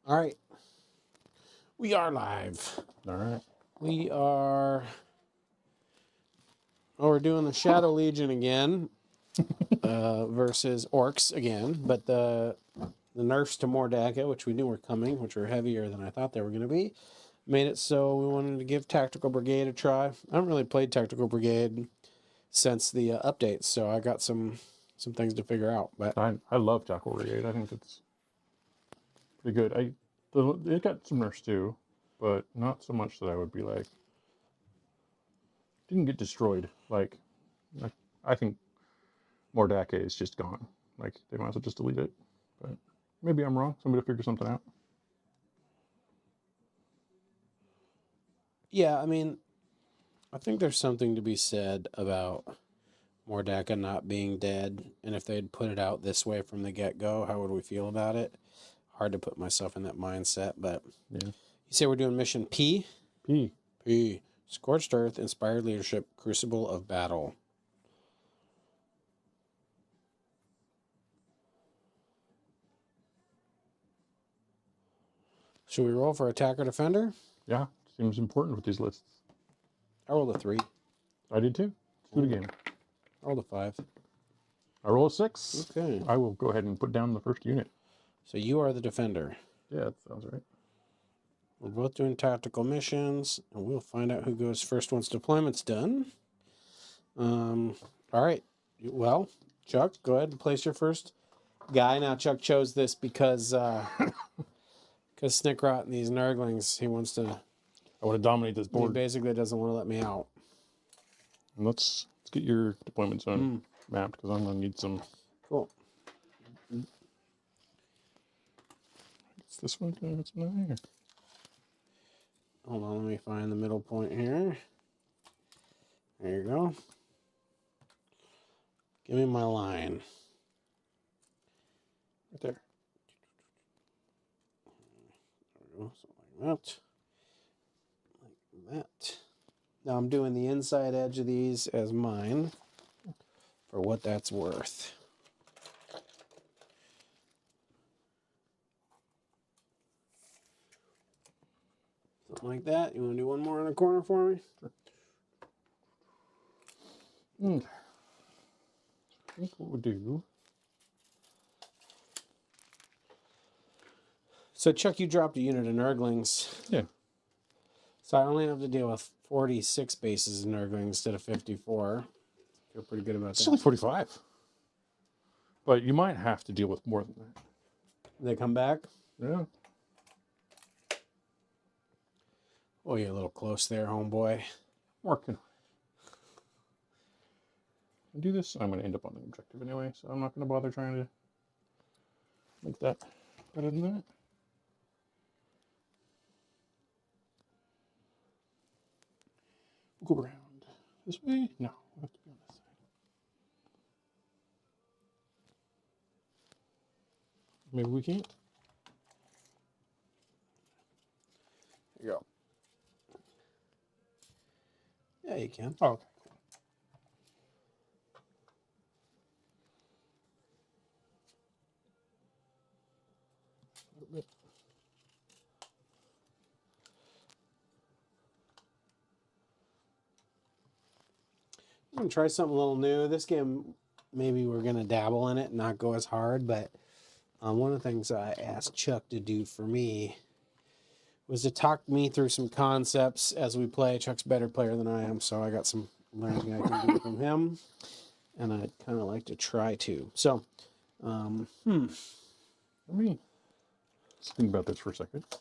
All right. We are live. All right. We are... Oh, we're doing the Shadow Legion again versus Orcs again. But the nerfs to Mordaka, which we knew were coming, which were heavier than I thought they were going to be, made it so we wanted to give Tactical Brigade a try. I haven't really played Tactical Brigade since the updates, so I got some things to figure out. But I love Taktikal Brigade. I think it's pretty good. It got some nerfs too, but not so much that I would be like, didn't get destroyed. Like, I think Mordaka is just gone. Like, they might as well just delete it. But maybe I'm wrong. Somebody will figure something out. yeah, I mean, I think there's something to be said about Mordaka not being dead, and if they'd put it out this way from the get-go, how would we feel about it? Hard to put myself in that mindset, but Yeah. You say we're doing mission P? P. P. Scorched Earth, Inspired Leadership, Crucible of Battle. Should we roll for attack or defender? Yeah, seems important with these lists. I rolled a 3. I did too. Let's do it again. I rolled a 5. I roll a 6. Okay. I will go ahead and put down the first unit. So you are the defender. Yeah, that sounds right. We're both doing tactical missions, and we'll find out who goes first once deployment's done. All right. Well, Chuck, go ahead and place your first guy. Now, Chuck chose this because Snickrot and these Nurglings, he wants to... I want to dominate this He board. basically doesn't want to let me out. And let's get your deployment zone mapped, because I'm going to need some... Cool. It's this one. It's not here. Hold on, let me find the middle point here. There you go. Give me my line. Right there. There we go, something like that. Like that. Now I'm doing the inside edge of these as mine for what that's worth. Something like that. You want to do one more in the corner for me? I think what we'll do... So, Chuck, you dropped a unit of Nurglings. Yeah. So I only have to deal with 46 bases of Nurglings instead of 54. Feel pretty good about It's that. only 45. But you might have to deal with more than that. They come back? Yeah. Oh, you're a little close there, homeboy. Working. I do this, I'm going to end up on the objective anyway, so I'm not going to bother trying to make that better than that. We'll go around this way. No, we'll have to be on this side. Maybe we can't. There you go. Yeah, you can. Oh, okay. I'm going to try something a little new. This game, maybe we're going to dabble in it and not go as hard, but one of the things I asked Chuck to do for me was to talk me through some concepts as we play. Chuck's a better player than I am, so I got some learning I can do from him, and I'd kind of like to try to. So, Let me just think about this for a second. So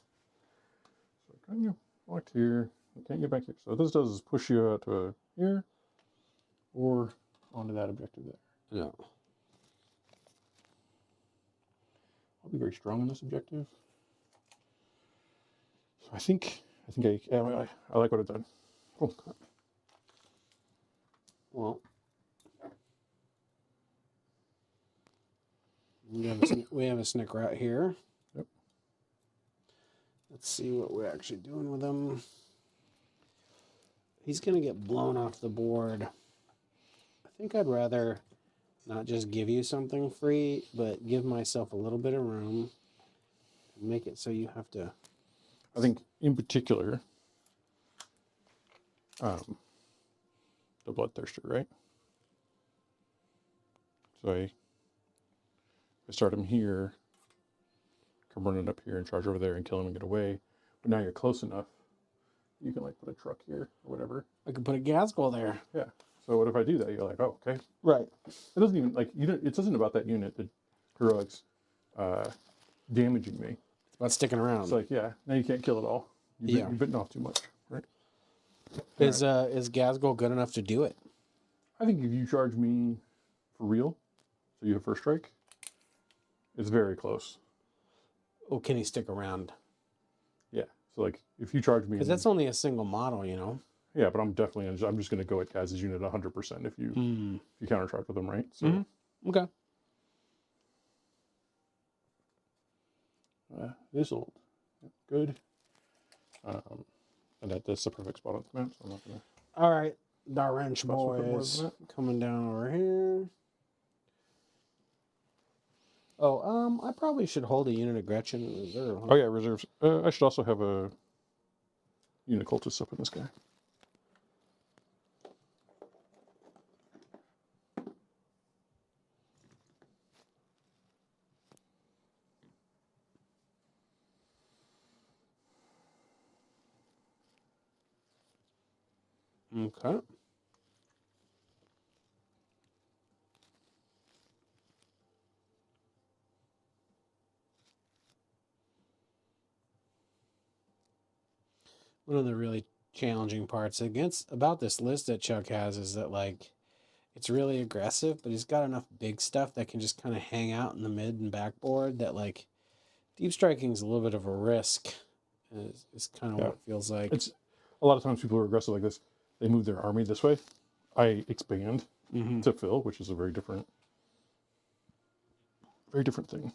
can you walk here? You can't get back here. So what this does is push you out to here or onto that objective there. yeah. I'll be very strong on this objective. So I think I like what I've done. Cool. Well, we have a snicker out here. Yep. Let's see what we're actually doing with him. He's going to get blown off the board. I think I'd rather not just give you something free, but give myself a little bit of room. make it so you have to. I think in particular, the Bloodthirster, right? So I start him here, come running up here and charge over there and kill him and get away. But now you're close enough, you can like put a truck here or whatever. I could put a Gazgul there. Yeah. So what if I do that? You're like, oh, okay. Right. It doesn't even like you. It isn't about that unit, the heroics, damaging me. It's about sticking around. It's like, yeah, now you can't kill it all. You're bitten off too much, right? Is Gazgul good enough to do it? I think if you charge me for real, so you have first strike, it's very close. Oh, can he stick around? Yeah. So like, if you charge me, Because that's only a single model, you know. Yeah, but I'm definitely I'm just going to go at guys' unit 100% if you countercharge with them, right? So okay. This old, good. And that's the perfect spot on the map, so I'm not gonna. All right, the wrench Plus we'll put more boys than that. coming down over here. Oh, I probably should hold a unit of Gretchen in reserve. Huh? Oh yeah, reserves. I should also have a unit cultist up in this guy. Okay. One of the really challenging parts about this list that Chuck has is that like it's really aggressive, but he's got enough big stuff that can just kind of hang out in the mid and backboard that like deep striking is a little bit of a risk. Is kind of what it feels like. It's a lot of times people are aggressive like this. They move their army this way. I expand to fill, which is a very different thing.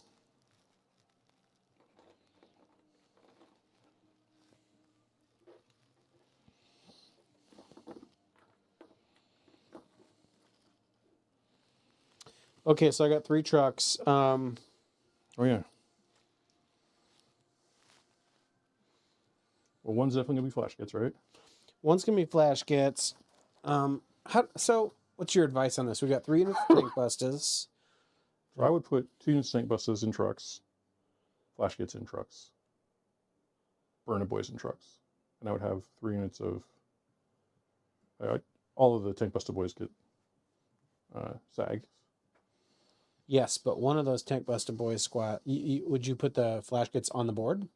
Okay, so I got 3 trucks. Oh yeah. Well, one's definitely gonna be flash kits, right? One's gonna be flash kits. So what's your advice on this? We got 3 units of tank busters. So I would put 2 units of tank busters in trucks, flash kits in trucks, burner boys in trucks, and I would have 3 units of. All of the tank buster boys get SAG. Yes, but one of those tank buster boys squad. Would you put the flash kits on the board?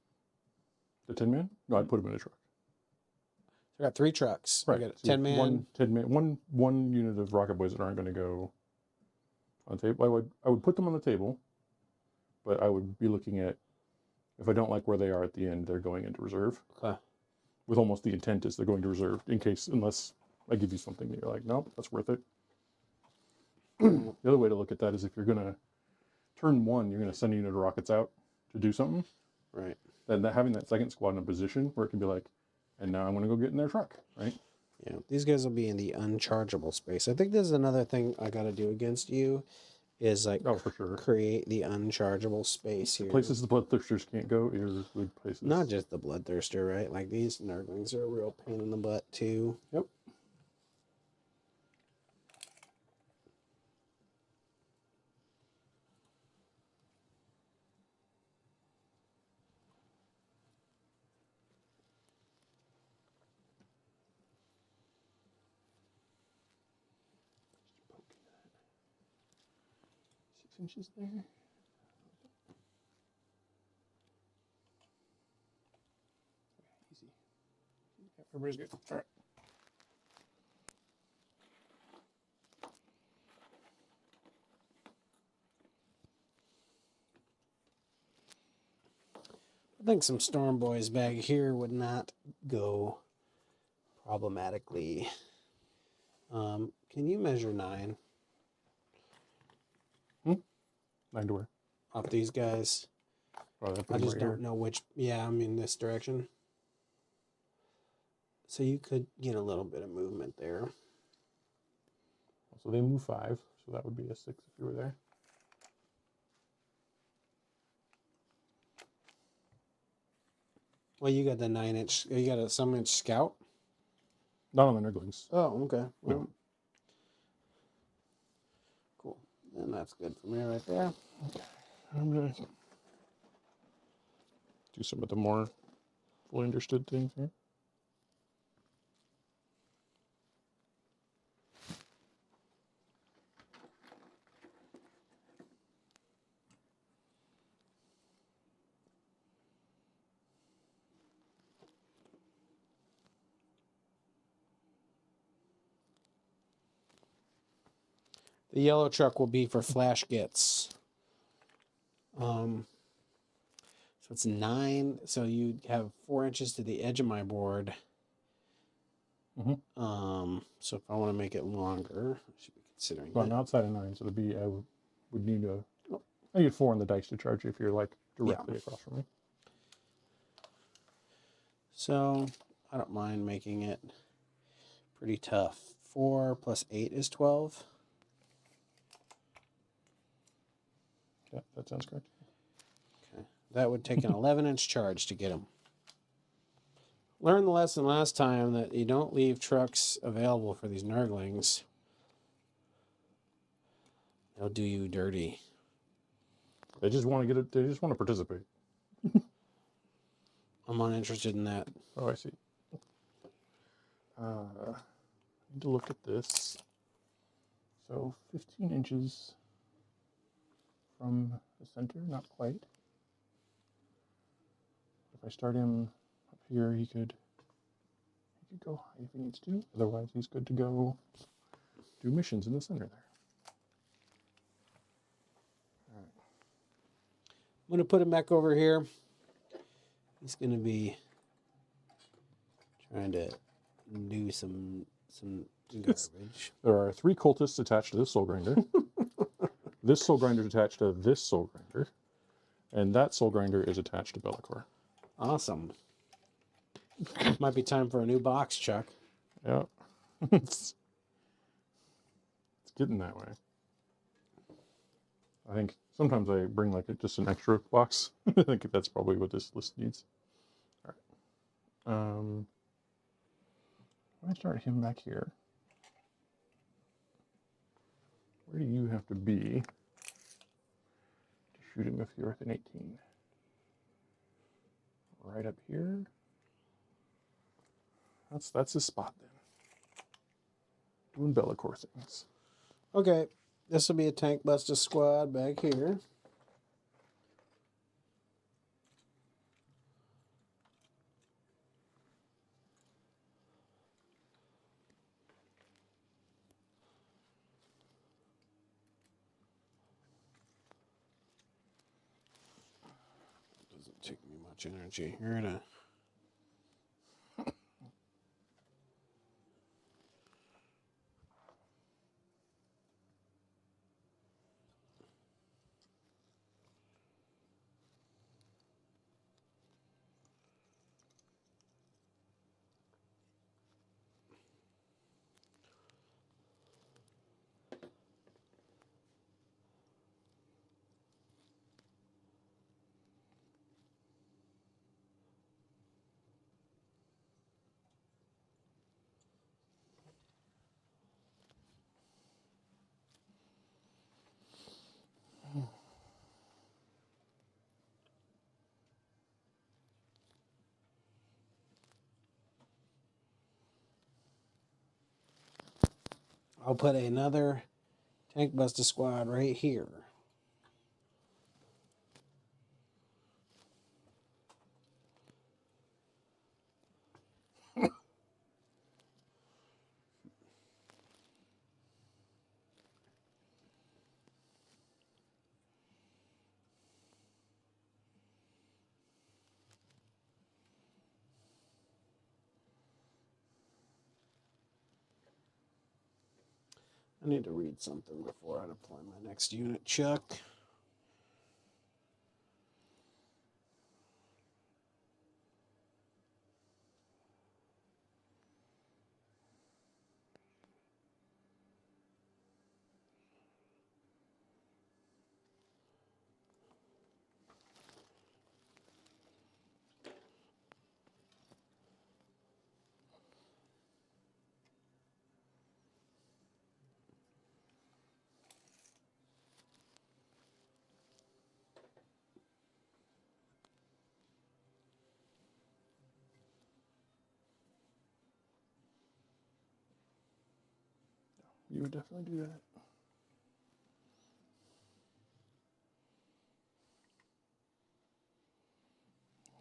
The 10-man? No, I'd put them in a truck. I got 3 trucks. Right. I got a So 10-man. 10-man, one unit of rocket boys that aren't going to go on the table. I would put them on the table, but I would be looking at, if I don't like where they are at the end, they're going into reserve. Okay. With almost the intent is they're going to reserve unless I give you something that you're like, nope, that's worth it. The other way to look at that is if you're going to turn 1, you're going to send a unit of rockets out to do something. Right. Then having that second squad in a position where it can be like, and now I'm going to go get in their truck, right? Yeah, these guys will be in the unchargeable space. I think this is another thing I got to do against you, is like for sure. create the unchargeable space here. Places the Bloodthirsters can't go are good places. Not just the Bloodthirster, right? Like these Nurglings are a real pain in the butt too. Yep. Inches there. Easy. Everybody's good. All right. I think some Storm Boys back here would not go problematically. Can you measure 9? 9 to where? Off these guys? Oh, I just don't know which. Yeah, I'm in this direction. So you could get a little bit of movement there. So they move 5, so that would be a 6 if you were there. Well, you got the 9-inch. You got a 7-inch Scout. Not on the Nurglings. Oh, okay. Well, No. cool. And that's good for me right there. I'm gonna do some of the more fully understood things here. The yellow truck will be for flash gets. So it's 9. So you have 4 inches to the edge of my board. So if I want to make it longer, I should be considering Well, that. outside of 9, so it'd be, I would need a, I get 4 on the dice to charge you if you're like directly across from me. So I don't mind making it pretty tough. 4 plus 8 is 12. Yeah, that sounds correct. Okay. That would take an 11-inch charge to get them. Learned the lesson last time that you don't leave trucks available for these Nurglings. They'll do you dirty. They just want to get it. They just want to participate. I'm uninterested in that. Oh, I see. I need to look at this. So 15 inches from the center, not quite. If I start him up here, he could go high if he needs to. Otherwise, he's good to go do missions in the center there. I'm going to put him back over here. He's going to be trying to do some garbage. There are 3 cultists attached to this soul grinder. This soul grinder is attached to this soul grinder. And that soul grinder is attached to Bellicor. Awesome. Might be time for a new box, Chuck. Yeah. It's getting that way. I think sometimes I bring like just an extra box. I think that's probably what this list needs. All right. I start him back here. Where do you have to be to shoot him if you're within 18? Right up here. That's his spot then. Doing Bellicor things. Okay, this will be a tank buster squad back here. Doesn't take me much energy here to. I'll put another tank buster squad right here. I need to read something before I deploy my next unit, Chuck. You would definitely do that.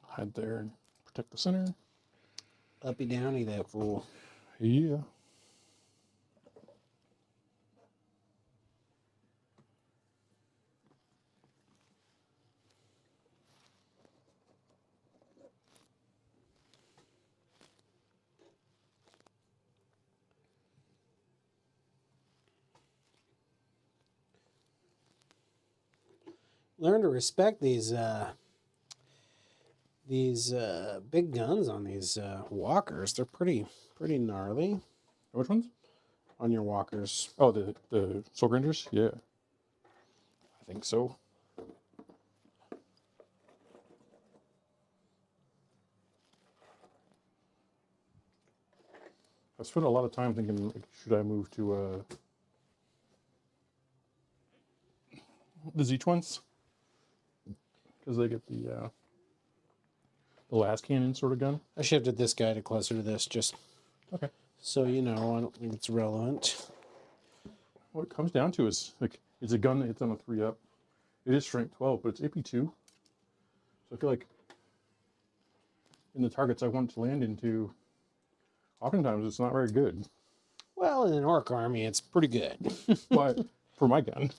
Hide there and protect the center. Uppy downy, that fool. Yeah. Learn to respect these big guns on these walkers. They're pretty gnarly. Which ones? On your walkers. Oh, the Soul Rangers? Yeah. I think so. I spent a lot of time thinking, like, should I move to the Zeech ones? Because they get the last cannon sort of gun. I shifted this guy to closer to this, just Okay. so you know. I don't think it's relevant. What it comes down to is, like, it's a gun that hits on a 3-up. It is strength 12, but it's AP2. So I feel like in the targets I want to land into, oftentimes it's not very good. Well, in an orc army, it's pretty good. But for my gun,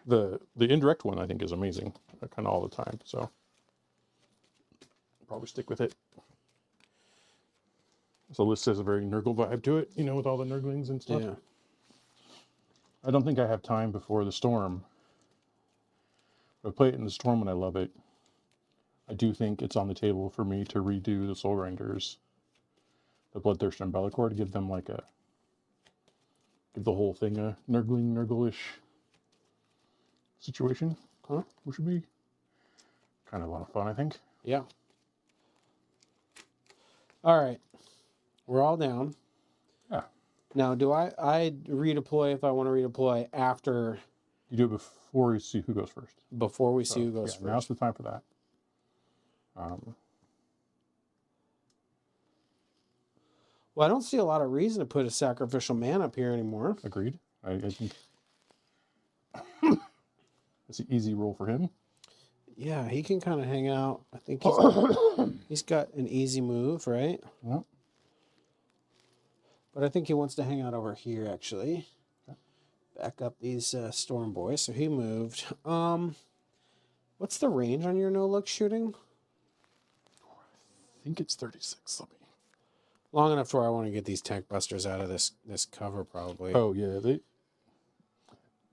the indirect one I think is amazing, kind of all the time. So I'll probably stick with it. So this has a very Nurgle vibe to it, you know, with all the Nurglings and stuff. Yeah. I don't think I have time before the storm. I play it in the storm and I love it. I do think it's on the table for me to redo the Soul Rangers, the Bloodthirster and Bellicor, to give them like give the whole thing a Nurgle-ish situation. Huh? Which would be kind of a lot of fun, I think. Yeah. All right. We're all down. Yeah. Now, do I redeploy if I want to redeploy after? You do it before you see who goes first. Before we see who goes first. Now's the time for that. Well, I don't see a lot of reason to put a sacrificial man up here anymore. Agreed. I think it's an easy roll for him. Yeah, he can kind of hang out. I think he's got an easy move, right? Yeah. But I think he wants to hang out over here, actually. Okay. Back up these storm boys. So he moved. What's the range on your no-look shooting? I think it's 36. Let me. Long enough where I want to get these tank busters out of this cover, probably. Oh yeah,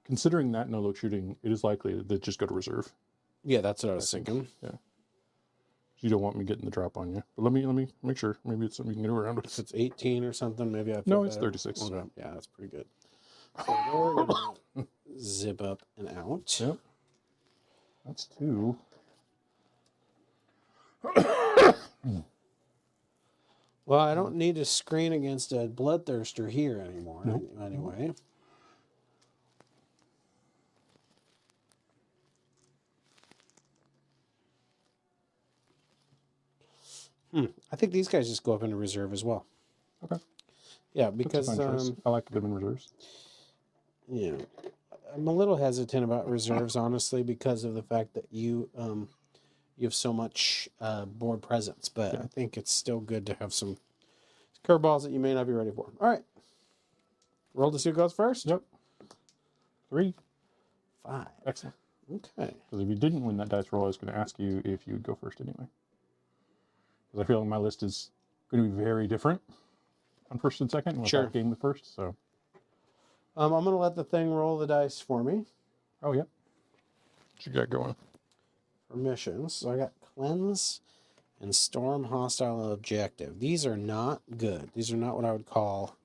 considering that no-look shooting, it is likely that they just go to reserve. Yeah, that's what I was thinking. Yeah. You don't want me getting the drop on you. But let me make sure. Maybe it's something you can do around it. If it's 18 or something, maybe I feel No, it's better. 36. Okay. Yeah, that's pretty good. So we're gonna zip up and out. Yep. That's 2. Well, I don't need to screen against a bloodthirster here anymore. Nope. Anyway. I think these guys just go up into reserve as well. Okay. Yeah, because I like them in reserves. Yeah, I'm a little hesitant about reserves, honestly, because of the fact that you have so much board presence. But I think it's still good to have some curveballs that you may not be ready for. All right, roll to see who goes first. Yep. 3. 5. Excellent. Okay. Because if you didn't win that dice roll, I was going to ask you if you'd go first anyway. Because I feel like my list is going to be very different on first and second. With Sure. that game with first, so. I'm going to let the thing roll the dice for me. Oh, yeah. What you got going? For missions. So I got Cleanse and Storm Hostile Objective. These are not good. These are not what I would call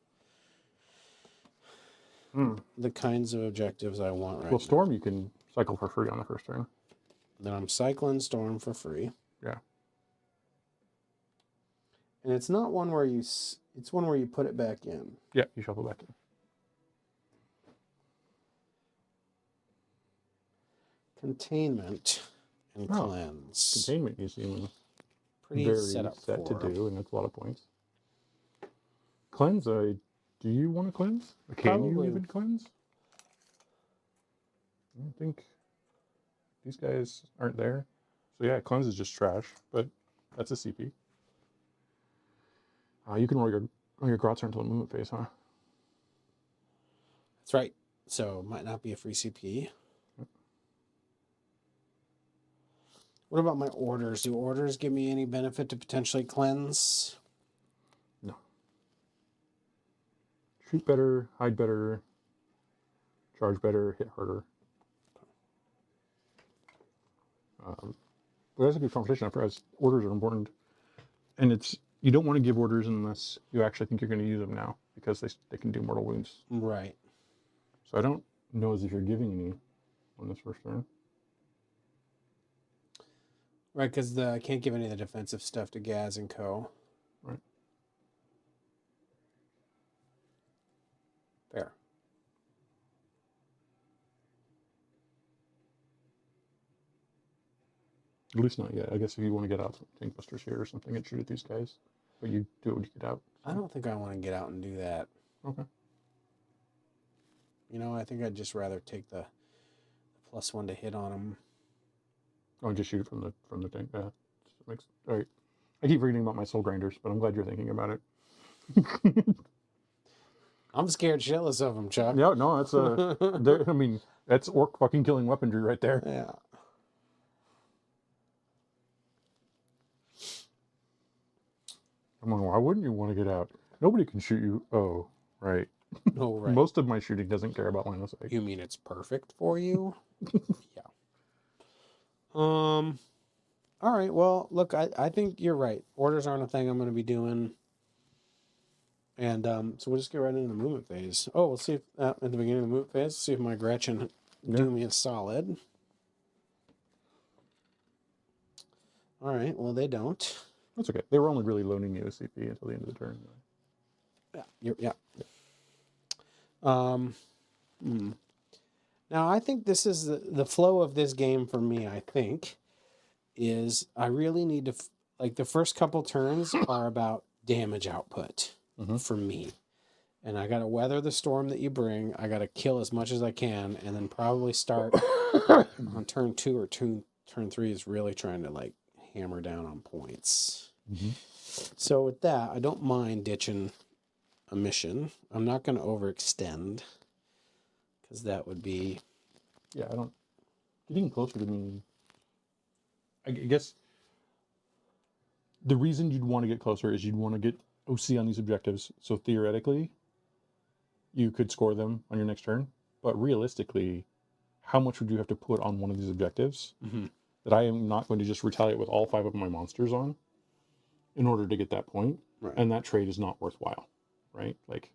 the kinds of objectives I want right now. Well, Storm you can cycle for free on the first turn. Then I'm cycling Storm for free. Yeah. And it's not one where it's one where you put it back in. Yeah, you shuffle back in. Containment and Cleanse. Containment you seem Pretty very set up set for. to do, and it's a lot of points. Cleanse, I Do you want to cleanse? Or can you Probably. even cleanse? I don't think these guys aren't there. So yeah, cleanse is just trash, but that's a CP. You can roll your Grotzer until the movement phase, huh? That's right. So might not be a free CP. What about my orders? Do orders give me any benefit to potentially cleanse? No. Shoot better, hide better, charge better, hit harder. But that's a good conversation. I forgot orders are important, and you don't want to give orders unless you actually think you're going to use them now, because they can do mortal wounds. Right. So I don't know as if you're giving any on this first turn. Right, because I can't give any of the defensive stuff to Gaz and Co. Right. Fair. At least not yet. I guess if you want to get out some tank busters here or something and shoot at these guys, but you do it when you get out. I don't think I want to get out and do that. Okay. You know, I think I'd just rather take the +1 to hit on them. Oh, and just shoot it from the tank. Yeah. Makes all right. I keep reading about my soul grinders, but I'm glad you're thinking about it. I'm scared shitless of them, Chuck. Yeah, no, that's I mean, that's orc fucking killing weaponry right there. Yeah. Come on, why wouldn't you want to get out? Nobody can shoot you. Oh, right. Oh, right. Most of my shooting doesn't care about line of sight. You mean it's perfect for you? Yeah. All right. Well, look, I think you're right. Orders aren't a thing I'm going to be doing. And so we'll just get right into the movement phase. Oh, we'll see if at the beginning of the movement phase, see if my Gretchen do me a solid. All right. Well, they don't. That's okay. They were only really loaning you a CP until the end of the turn. Yeah. Yeah. Now, I think this is the flow of this game for me, I think, is I really need to, like, the first couple turns are about damage output for me. And I got to weather the storm that you bring. I got to kill as much as I can, and then probably start on turn 2 or turn 3 is really trying to, like, hammer down on points. So with that, I don't mind ditching a mission. I'm not going to overextend, because that would be... Yeah, I don't... Getting closer to me... I guess the reason you'd want to get closer is you'd want to get OC on these objectives. So theoretically, you could score them on your next turn. But realistically, how much would you have to put on one of these objectives that I am not going to just retaliate with all 5 of my monsters on in order to get that point? Right. And that trade is not worthwhile, right? Like,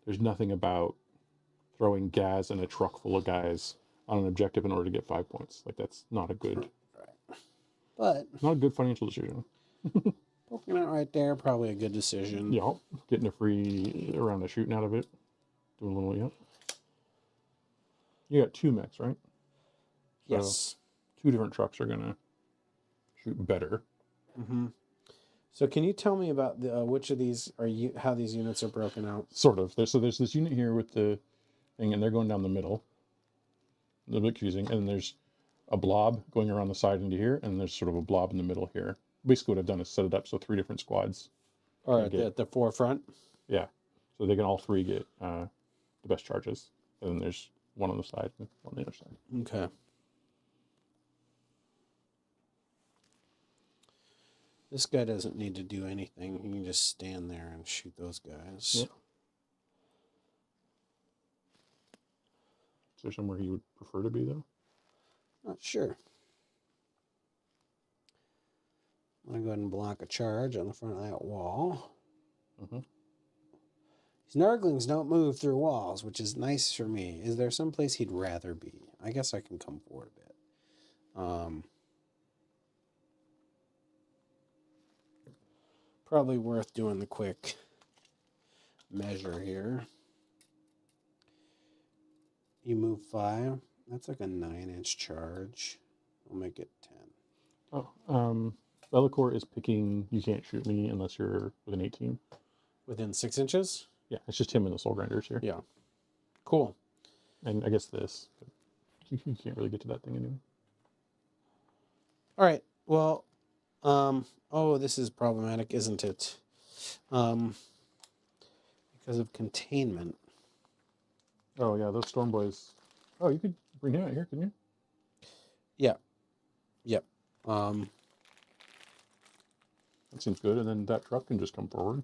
there's nothing about throwing gas in a truck full of guys on an objective in order to get 5 points. Like, that's not a good... Right. But... Not a good financial decision. Poking it right there, probably a good decision. Yeah, getting a free round of shooting out of it. Doing a little, yeah. You got 2 mechs, right? Yes. So 2 different trucks are going to shoot better. So can you tell me about the which of these are how these units are broken out? Sort of. So there's this unit here with the thing, and they're going down the middle. A little bit confusing. And then there's a blob going around the side into here, and there's sort of a blob in the middle here. Basically what I've done is set it up so 3 different squads. Or at the forefront? Yeah. So they can all 3 get the best charges. And then there's one on the side and one on the other side. Okay. This guy doesn't need to do anything. He can just stand there and shoot those guys. Yeah. Is there somewhere he would prefer to be, though? Not sure. I'm going to go ahead and block a charge on the front of that wall. These Narglings don't move through walls, which is nice for me. Is there some place he'd rather be? I guess I can come forward a bit. Probably worth doing the quick measure here. You move 5. That's like a 9-inch charge. We'll make it 10. Oh, Bellicor is picking, you can't shoot me unless you're with an 18. Within 6 inches? Yeah, it's just him and the soul grinders here. Yeah. Cool. And I guess this. But you can't really get to that thing anyway. All right. Well, oh, this is problematic, isn't it? Because of containment. Oh, yeah, those Storm Boys. Oh, you could bring him out here, couldn't you? Yeah. Yep. That seems good. And then that truck can just come forward.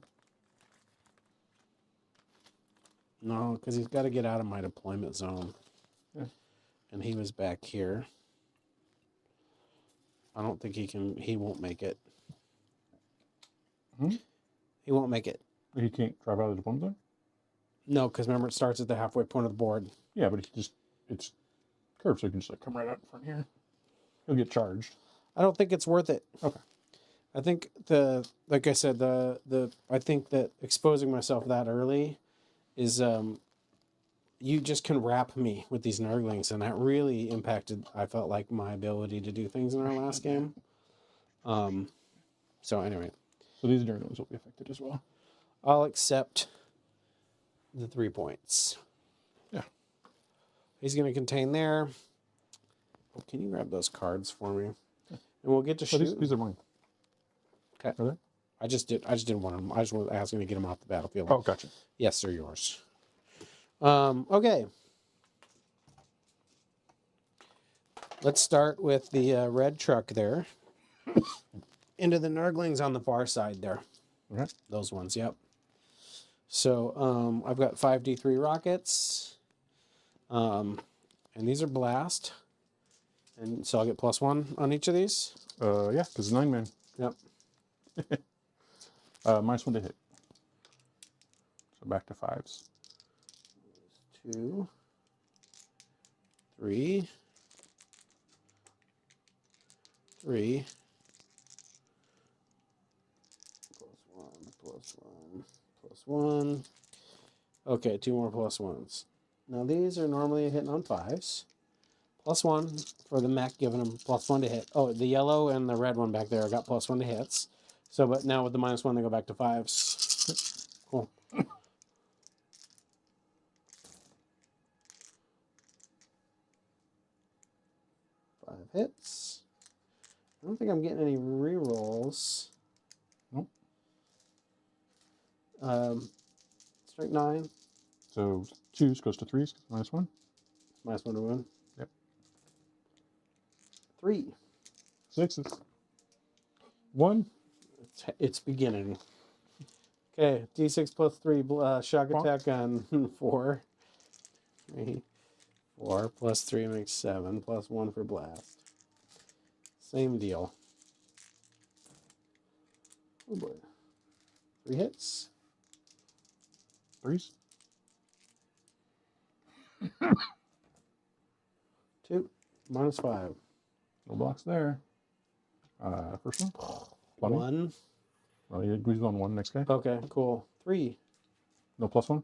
No, because he's got to get out of my deployment zone. Yeah. And he was back here. I don't think he won't make it. Hmm? He won't make it. He can't drive out of the deployment zone? No, because remember, it starts at the halfway point of the board. Yeah, but it's curved, so you can just like come right out in front here. He'll get charged. I don't think it's worth it. Okay. I think like I said, I think that exposing myself that early is you just can wrap me with these Nurglings, and that really impacted, I felt like, my ability to do things in our last game. So anyway. So these Nurglings will be affected as well. I'll accept the 3 points. Yeah. He's going to contain there. Oh, can you grab those cards for me? And we'll get to shoot. These are mine. Okay. Are they? I just didn't want them. I just was asking to get them off the battlefield. Oh, gotcha. Yes, they're yours. Okay. Let's start with the red truck there. Into the Nurglings on the far side there. Okay. Those ones, yep. So I've got 5d3 rockets. And these are blast. And so I'll get +1 on each of these? Yeah, because it's 9 man. Yep. -1 to hit. So back to 5s. 2, 3, 3. +1. Okay, 2 more +1s. Now these are normally hitting on 5s. +1 for the mech, giving them +1 to hit. Oh, the yellow and the red one back there got +1 to hits. So, but now with the -1, they go back to 5s. Cool. 5 hits. I don't think I'm getting any rerolls. Nope. Strike 9. So 2s goes to 3s, -1. -1 to 1. Yep. 3. 6s. 1. It's beginning. Okay, D6 +3 shock attack on 4. 3, 4 +3 makes 7, +1 for blast. Same deal. Oh boy. 3 hits. 3s. 2 -5. No blocks there. First one. Plumbing. 1. Well, he's on 1 next guy. Okay, cool. 3. No +1?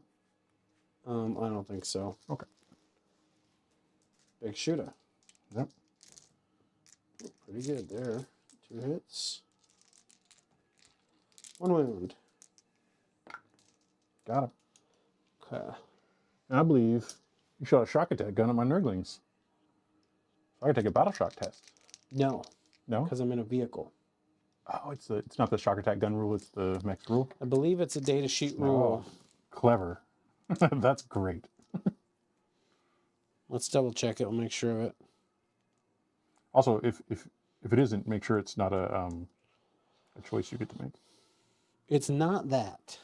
I don't think so. Okay. Big shooter. Yep. Pretty good there. 2 hits. 1 wound. Got him. Okay. And I believe you shot a shock attack gun at my Nurglings. So I can take a battle shock test. No, No? because I'm in a vehicle. Oh, it's not the shock attack gun rule, it's the mech's rule. I believe it's a data sheet rule. Oh, clever. That's great. Let's double check it. We'll make sure of it. Also, if it isn't, make sure it's not a choice you get to make. It's not that.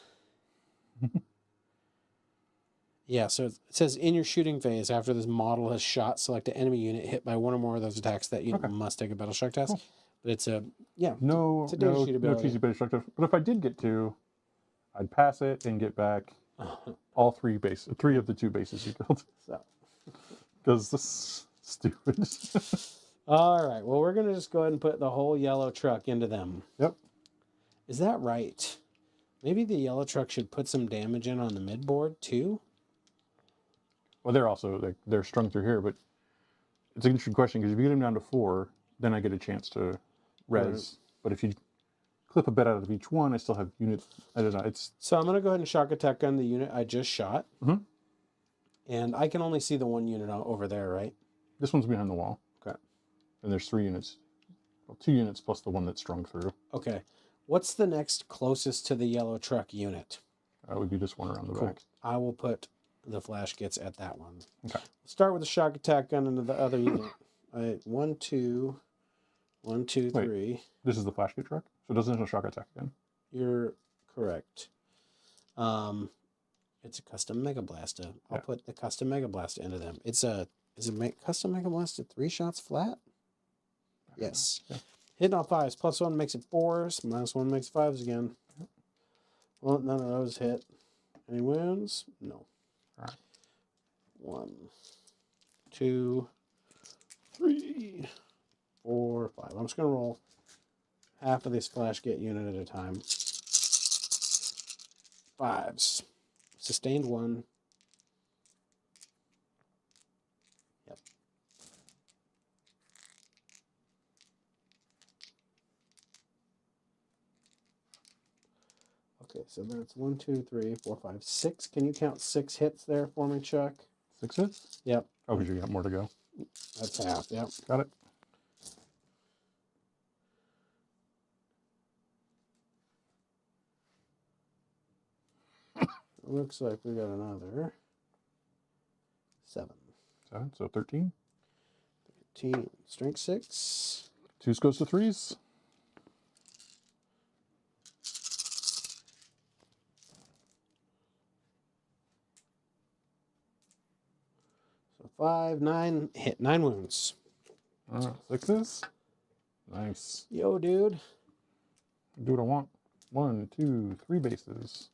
Yeah, so it says in your shooting phase, after this model has shot, select an enemy unit hit by 1 or more of those attacks. That unit must take a battle shock test. Cool. But it's a, yeah. No, it's a data sheet ability. No cheesy battle shock test. But if I did get 2, I'd pass it and get back all 3 bases, 3 of the 2 bases you killed. So. Because this is stupid. All right, well, we're going to just go ahead and put the whole yellow truck into them. Yep. Is that right? Maybe the yellow truck should put some damage in on the midboard, too? Well, they're also, they're strung through here, but it's an interesting question, because if you get them down to 4, then I get a chance to res. Right. But if you clip a bit out of each one. I still have unit. I don't know. It's So I'm going to go ahead and shock attack gun the unit I just shot. Mhm. And I can only see the one unit over there, right? this one's behind the wall. Okay. And there's 3 units. Well, 2 units plus the one that's strung through. Okay. What's the next closest to the yellow truck unit? That would be this one around the Cool. back. I will put the flash gets at that one. Okay. Start with the shock attack gun into the other unit. All right, 1, 2, 1, 2, Wait. 3. This is the flash kit truck, so it doesn't have a shock attack again. You're correct. It's a custom Mega Blaster. I'll put the custom Mega Blaster into them. Is it custom Mega Blaster 3 shots flat? Yes. Yeah. Hitting on 5s. +1 makes it 4s. -1 makes 5s again. Well, none of those hit. Any wounds? No. All right. 1, 2, 3, 4, 5. I'm just going to roll half of this flash get unit at a time. 5s. Sustained 1. Yep. Okay, so that's 1, 2, 3, 4, 5, 6. Can you count 6 hits there for me, Chuck? 6 hits? Yep. Oh, because you got more to go. That's half, yep. Got it. Looks like we got another 7. 7, so 13. 13. Strength 6. 2 goes to 3s. So 5, 9. Hit 9 wounds. 6s. Nice. Yo, dude. Do what I want. 1, 2, 3 bases.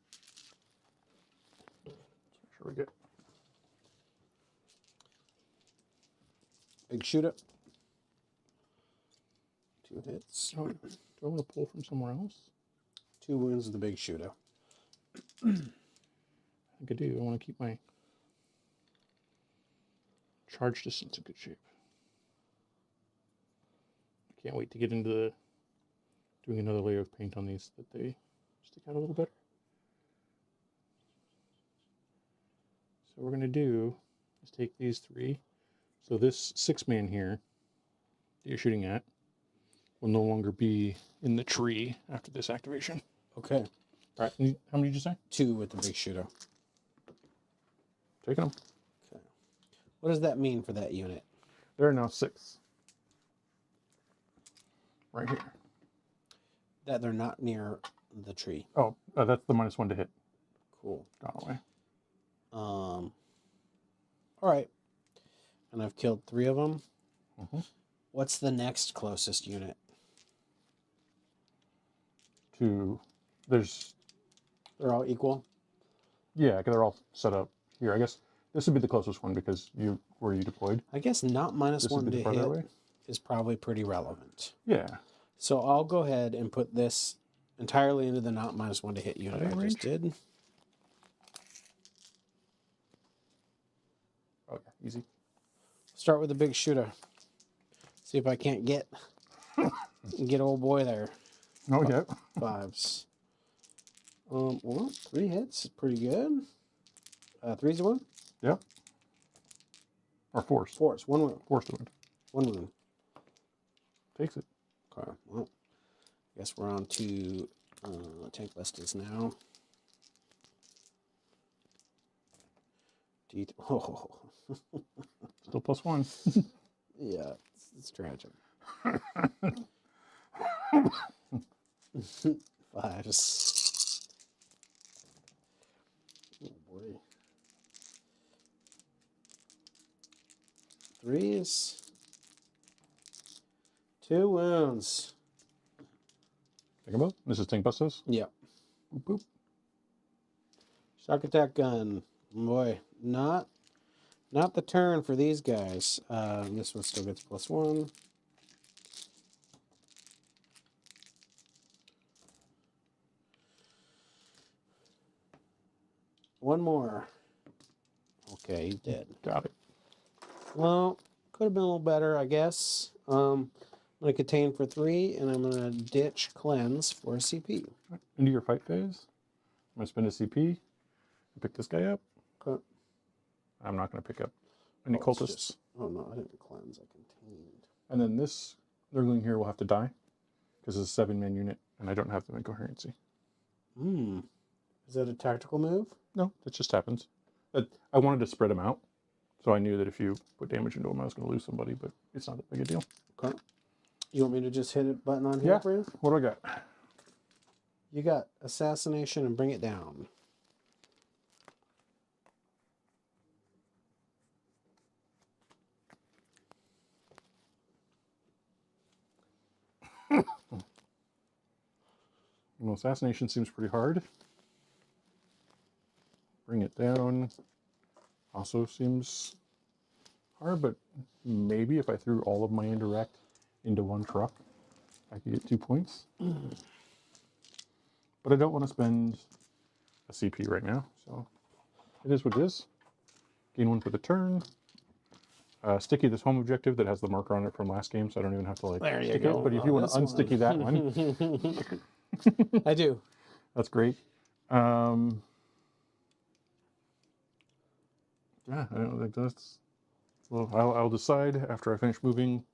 Let's make sure we get. Big shooter. 2 hits. Oh, do I want to pull from somewhere else? 2 wounds of the big shooter. I think I do. I want to keep my charge distance in good shape. I can't wait to get into doing another layer of paint on these so that they stick out a little better. So what we're going to do is take these 3. So this 6-man here that you're shooting at will no longer be in the tree after this activation. Okay. All right. How many did you say? 2 with the big shooter. Taking them. Okay. What does that mean for that unit? There are now 6. Right here. That they're not near the tree. Oh, that's the -1 to hit. Cool. Gone away. All right. And I've killed 3 of them. Mm-hmm. What's the next closest unit? They're all equal? Yeah, they're all set up here. I guess this would be the closest one because where you deployed. I guess not -1 to farther hit away? is probably pretty relevant. Yeah. So I'll go ahead and put this entirely into the not -1 to hit unit I just did. Okay, easy. Start with the big shooter. See if I can't get old boy there. Oh, yeah. 5s. Well, 3 hits is pretty good. 3's a wound? Yep. Or 4s. 4's, 1 wound. 4's to wound. 1 wound. Takes it. Okay, well, I guess we're on to tank busters now. Oh. Still +1. Yeah, it's tragic. 5s. Oh boy. 3s. 2 wounds. Take them both. This is tank busters. Yep. Boop, boop. Shock attack gun. Boy, not the turn for these guys. This one still gets +1. One more. Okay, he's dead. Got it. Well, could have been a little better, I guess. I'm going to contain for 3, and I'm going to ditch cleanse for a CP. Into your fight phase, I'm going to spend a CP and pick this guy up. Okay. I'm not going to pick up any it's cultists. just- oh no, I didn't cleanse. I contained. And then this Nurgling here will have to die because it's a 7-man unit, and I don't have them in coherency. Hmm. Is that a tactical move? No, it just happens. I wanted to spread them out, so I knew that if you put damage into them, I was going to lose somebody, but it's not that big a deal. Okay. You want me to just hit a button on here Yeah. for you? What do I got? You got assassination and bring it down. Well, assassination seems pretty hard. Bring it down also seems hard, but maybe if I threw all of my indirect into one truck, I could get 2 points. But I don't want to spend a CP right now, so it is what it is. Gain 1 for the turn. Sticky this home objective that has the marker on it from last game, so I don't even have to There you stick go. it. But if you want to unsticky that one, I do. that's great. Yeah, I don't think that's. Well, I'll decide after I finish moving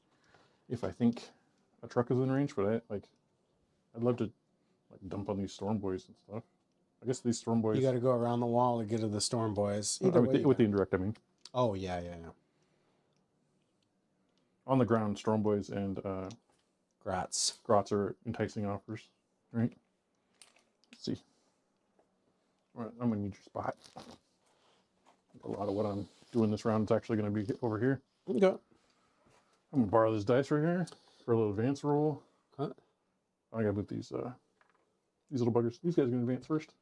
if I think a truck is in range. But I'd love to dump on these storm boys and stuff. I guess these storm boys. You got to go around the wall to get to the storm boys. With the indirect, I mean. Oh yeah. On the ground, storm boys and Grats. Grots are enticing offers, right? Let's see. All right, I'm gonna need your spot. A lot of what I'm doing this round is actually going to be over here. Okay. I'm gonna borrow this dice right here for a little advance roll. Okay. I gotta put these little buggers. These guys are gonna advance first.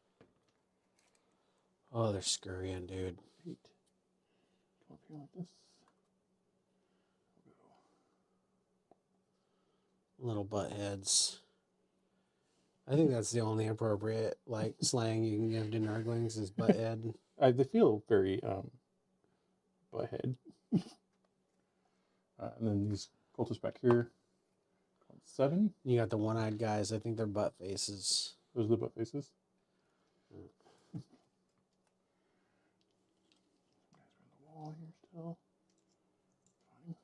Oh, they're scurrying, dude. Come up here like this. Little butt heads. I think that's the only appropriate slang you can give to Nurglings is butt head. They feel very butthead. And then these cultists back here. 7. You got the one-eyed guys. I think they're butt faces. Those are the butt faces. Guys are on the wall here still. Fine.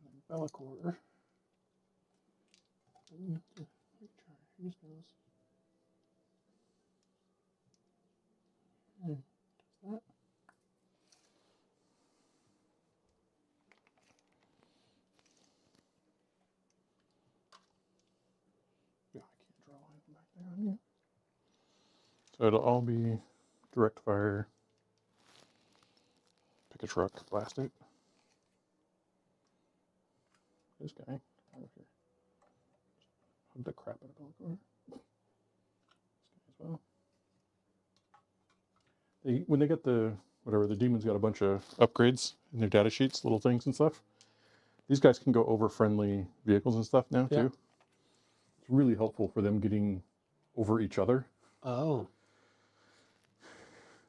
And then Bellacore. Who's knows? That. Yeah, I can't draw anything back there on you. So it'll all be direct fire. Pick a truck, blast it. This guy over here. Hug the crap out of Bellacore. This guy as well. When they get the demons got a bunch of upgrades in their data sheets, little things and stuff. These guys can go over friendly vehicles and stuff now too. It's really helpful for them getting over each other. Oh.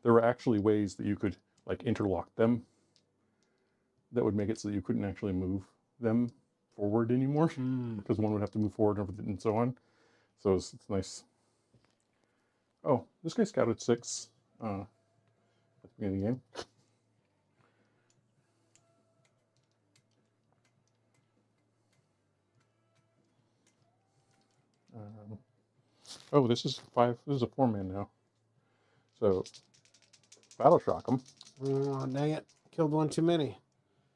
There were actually ways that you could interlock them that would make it so that you couldn't actually move them forward anymore because one would have to move forward and so on. So it's nice. Oh, this guy scouted 6 at the beginning of the game. Oh, this is 5. This is a 4-man now. So battle shock them. Oh, dang it. Killed one too many.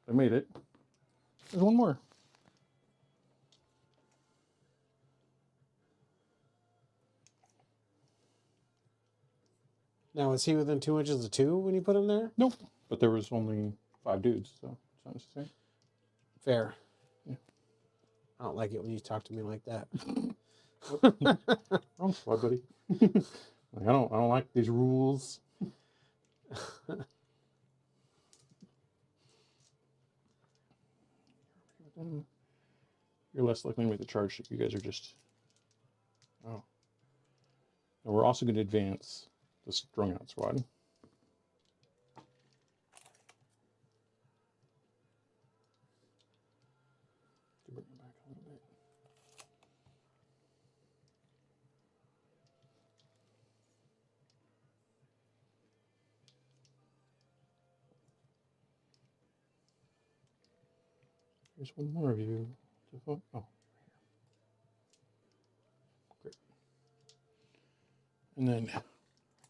I made it. There's one more. Now, is he within 2 inches of 2 when you put him there? Nope. But there was only 5 dudes, so it's not necessary. Fair. Yeah. I don't like it when you talk to me like that. Wrong squad, buddy. I don't like these rules. You're less likely to make the charge if you guys are just. Oh. And we're also going to advance the strung out squad. bring it back a little bit. There's one more of you. Oh, right here. Great. And then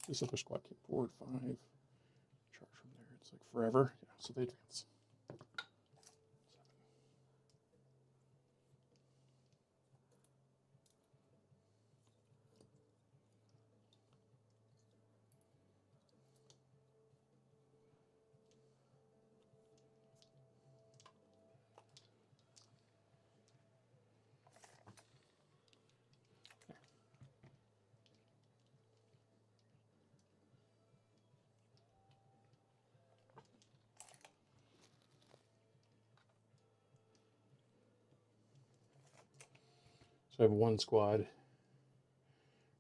this other squad came forward 5. Charge from there. It's like forever. Yeah, so they advance. 7. So I have one squad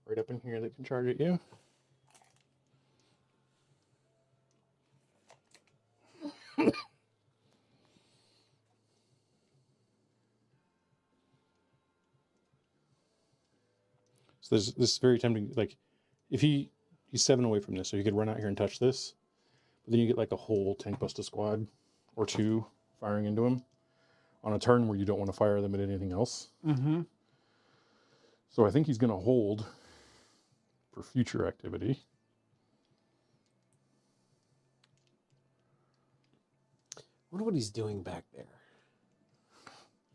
right up in here that can charge at you. So this is very tempting. Like, if he's 7 away from this, so he could run out here and touch this, but then you get like a whole tank buster squad or 2 firing into him on a turn where you don't want to fire them at anything else. Mm-hmm. So I think he's going to hold for future activity. I wonder what he's doing back there.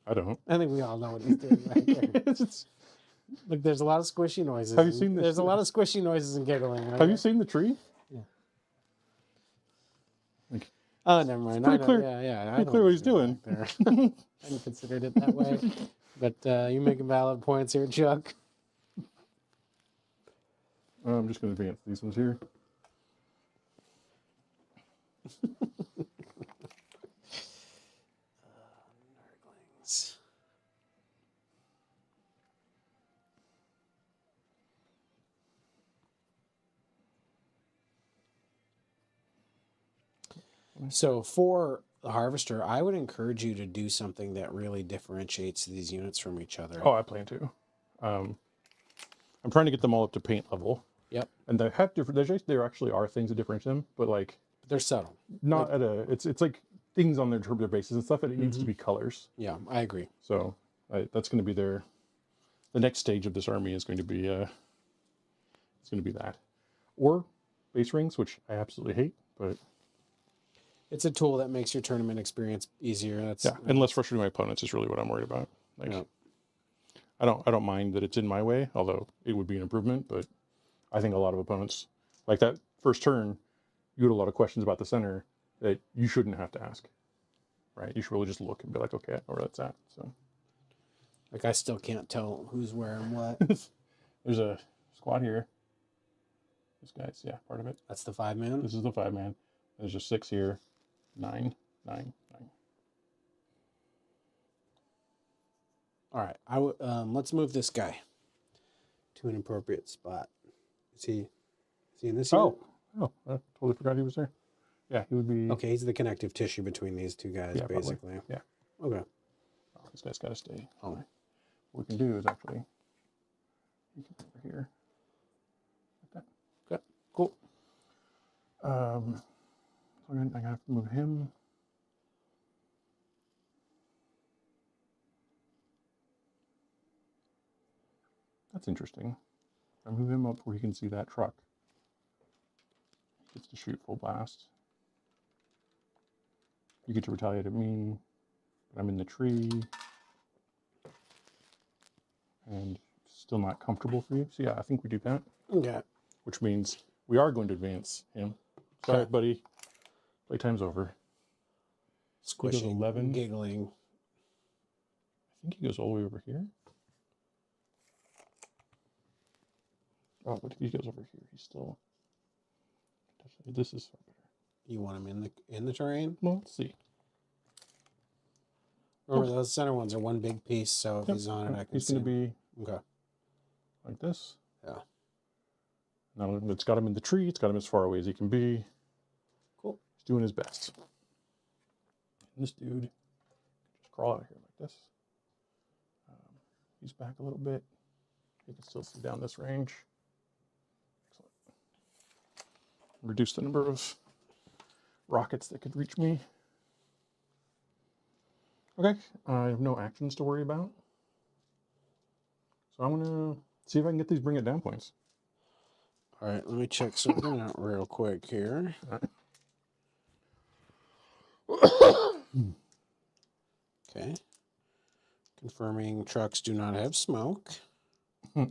I don't. I think we all know what he's doing back there. Look, there's a lot of squishy noises. Have you seen this? There's a lot of squishy noises and giggling. Right? Have you seen the tree? Yeah. Like, oh, never mind. pretty clear. Yeah. Pretty clear what he's doing. I hadn't considered it that way. But you make valid points here, Chuck. I'm just going to advance these ones here. Nerdlings. So for the Harvester, I would encourage you to do something that really differentiates these units from each other. Oh, I plan to. I'm trying to get them all up to paint level. Yep. And they have different. There actually are things that differentiate them, but like They're subtle. not at a. It's like things on their bases and stuff, and it needs to be colors. Yeah, I agree. So that's going to be their. The next stage of this army is going to be. It's going to be that, or base rings, which I absolutely hate, but. It's a tool that makes your tournament experience easier. That's And less frustrating my opponents is really what I'm worried about. Like, yeah. I don't mind that it's in my way, although it would be an improvement. But I think a lot of opponents, like that first turn, you had a lot of questions about the center that you shouldn't have to ask, right? You should really just look and be like, okay, I know where that's at. So, Like I still can't tell who's where and what. there's a squad here. This guy's part of it. That's the 5-man. This is the 5-man. There's just 6 here. 9, 9, 9. All right. Let's move this guy to an appropriate spot. Is he in this unit? Oh, I totally forgot he was there. Yeah, he would be. Okay, he's the connective tissue between these two guys, Yeah, probably. basically. Yeah. Okay. Oh, this guy's got to stay. Oh. What we can do is actually. You can over here. Like that. Okay. Cool. So I'm gonna have to move him. That's interesting. I move him up where he can see that truck. He gets to shoot full blast. You get to retaliate at me, but I'm in the tree. And still not comfortable for you. So yeah, I think we do that. Okay. Which means we are going to advance him. Sorry, Okay. buddy. Playtime's over. Squishing, 11. giggling. I think he goes all the way over here. Oh, but he goes over here. He's still. This is far better. You want him in the terrain? Well, let's see. Remember, those center ones are one big piece, so if Yep, he's on it, I can he's see going to him. be Okay. like this. Yeah. Now it's got him in the tree. It's got him as far away as he can be. Cool. He's doing his best. And this dude just crawl out of here like this. back a little bit. You can still see down this range. Excellent. Reduce the number of rockets that could reach me. Okay, I have no actions to worry about. So I'm going to see if I can get these bring it down points. All right, let me check something out real quick here. Okay. Confirming trucks do not have smoke. I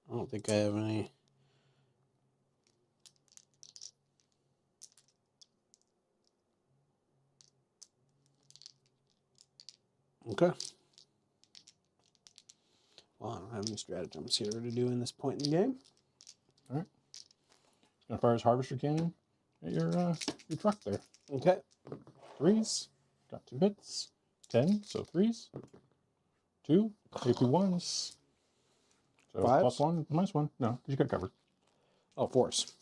don't think I have any. Okay. Well, I don't have any stratagems here to do in this point in the game. All right. Gonna fire his harvester cannon at your truck there. Okay. 3s. Got 2 hits. 10, so 3s. 2 AP 1s. So 5s? +1, -1. No, because you got covered. Oh, 4s.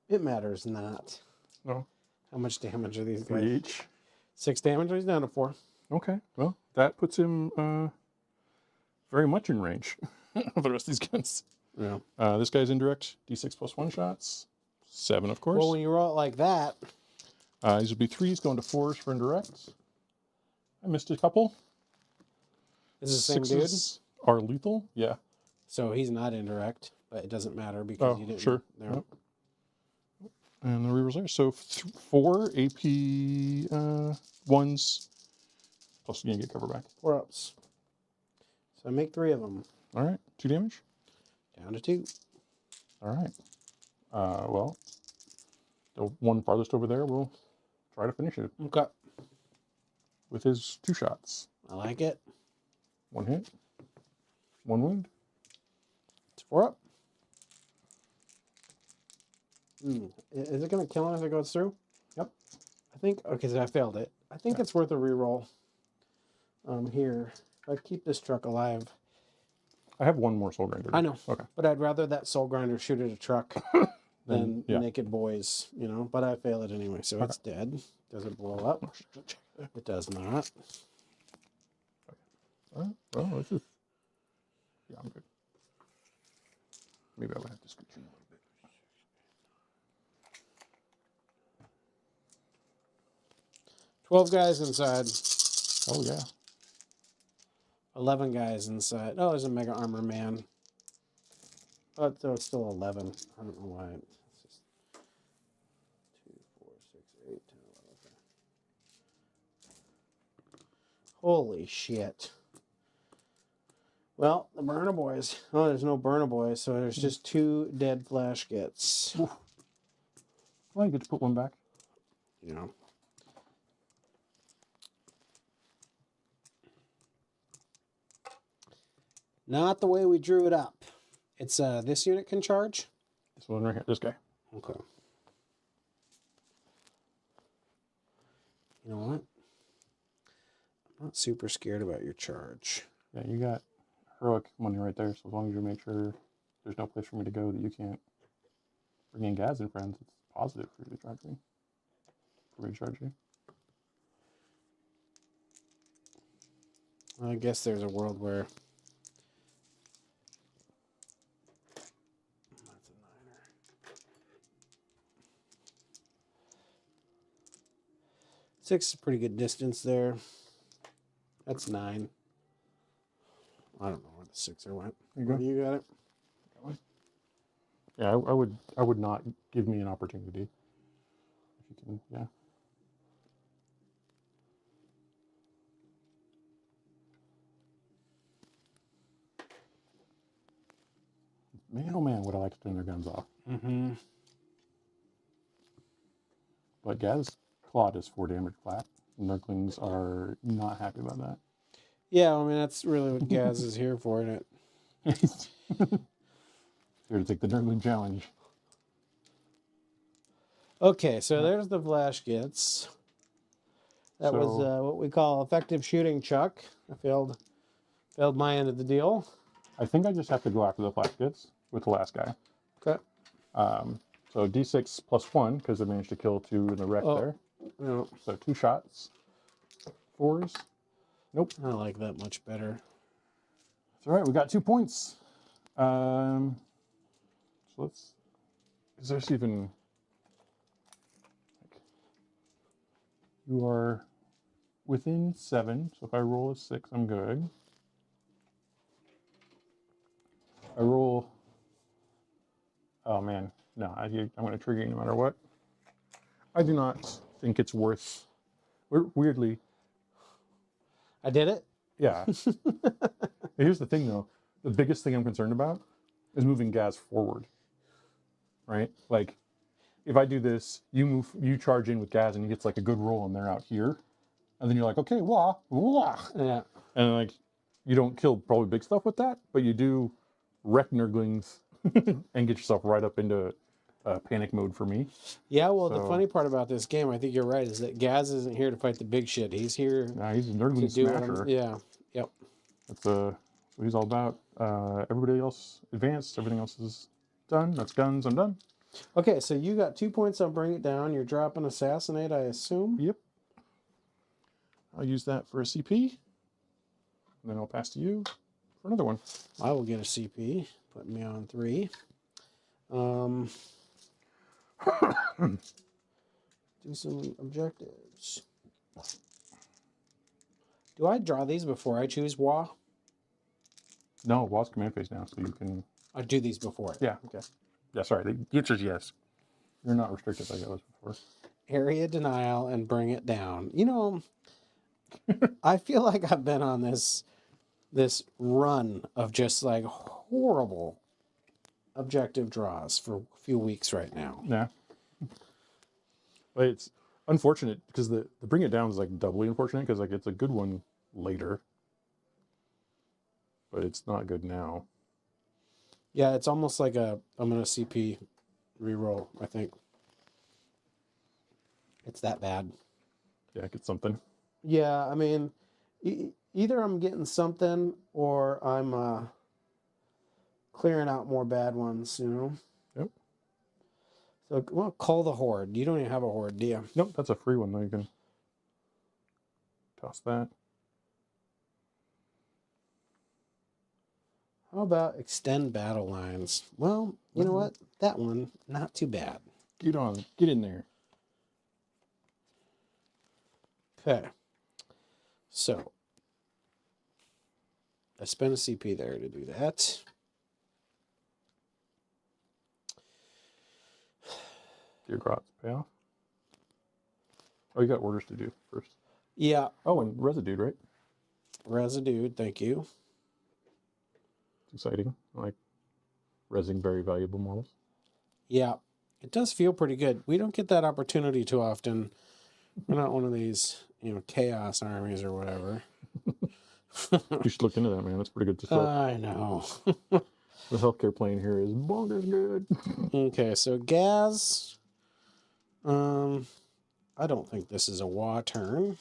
It matters not. No. How much damage are these 3 guys? each. 6 damage, he's down to 4. Okay, well, that puts him very much in range of the rest of these guns. Yeah. This guy's indirect, D6 +1 shots. 7, of course. Well, when you roll it like that... These would be 3s going to 4s for indirect. I missed a couple. Is it the same dude? 6s are lethal, yeah. So he's not indirect, but it doesn't matter because you didn't... Sure. There. Yep. And the rerolls there. So 4 AP 1s. Plus you get cover back. 4 ups. So make 3 of them. All right. 2 damage. Down to 2. All right. Well, the one farthest over there will try to finish it Okay. with his 2 shots. I like it. 1 hit. 1 wound. It's 4 up. Is it going to kill him if it goes through? Yep. I think... Okay, so I failed it. I think it's worth a reroll. Here. If I keep this truck alive... I have 1 more soul grinder. I know. Okay. But I'd rather that soul grinder shoot at a truck than yeah. naked boys, you know? But I fail it anyway, so it's dead. Does it blow up? It does not. All right. Well, this is... Yeah, I'm good. Maybe I would have to scoot you a little bit. 12 guys inside. Oh, yeah. 11 guys inside. Oh, there's a mega armor man. But it's still 11. I don't know why. It's just 2, 4, 6, 8, 10, 11. Okay. Holy shit. Well, the burner boys. Oh, there's no burner boys, so there's just 2 dead flash gets. Oof. Well, you get to put 1 back. You know. Not the way we drew it up. It's this unit can charge. This one right here, this guy. Okay. You know what? I'm not super scared about your charge. Yeah, you got heroic money right there, so as long as you make sure there's no place for me to go that you can't bring in Gaz and friends, it's positive for you to charge me. For me to charge you. I guess there's a world where... That's a 9er. 6 is a pretty good distance there. That's 9. I don't know where the 6er went. There you go. You got it? Yeah, I would not give me an opportunity. If you can, yeah. Man, oh man, would I like to turn their guns off. Mm-hmm. But Gaz Claw is 4 damage flat. Nurglings are not happy about that. Yeah, I mean, that's really what Gaz is here for, isn't it? Here to take the Nurgling challenge. Okay, so there's the flash gets. That was what we call effective shooting, Chuck. I failed my end of the deal. I think I just have to go after the flash gets with the last guy. Okay. So D6 +1, because I managed to kill 2 in the wreck there. Yeah. So 2 shots. 4s. Nope. I like that much better. That's all right. We got 2 points. So let's. Is there even? You are within 7. So if I roll a 6, I'm good. I roll. Oh man, no! I'm going to trigger you no matter what. I do not think it's worth. Weirdly, I did it? yeah. Here's the thing, though. The biggest thing I'm concerned about is moving Gaz forward. Right? Like, if I do this, you charge in with Gaz, and he gets like a good roll, and they're out here, and then you're like, okay, wah. Yeah. And like, you don't kill probably big stuff with that, but you do wreck Nurglings and get yourself right up into panic mode for me. Yeah, well, the So- funny part about this game, I think you're right, is that Gaz isn't here to fight the big shit. He's here Nah, he's a to Nurgling do smasher. Yeah. Yep. That's what he's all about. Everybody else advanced. Everything else is done. That's guns. I'm done. Okay, so you got 2 points on Bring It Down. You're dropping Assassinate, I assume. Yep. I'll use that for a CP. And then I'll pass to you for another one. I will get a CP, putting me on 3. Do some objectives. Do I draw these before I choose WA? No, Wall's command phase now, so you can. I do these before. Yeah. Okay. Yeah, sorry. The answer is yes. You're not restricted like I was before. Area denial and Bring It Down. You know, I feel like I've been on this run of just like horrible objective draws for a few weeks right now. Yeah. But it's unfortunate because the Bring It Down is like doubly unfortunate because like it's a good one later, but it's not good now. Yeah, it's almost like I'm gonna CP reroll, I think. It's that bad. Yeah, get something. Yeah, I mean, either I'm getting something or I'm clearing out more bad ones, you know? Yep. So, well, call the Horde. You don't even have a Horde, do you? Nope, that's a free one though. You can toss that. How about extend battle lines? Well, you know what? That one, not too bad. Get on. Get in there. Okay. So, I spent a CP there to do that. Dear Grots, pay off. Oh, you got orders to do first. Yeah, Oh, and Residue, right? residue, thank you. It's exciting. I like resing very valuable models. Yeah, it does feel pretty good. We don't get that opportunity too often. We're not one of these, chaos armies or whatever. You should look into that, man. That's pretty good stuff. I know. The healthcare plane here is bonkers good. Okay, so Gaz. I don't think this is a WA turn.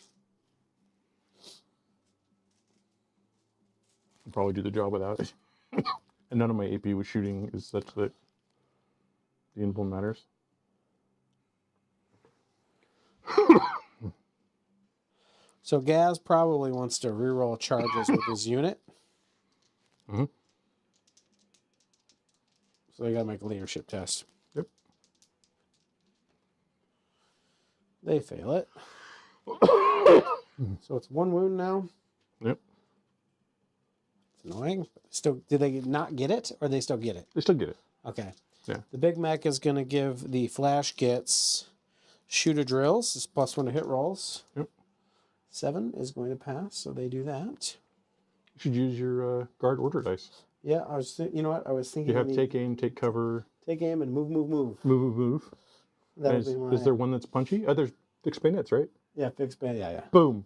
I'll probably do the job without it. And none of my AP with shooting is such that the info matters. So Gaz probably wants to reroll charges with his unit. Mhm. So they gotta make a leadership test. Yep. They fail it. So it's 1 wound now. Yep. It's annoying. Still, did they not get it, or they still get it? They still get it. Okay. Yeah. The Big Mac is going to give the Flash gets shooter drills. It's +1 to hit rolls. Yep. 7 is going to pass, so they do that. You should use your guard order dice. Yeah, I was. You know what? I was thinking. You have take aim, take cover, take aim, and move. move. That'll Is, be my. is there one that's punchy? Oh, there's fixed bayonets, right? Yeah, fixed band. Yeah. Boom.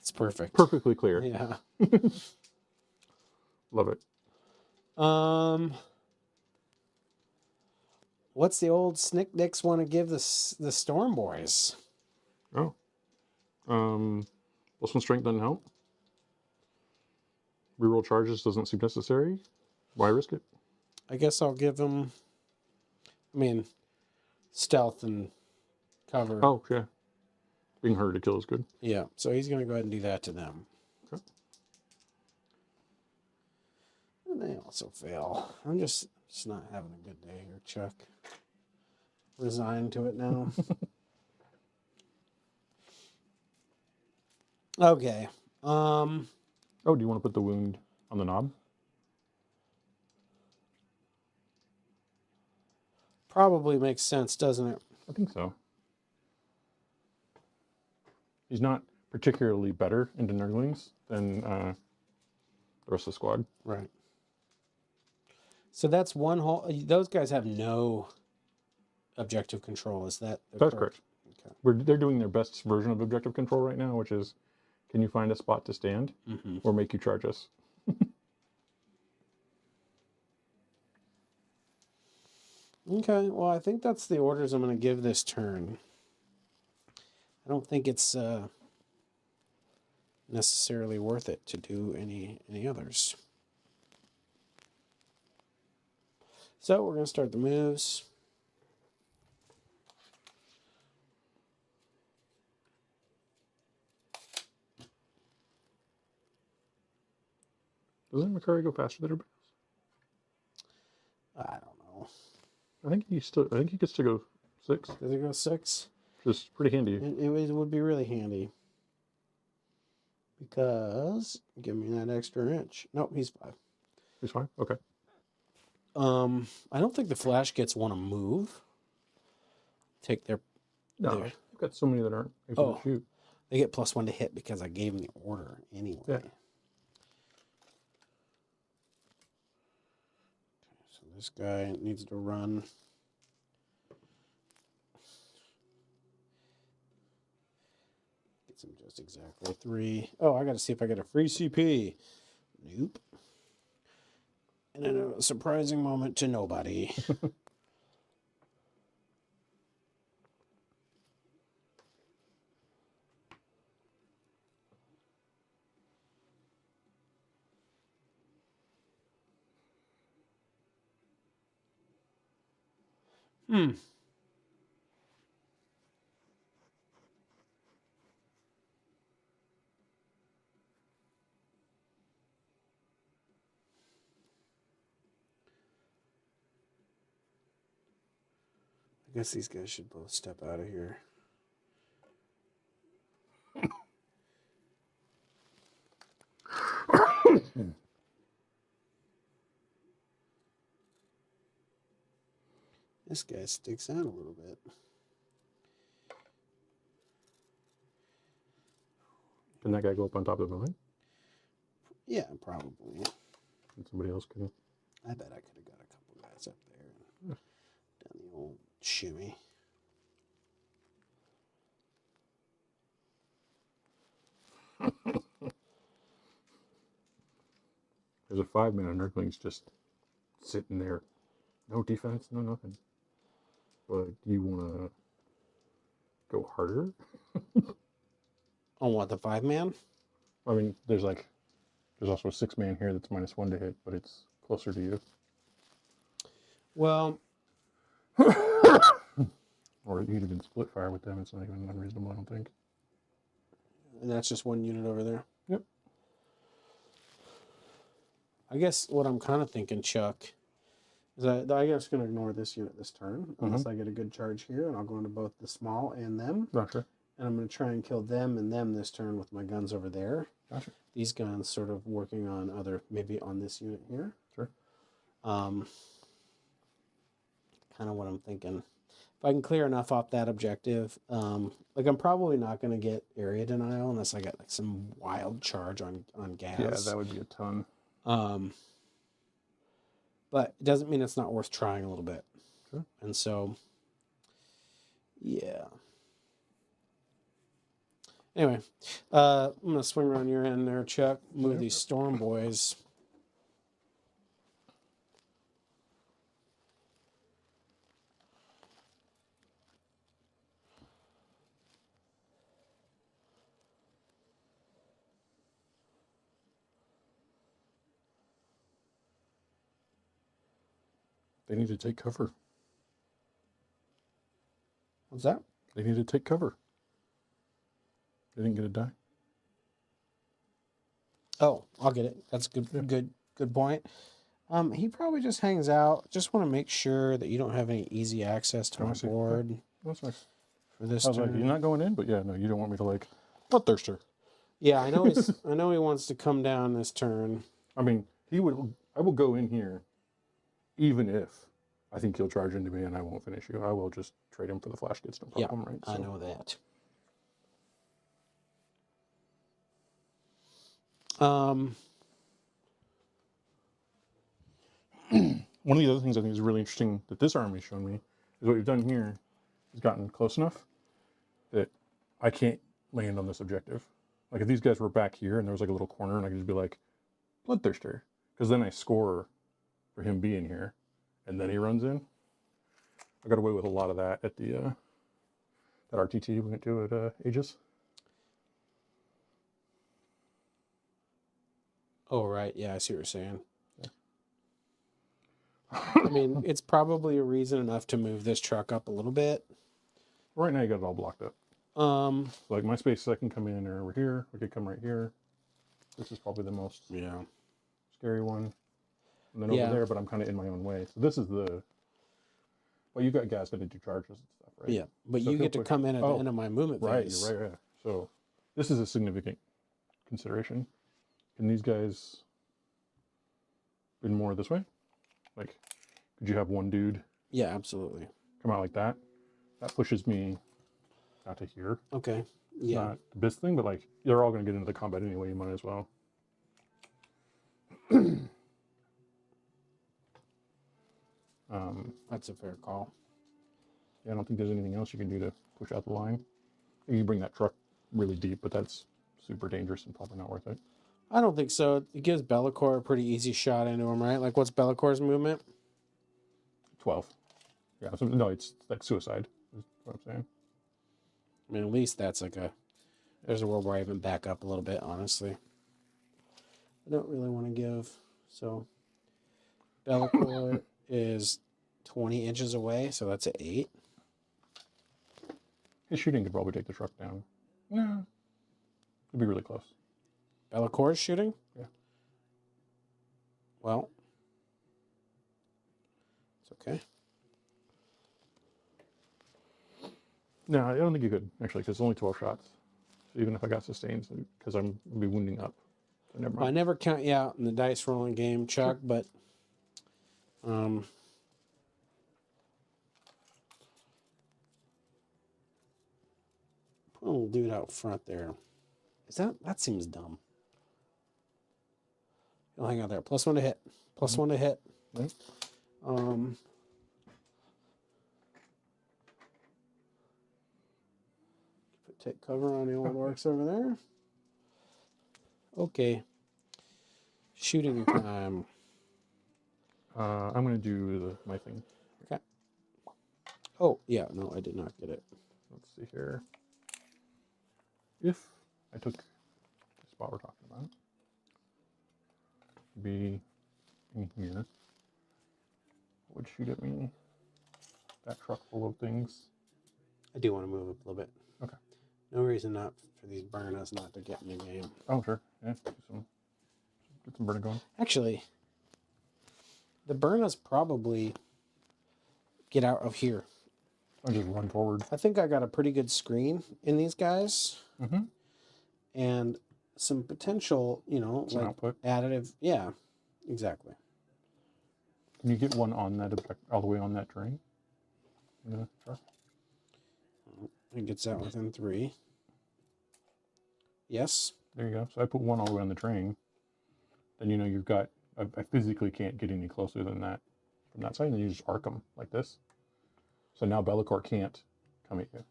It's perfect. Perfectly clear. Yeah. Love it. What's the old Snick Dicks want to give the Storm Boys? Oh. +1 strength doesn't help. Reroll charges doesn't seem necessary. Why risk it? I guess I'll give them. I mean, stealth and cover. Oh, yeah. being harder to kill is good. Yeah, so he's going to go ahead and do that to them. Okay. And they also fail. I'm just not having a good day here, Chuck. Resigned to it now. Okay. Oh, do you want to put the wound on the knob? Probably makes sense, doesn't it? I think so. He's not particularly better into Nurglings than the rest of the squad. Right. So that's one whole... Those guys have no objective control. Is that... That's correct. Okay. They're doing their best version of objective control right now, which is, can you find a spot to stand or make you charge us? Okay, well, I think that's the orders I'm going to give this turn. I don't think it's necessarily worth it to do any others. So we're going to start the moves. Doesn't Macari go faster than everybody else? I don't know. I think he gets to go 6. Does it go 6? Just pretty handy. It would be really handy. Because, give me that extra inch. Nope, he's 5. He's 5? Okay. I don't think the Flash gets want to move. Take their... No, their, you've got so many that aren't able to shoot. They get +1 to hit because I gave them the order anyway. Yeah. So this guy needs to run. Gets him just exactly 3. Oh, I got to see if I get a free CP. Nope. And in a surprising moment to nobody. I guess these guys should both step out of here. This guy sticks out a little bit. Can that guy go up on top of the building? Yeah, probably. And somebody else can. I bet I could have got a couple guys up there. Down the old shimmy. There's a 5-man Nurgling's just sitting there. No defense, no nothing. But do you want to go harder? On what, the 5-man? I mean, there's also a 6-man here that's -1 to hit, but it's closer to you. Well... Or you'd even split fire with them. It's not even unreasonable, I don't think. And that's just 1 unit over there? Yep. I guess what I'm kind of thinking, Chuck, is that I guess going to ignore this unit this turn, unless I get a good charge here, and I'll go into both the small and them. Gotcha. And I'm going to try and kill them and them this turn with my guns over there. Gotcha. These guns sort of working on maybe on this unit here. Sure. Kind of what I'm thinking. If I can clear enough off that objective, like I'm probably not going to get area denial unless I get like some wild charge on gas. Yeah, that would be a ton. But it doesn't mean it's not worth trying a little bit. Sure. And so, yeah. Anyway, I'm going to swing around your end there, Chuck. Move these Storm Boys. They need to take cover. What's that? They need to take cover. They didn't get a die. Oh, I'll get it. That's good. Yeah. Good point. He probably just hangs out. Just want to make sure that you don't have any easy access to my board That's nice. for this I was like, turn. you're not going in, but yeah, no, you don't want me to like bloodthirster. Yeah, I know I know he wants to come down this turn. I mean, I will go in here, even if I think he'll charge into me and I won't finish you. I will just trade him for the flash gets no problem, right? I know that. One of the other things I think is really interesting that this army's shown me is what we've done here has gotten close enough that I can't land on this objective. Like if these guys were back here and there was like a little corner and I could just be like, Bloodthirster. Because then I score for him being here and then he runs in. I got away with a lot of that at the that RTT we went to at Aegis. Oh, right. Yeah, I see what you're saying. I mean, it's probably a reason enough to move this truck up a little bit. Right now you got it all blocked up. So like my space I can come in or over here. We could come right here. This is probably the most scary one. And then over there, but I'm kind of in my own way. So this is the... Well, you got gas that do charges and stuff, right? Yeah, but so you get to come in at the end of my movement phase. Right, you're right, yeah. So this is a significant consideration. Can these guys been more this way? Like, could you have one dude? Yeah, absolutely. Come out like that? That pushes me out to here. Okay. It's not the best thing, but like, you're all going to get into the combat anyway. You might as well. That's a fair call. Yeah, I don't think there's anything else you can do to push out the line. You can bring that truck really deep, but that's super dangerous and probably not worth it. I don't think so. It gives Bellicor a pretty easy shot into him, right? Like, what's Bellicor's movement? 12. Yeah, so, no, it's like suicide, is what I'm saying. I mean, at least that's like there's a world where I even back up a little bit, honestly. I don't really want to give, so Bellicor is 20 inches away, so that's an 8. His shooting could probably take the truck down. No. It'd be really close. Bellicor's shooting? Yeah. Well, it's okay. No, I don't think you could, actually, because it's only 12 shots. So even if I got sustained, because I'm be wounding up. So never mind. I never count you out in the dice rolling game, Chuck, but put a little dude out front there. That seems dumb. You'll hang out there. +1 to hit. +1 to hit. Right. Take cover on the old orcs over there. Okay. Shooting time. I'm going to do my thing. Okay. Oh, yeah. No, I did not get it. Let's see here. If I took the spot we're talking about, be in here, would shoot at me. That truck full of things. I do want to move up a little bit. Okay. No reason not for these burners not to get in the game. Oh, sure. Yeah, get some burner going. Actually, the burners probably get out of here. I'll just run forward. I think I got a pretty good screen in these guys. Mm-hmm. And some potential, Some output. additive. Yeah, exactly. Can you get one on that object, all the way on that terrain? Yeah, sure. It gets out within 3. Yes. There you go. So I put one all the way on the train. Then you've got, I physically can't get any closer than that from that side. And then you just arc them like this. So now Bellicor can't come at you.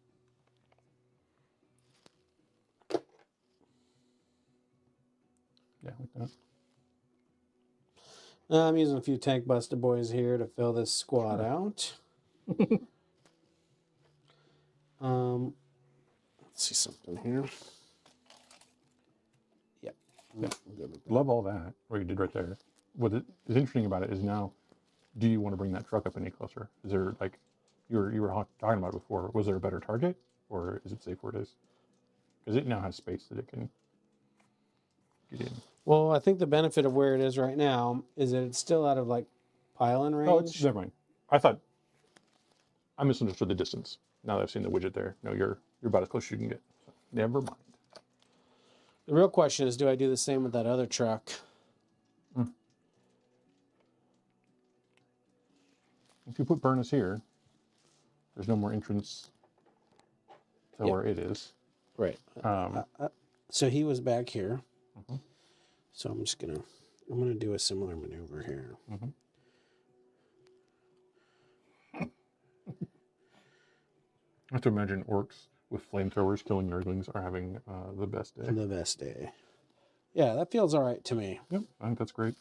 Yeah, like that. I'm using a few tank buster boys here to fill this squad out. Let's see something here. Yep. Yeah. Love all that, what you did right there. What is interesting about it is now, do you want to bring that truck up any closer? Is there, like, you were talking about it before, was there a better target? Or is it safe where it is? Because it now has space that it can get in. Well, I think the benefit of where it is right now is that it's still out of like pile-in range. Oh, it's never mind. I misunderstood the distance. Now that I've seen the widget there, no, you're about as close as you can get. So, never mind. The real question is, do I do the same with that other truck? If you put Burnus here, there's no more entrance to where it is. Right. So he was back here. So I'm gonna do a similar maneuver here. I have to imagine orcs with flamethrowers killing nerdlings are having the best day. The best day. Yeah, that feels all right to me. Yep, I think that's great.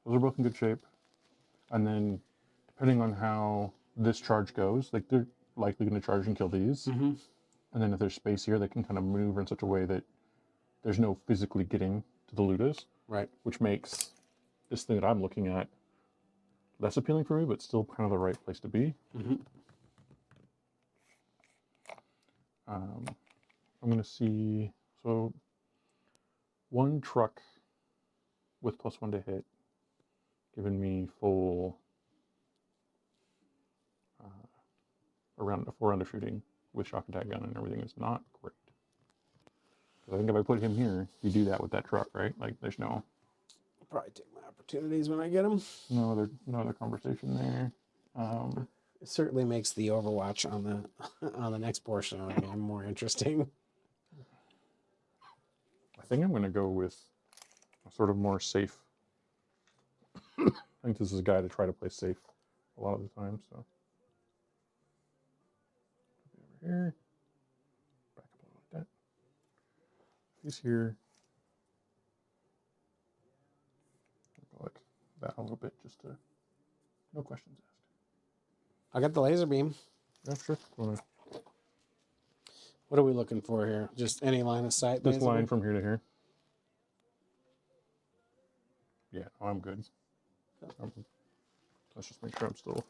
Those are both in good shape. And then, depending on how this charge goes, like they're likely going to charge and kill these. And then if there's space here, they can kind of maneuver in such a way that there's no physically getting to the Ludas. Right. Which makes this thing that I'm looking at less appealing for me, but still kind of the right place to be. I'm going to see, so one truck with +1 to hit, giving me full around a 4 undershooting with shock attack gun and everything is not great. Because I think if I put him here, you do that with that truck, right? Like there's no... I'll probably take my opportunities when I get them. No other conversation there. It certainly makes the Overwatch on the next portion of the game more interesting. I think I'm going to go with a sort of more safe. I think this is a guy to try to play safe a lot of the time. So over here, back up a little like that. He's here. Go like that a little bit, just to no questions asked. I got the laser beam. Yeah, sure. What are we looking for here? Just any line of sight? This basically? line from here to here. Yeah, I'm good. Let's just make sure I'm still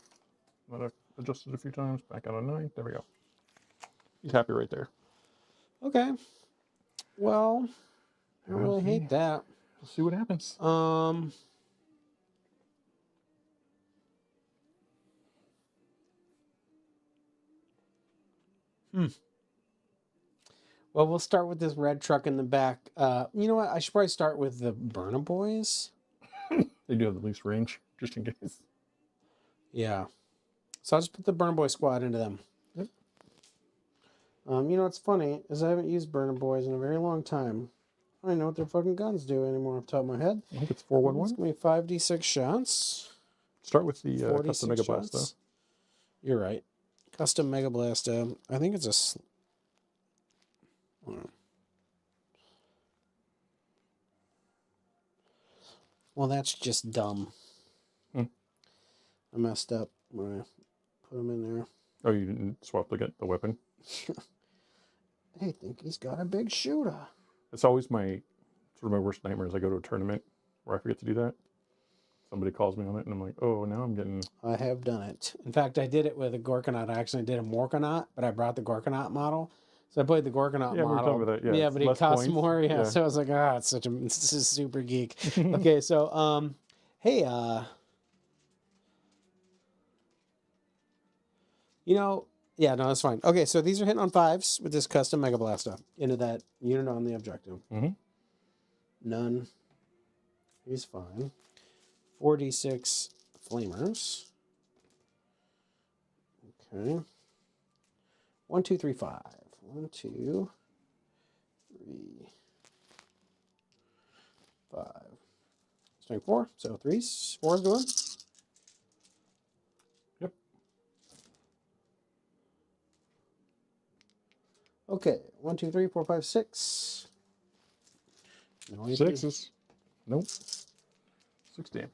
not adjusted a few times. Back out on 9. There we go. He's happy right there. Okay. Well, I don't really hate that. We'll see what happens. Well, we'll start with this red truck in the back. You know what? I should probably start with the Burner Boys. They do have the least range, just in case. Yeah. So I'll just put the Burner Boy squad into them. Yep. You know what's funny is I haven't used Burner Boys in a very long time. I don't know what their fucking guns do anymore off the top of my head. I think it's 411. It's going to be 5d6 shots. Start with the custom Mega Blast, though. You're right. Custom Mega Blast. I think it's a... Well, that's just dumb. I messed up when I put him in there. Oh, you didn't swap the weapon? I think he's got a big shooter. It's always my worst nightmare is I go to a tournament where I forget to do that. Somebody calls me on it, and I'm like, oh, now I'm getting... I have done it. In fact, I did it with a Gorkanaut. I actually did a Morkanaut, but I brought the Gorkanaut model. So I played the Gorkanaut model. We were talking about that. Yeah, but it costs more. Yeah, so I was like, this is super geek. Okay, so, hey, you know, yeah, no, that's fine. Okay, so these are hitting on 5s with this custom Mega Blaster into that unit on the objective. None. He's fine. 4d6 flamers. Okay. 1, 2, 3, 5. 1, 2, 3, 5. Strength 4. So 3s. 4 is going. Yep. Okay. 1, 2, 3, 4, 5, 6. No, 6s. Nope. 6 damage.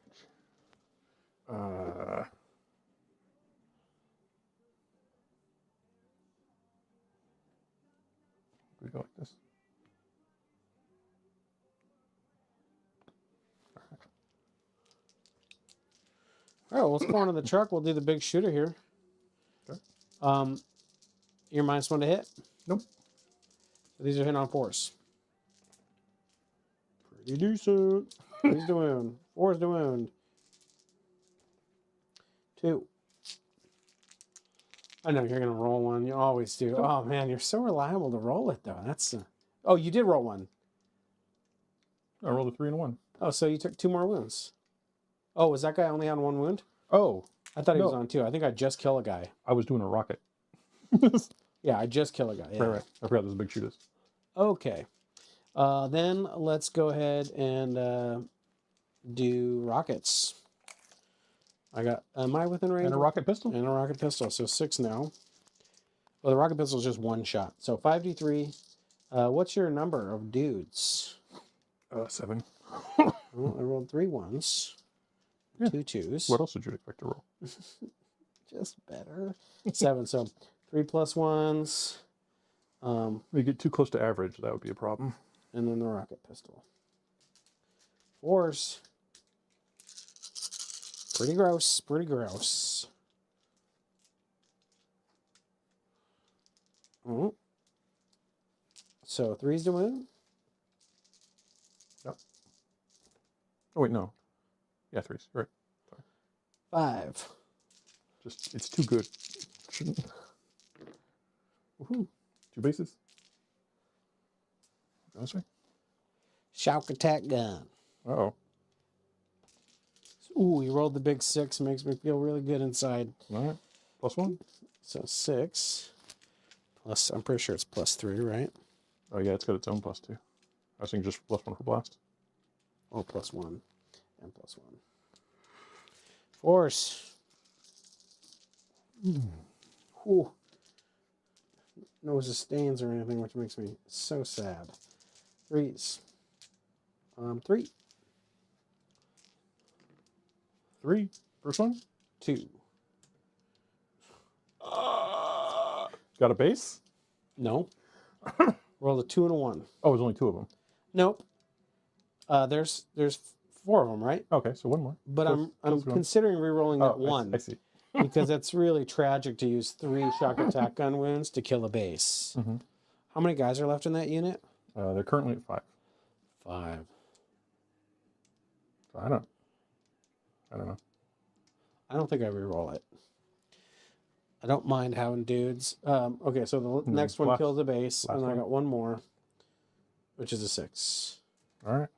We go like this. All right, well, let's go on to the truck. We'll do the big shooter here. Okay. You're -1 to hit? Nope. These are hitting on 4s. Pretty decent. 3's to wound. 4's to wound. 2. I know you're gonna roll one. You always do. Oh man, you're so reliable to roll it though. That's. Oh, you did roll one. I rolled a 3 and a 1. Oh, so you took 2 more wounds. Oh, was that guy only on 1 wound? Oh, I thought he was no. on 2. I think I just killed a guy. I was doing a rocket. Yeah, I just killed a guy. Yeah. Right. I forgot those big shooters. Okay. Then let's go ahead and do rockets. Am I within range? And a rocket pistol? And a rocket pistol. So 6 now. Well, the rocket pistol is just 1 shot. So 5d3. What's your number of dudes? 7. Well, I rolled 3 1s. Yeah. 2 2s. What else did you expect to roll? Just better. 7. So 3 plus 1s. If you get too close to average, that would be a problem. And then the rocket pistol. 4s. Pretty gross. Pretty gross. Oh. So 3's to wound. Yep. Oh, wait, no. Yeah, 3s. Right. Sorry. 5. Just, it's too good. Shouldn't. Woohoo. 2 bases. Go this way. Shock attack gun. Uh-oh. Ooh, he rolled the big 6. Makes me feel really good inside. All right. +1. So 6. Plus, I'm pretty sure it's +3, right? Oh, yeah, it's got its own +2. I was thinking just +1 for blast. Oh, +1 and +1. Force. Ooh. No sustains or anything, which makes me so sad. 3s. 3. 3. First one. 2. Got a base? No. Rolled a 2 and a 1. Oh, there's only 2 of them. Nope. There's 4 of them, right? Okay, so 1 more. But Close- I'm close one. considering re-rolling that Oh, one I see. because it's really tragic to use 3 shock attack gun wounds to kill a base. Mm-hmm. How many guys are left in that unit? They're currently at 5. 5. So I don't know. I don't think I re-roll it. I don't mind having dudes. Okay, so the next one last- kills a base, last and I one. got 1 more, which is a 6. All right.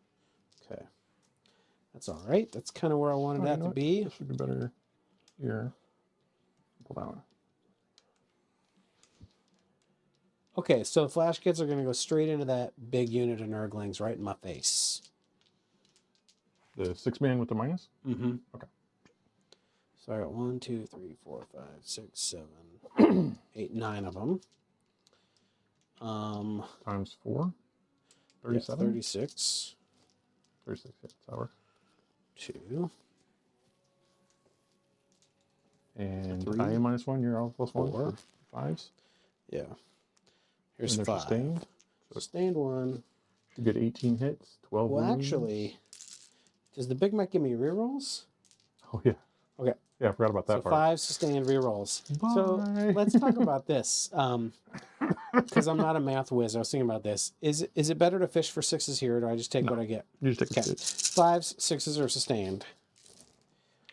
Okay. That's all right. That's kind of where I wanted Oh, you that know to what? be. This should be better here. Pull that one. Okay, so flash kits are going to go straight into that big unit of Nurglings right in my face. The 6-man with the minus? Mm-hmm. Okay. So I got 1, 2, 3, 4, 5, 6, 7, 8, 9 of them. Times 4? Yeah, 37? 36. 36 hits. That works. 2. And 3. I am -1, you're all +1 4. for 5s. Yeah. Here's And they're 5. sustained. Sustained 1. You get 18 hits, 12 Well, wounds. actually, does the Big Mac give me rerolls? Oh, yeah. Okay. Yeah, I forgot about that So part. 5 sustained rerolls. Bye. So let's talk about this. Because I'm not a math whiz. I was thinking about this. Is it better to fish for 6s here, or do I just take what I get? You just take Okay. the 5s, 6s are sustained.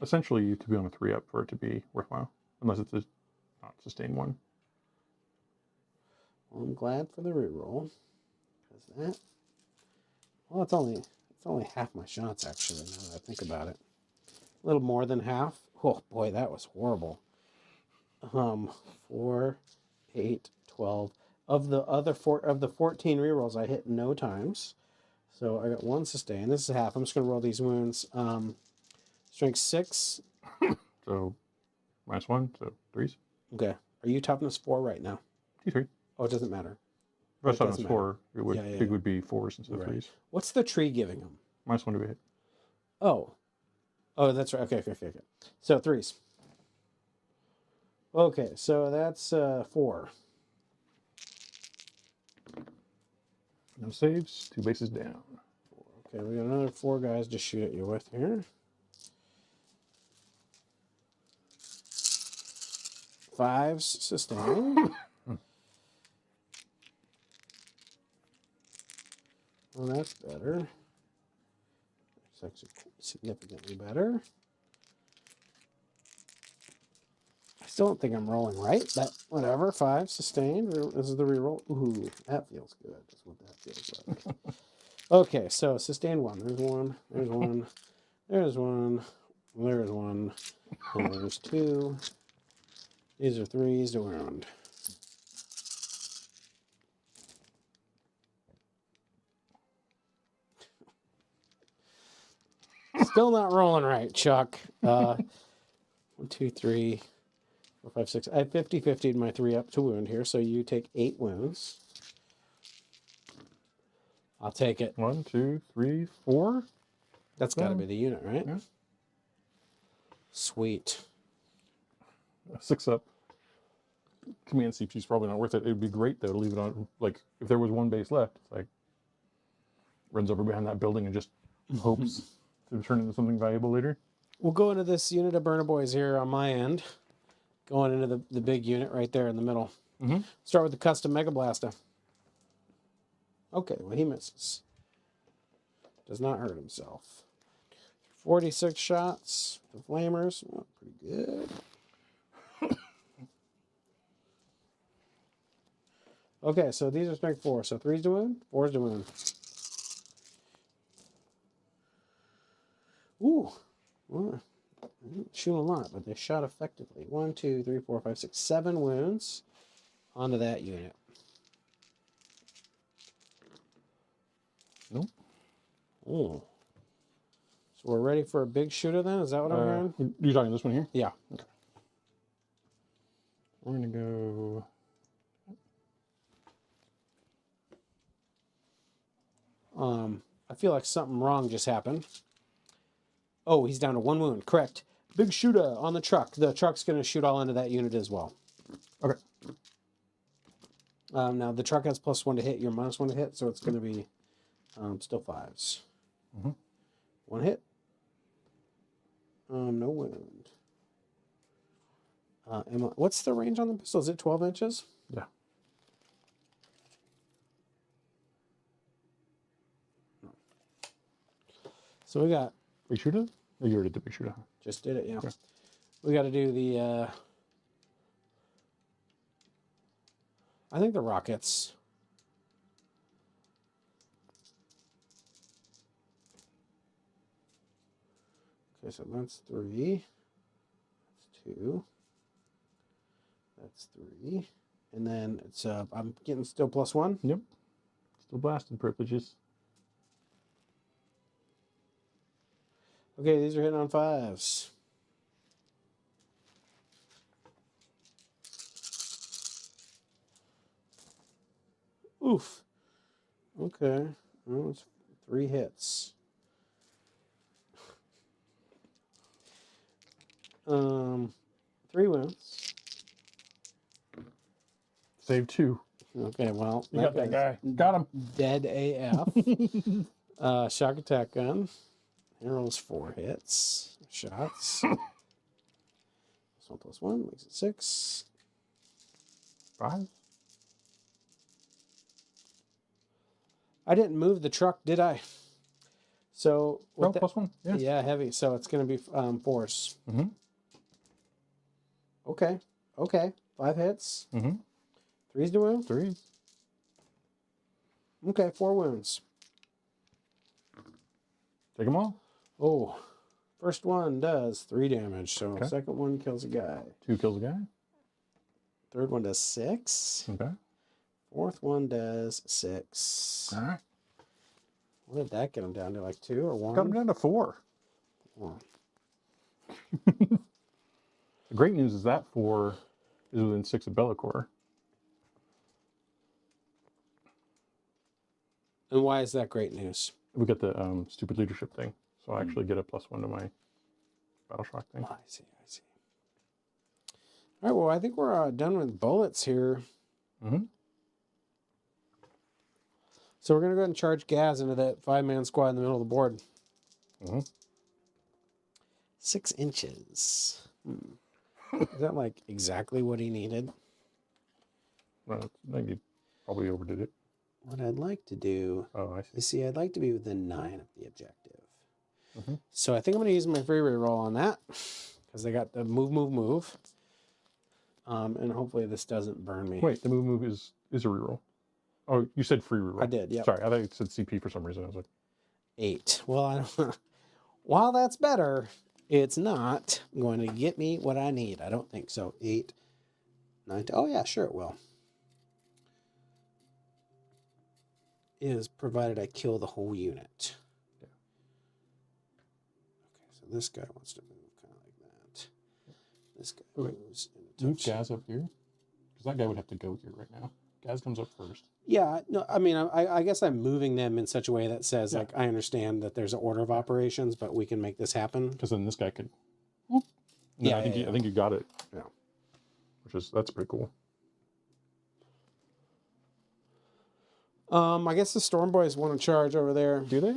Essentially, you could be on a 3-up for it to be worthwhile. Unless it's a not sustained one. Well, I'm glad for the reroll. Because that... Well, it's only half my shots, actually, now that I think about it. A little more than half. Oh, boy, that was horrible. 4, 8, 12. Of the 14 rerolls, I hit no times. So I got 1 sustain. This is half. I'm just going to roll these wounds. Strength 6. So, -1, so 3s. Okay. Are you toughness 4 right now? T3. Oh, it doesn't matter. If I It thought it doesn't was 4, it would, Yeah, yeah, big yeah. would be 4s instead of Right. 3s. What's the tree giving him? -1 to be hit. Oh, that's right. Okay. So 3s. Okay, so that's 4. No saves, 2 bases down. Okay, we got another 4 guys to shoot at you with here. 5s sustained. Oh, that's better. It's actually significantly better. I still don't think I'm rolling right, but whatever. 5 sustained. This is the reroll. Ooh, that feels good. That's what that feels like. Okay, so sustained 1. There's 1. There's 1. There's 1. There's 1. And there's 2. These are 3s to wound. Still not rolling right, Chuck. 1, 2, 3, 4, 5, 6. I 50-50'd my 3 up to wound here, so you take 8 wounds. I'll take it. 1, 2, 3, 4. That's got to be the unit, right? Yeah. Sweet. 6 up. Command CP is probably not worth it. It would be great though to leave it on. Like if there was 1 base left, it's like runs over behind that building and just hopes to turn into something valuable later. We'll go into this unit of Burner Boys here on my end. Going into the big unit right there in the middle. Mm-hmm. Start with the custom Mega Blaster. Okay, well he misses. Does not hurt himself. 46 shots. The flamers. Oh, pretty good. Okay, so these are strength 4. So 3's to wound, 4's to wound. Ooh. Well, I didn't shoot a lot, but they shot effectively. 1, 2, 3, 4, 5, 6, 7 wounds onto that unit. Nope. Oh. So we're ready for a big shooter then? Is that what I'm hearing? You're talking this one here? Yeah. Okay. We're going to go... I feel like something wrong just happened. Oh, he's down to 1 wound. Correct. Big shooter on the truck. The truck's going to shoot all into that unit as well. Okay. Now, the truck has +1 to hit. You're -1 to hit, so it's going to be still 5s. Mm-hmm. 1 hit. No wound. What's the range on the pistol? Is it 12 inches? Yeah. So we got... Big shooter? Oh, you already did big shooter. Just did it, yeah. Okay. We got to do the... I think the rockets. Okay, so that's 3. That's 2. That's 3. And then it's I'm getting still +1. Yep. Still blasting privileges. Okay, these are hitting on 5s. Oof. Okay. Well, it's 3 hits. 3 wounds. Save 2. Okay, well, You got that guy. Got him. Dead AF. Shock attack gun. He rolls 4 hits. Shots. +1 +1 makes it 6. 5. I didn't move the truck, did I? So No, with +1. Yeah. yeah, heavy. So it's going to be force. Mm-hmm. Okay. Okay. 5 hits. Mm-hmm. 3's to wound. 3. Okay, 4 wounds. Take them all. Oh, first one does 3 damage. So Okay. second one kills a guy. 2 kills a guy. Third one does 6. Okay. Fourth one does 6. All right. What did that get him down to? Like 2 or 1? Got him down to 4. 1. The great news is that 4 is within 6 of Bellicor. And why is that great news? We get the stupid leadership thing, so I actually get a +1 to my battle shock thing. Oh, I see. I see. All right. Well, I think we're done with bullets here. Mm-hmm. So we're gonna go ahead and charge Gaz into that 5-man squad in the middle of the board. Mm-hmm. 6 inches. Is that like exactly what he needed? Well, I think you probably overdid it. what I'd like to do, Oh, I see. you see, I'd like to be within 9 of the objective. Mm-hmm. So I think I'm going to use my free reroll on that because I got the move. And hopefully this doesn't burn me. Wait, the move is a reroll. Oh, you said free reroll. I did, yeah. Sorry, I thought you said CP for some reason. I was like, 8. Well, I don't, while that's better, it's not going to get me what I need. I don't think so. 8, 9. Oh, yeah, sure it will. Is provided I kill the whole unit. Yeah. Okay, so this guy wants to move kind of like that. This guy moves. Move Gaz up here? Because that guy would have to go here right now. Gaz comes up first. Yeah, no, I mean, I guess I'm moving them in such a way that says, like, I understand that there's an order of operations, but we can make this happen. Because then this guy could... Whoop. No, Yeah, I think you got it. Yeah. That's pretty cool. I guess the Storm Boys want to charge over there. Do they?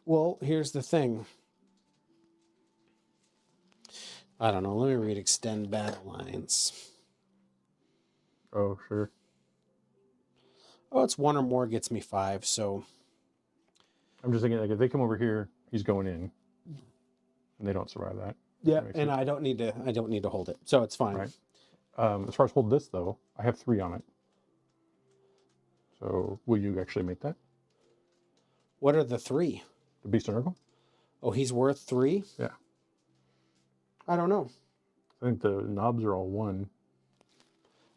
Well, here's the thing. I don't know. Let me read Extend Battle Lines. Oh, sure. Oh, it's 1 or more gets me 5, so... I'm just thinking, like, if they come over here, he's going in. And they don't survive that. Yeah, and I don't need to hold it, so it's fine. Right. As far as hold this, though, I have 3 on it. So, will you actually make that? What are the 3? The Beast and Oracle? Oh, he's worth 3? Yeah. I don't know. I think the knobs are all 1.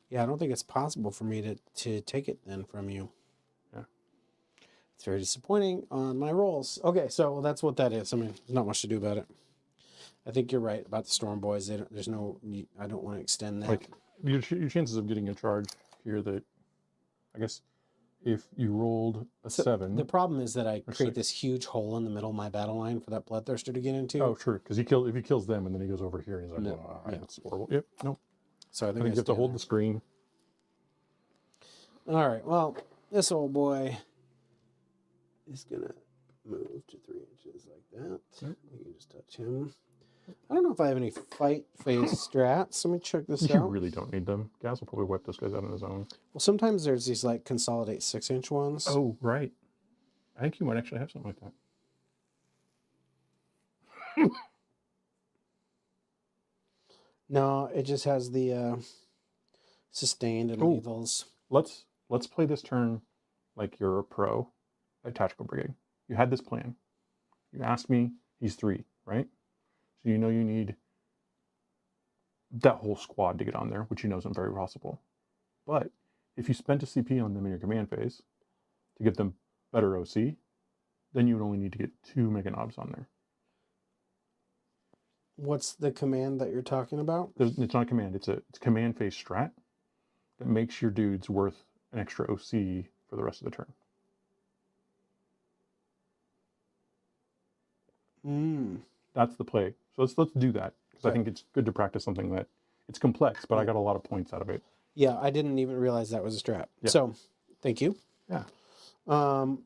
Yeah, I don't think it's possible for me to take it then from you. Yeah. It's very disappointing on my rolls. Okay, so that's what that is. I mean, there's not much to do about it. I think you're right about the Storm Boys. I don't want to extend that. Like, your chances of getting a charge here that, I guess, if you rolled a 7... The problem is that I create 6. this huge hole in the middle of my battle line for that Bloodthirster to get into. Oh, sure, because if he kills them and then he goes over here and he's like, No, oh, that's horrible. Yep, no. So I think you have to hold the screen. All right, well, this old boy is going to move to 3 inches like that. Yep. You can just touch him. I don't know if I have any fight phase strats. Let me check this You out. really don't need them. Gaz will probably wipe this guys out on his own. Well, sometimes there's these like consolidate 6-inch ones. Oh, right. I think you might actually have something like that. No, it just has the sustained and lethals. Let's play this turn like you're a pro at Tactical Brigade. You had this plan. You asked me, he's 3, right? So you know you need that whole squad to get on there, which you know isn't very possible. But if you spent a CP on them in your command phase to get them better OC, then you would only need to get 2 Mega Knobs on there. What's the command that you're talking about? It's not a command. It's a command phase strat that makes your dudes worth an extra OC for the rest of the turn. That's the play. So let's do that, because I think it's good to practice something that it's complex, but I got a lot of points out of it. Yeah, I didn't even realize that was a strat. Yeah. So, thank you. Yeah. All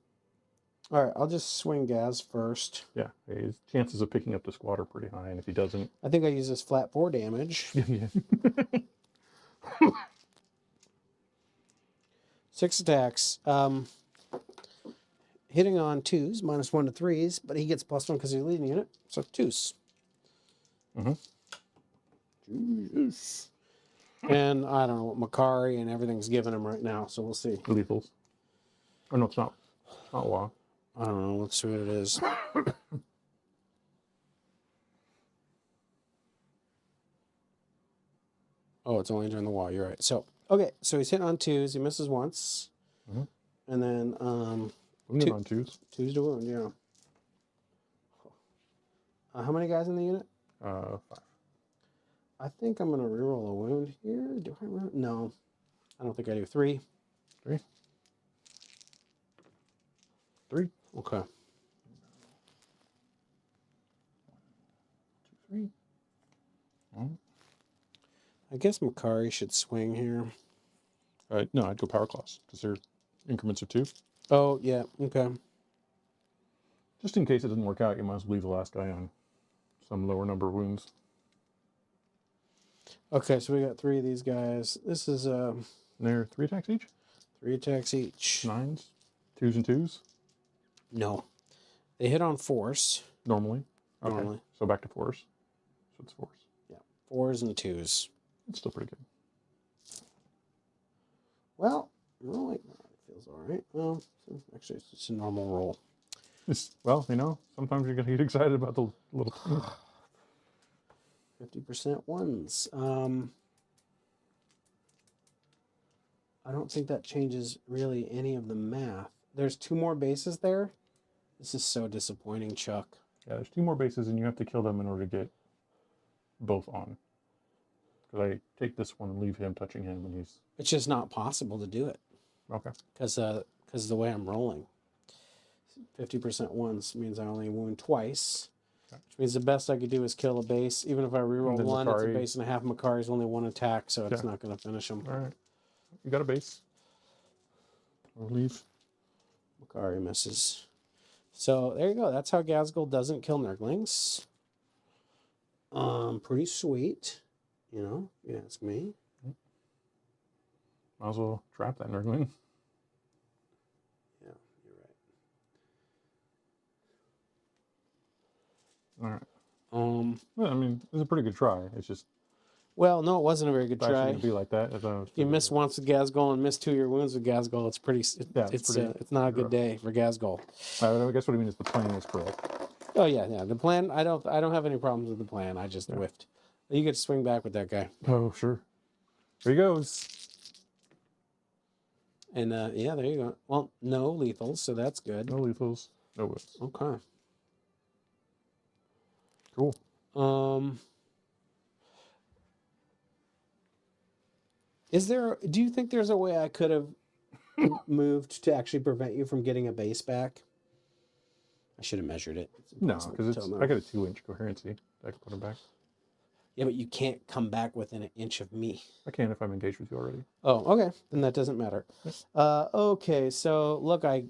right, I'll just swing Gaz first. Yeah, his chances of picking up the squad are pretty high, and if he doesn't... I think I use this flat 4 damage. Yeah. 6 attacks. Hitting on 2s, -1 to 3s, but he gets +1 because he's a leading unit. So 2s. Jesus. And I don't know what Makari and everything's giving him right now, so we'll see. Lethals. Oh, no, it's not. It's not WoW. I don't know. Let's see what it is. Oh, it's only during the wall. You're right. So, okay. So he's hit on 2s. He misses once. And then, Wounded on 2s. 2s to wound, yeah. How many guys in the unit? 5. I think I'm going to reroll a wound here. Do I reroll? No. I don't think I do. 3. 3. 3. Okay. 2, 3. I guess Makari should swing here. No, I'd go Power Claws, because they're increments of 2. Oh, yeah. Okay. Just in case it doesn't work out, you might as well leave the last guy on some lower number of wounds. Okay, so we got 3 of these guys. This is This And they're 3 attacks each? 3 attacks each. 9s? 2s and 2s? No. They hit on force. Normally? Okay. Normally. So back to 4s. So it's 4s. Yeah. 4s and 2s. It's still pretty good. Well, rolling feels alright. Well, actually, it's just a normal roll. Well, you know, sometimes you get excited about the little... 50% ones. I don't think that changes really any of the math. There's 2 more bases there. This is so disappointing, Chuck. Yeah, there's 2 more bases, and you have to kill them in order to get both on. Because I take this one and leave him touching him, and he's... It's just not possible to do it. Okay. Because the way I'm rolling. 50% ones means I only wound twice. Okay. Which means the best I could do is kill a base. Even if I reroll one, it's a base and a half. Makari's only 1 attack, so it's not going to finish him. All right. You got a base. We'll leave. Makari misses. So there you go. That's how Ghazghkull doesn't kill Nurglings. Pretty sweet, you know, if you ask me. Might as well trap that Nurgling. Yeah, you're right. All right. Well, I mean, it was a pretty good try. It's just... Well, no, it wasn't a very good try. It's be like that. If you miss once with Ghazghkull and miss 2 of your wounds with Ghazghkull, it's pretty. It's not a good day for Ghazghkull. I guess what I mean is the plan was correct. Oh yeah. The plan. I don't have any problems with the plan. I just whiffed. You get to swing back with that guy. Oh sure. There he goes. And yeah, there you go. Well, no lethals, so that's good. No lethals. No whiffs. Okay. Cool. Do you think there's a way I could have moved to actually prevent you from getting a base back? I should have measured it. No, because I got a 2-inch coherency. I can put him back. Yeah, but you can't come back within an inch of me. I can if I'm engaged with you already. Oh, okay. Then that doesn't matter. Okay, so look, I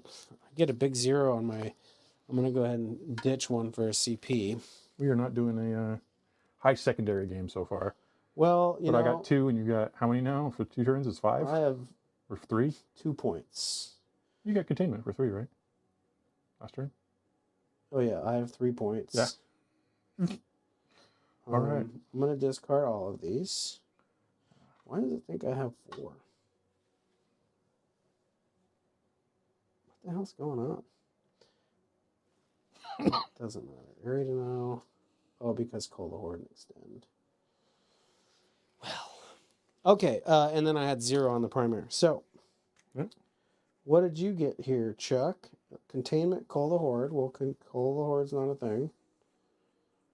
get a big 0 on my... I'm going to go ahead and ditch one for a CP. We are not doing a high secondary game so far. Well, you know... But I got 2, and you got how many now? For 2 turns, it's 5? I have... Or 3? 2 points. You got containment for 3, right? Last turn? Oh, yeah, I have 3 points. Yeah. All right. I'm going to discard all of these. Why does it think I have 4? What the hell's going on? Doesn't matter. Area to know. Oh, because Cola Horde and Extend. Well. Okay, and then I had 0 on the primary. So, what did you get here, Chuck? Containment, Cola Horde. Well, Cola Horde's not a thing.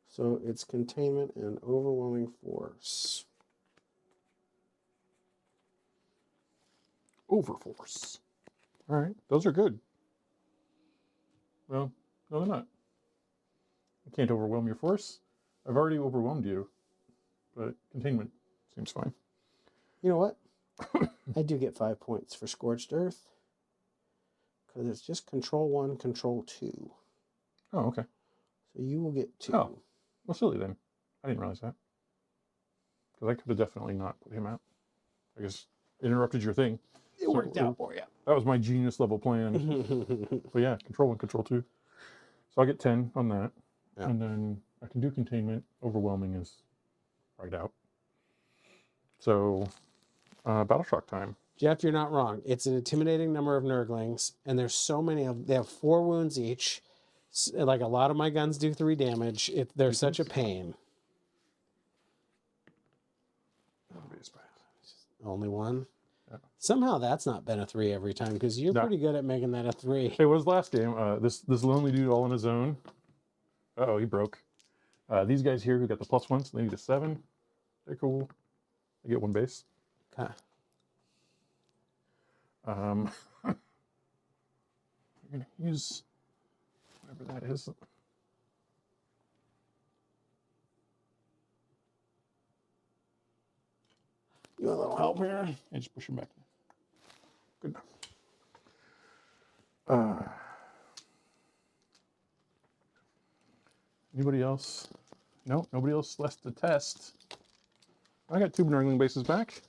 So it's containment and overwhelming force. Overforce. All right, those are good. Well, no, they're not. I can't overwhelm your force. I've already overwhelmed you, but containment seems fine. You know what? I do get 5 points for Scorched Earth. Because it's just Control 1, Control 2. Oh, okay. So you will get 2. Oh, well, silly then. I didn't realize that. Because I could have definitely not put him out. I guess interrupted your thing. It worked out for you. That was my genius level plan. But yeah, Control 1, Control 2. So I get 10 on that. Yeah. And then I can do containment. Overwhelming is right out. So, Battle Shock time. Jeff, you're not wrong. It's an intimidating number of Nurglings, and there's so many of them. They have 4 wounds each. Like a lot of my guns do 3 damage. They're such a pain. Only 1? Yeah. Somehow that's not been a 3 every time, because you're pretty good at making that a 3. It was last game. This lonely dude all on his own. Uh-oh, he broke. These guys here who got the +1s, they need a 7. They're cool. I get 1 base. Okay. I'm going to use whatever that is. You want a little help here? Yeah, just push him back. Good enough. Anybody else? No, nobody else left to test. I got 2 Nurgling bases back.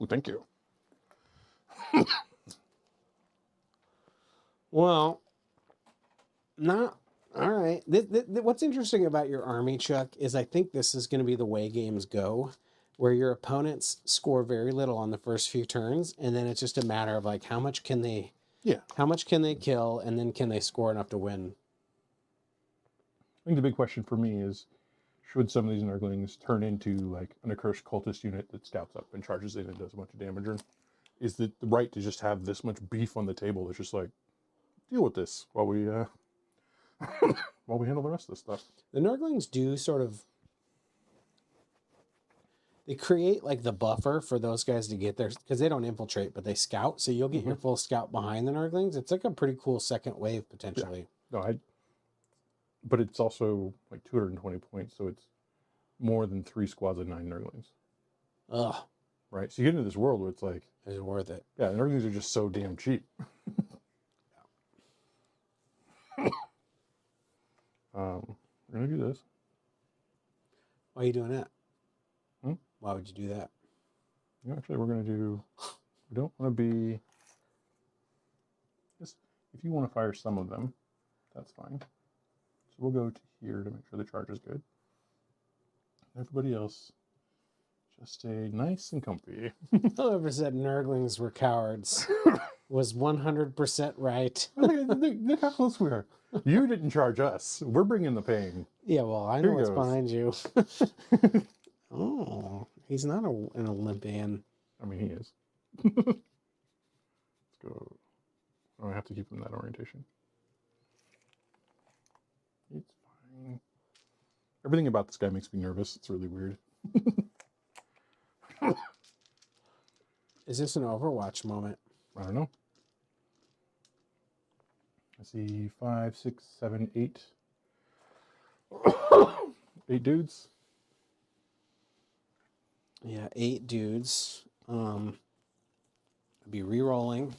Ooh, thank you. Well, not all right. What's interesting about your army, Chuck, is I think this is going to be the way games go, where your opponents score very little on the first few turns, and then it's just a matter of like how much can they kill, and then can they score enough to win. I think the big question for me is, should some of these Nurglings turn into like an accursed cultist unit that scouts up and charges in and does a bunch of damage? Or is it the right to just have this much beef on the table that's just like, deal with this while we while we handle the rest of this stuff? The Nurglings do sort of, they create like the buffer for those guys to get there because they don't infiltrate, but they scout. So you'll get your full scout behind the Nurglings. It's like a pretty cool second wave potentially. Yeah. No, but it's also like 220 points, so it's more than 3 squads of 9 Nurglings. Ugh. Right? So you get into this world where it's like, is it worth it? Yeah, Nurglings are just so damn cheap. We're gonna do this. Why are you doing that? Hmm? Why would you do that? Actually, we're gonna do. We don't want to be. Just if you want to fire some of them, that's fine. So we'll go to here to make sure the charge is good. Everybody else, just stay nice and comfy. Whoever said Nurglings were cowards was 100% right. Look how close we are. You didn't charge us. We're bringing the pain. Yeah, well, I Here know what's goes. behind you. Oh, he's not an Olympian. I mean, he is. Let's go. Oh, I have to keep him in that orientation. It's fine. Everything about this guy makes me nervous. It's really weird. Is this an Overwatch moment? I don't know. I see 5, 6, 7, 8. 8 dudes. Yeah, 8 dudes. I'd be re-rolling.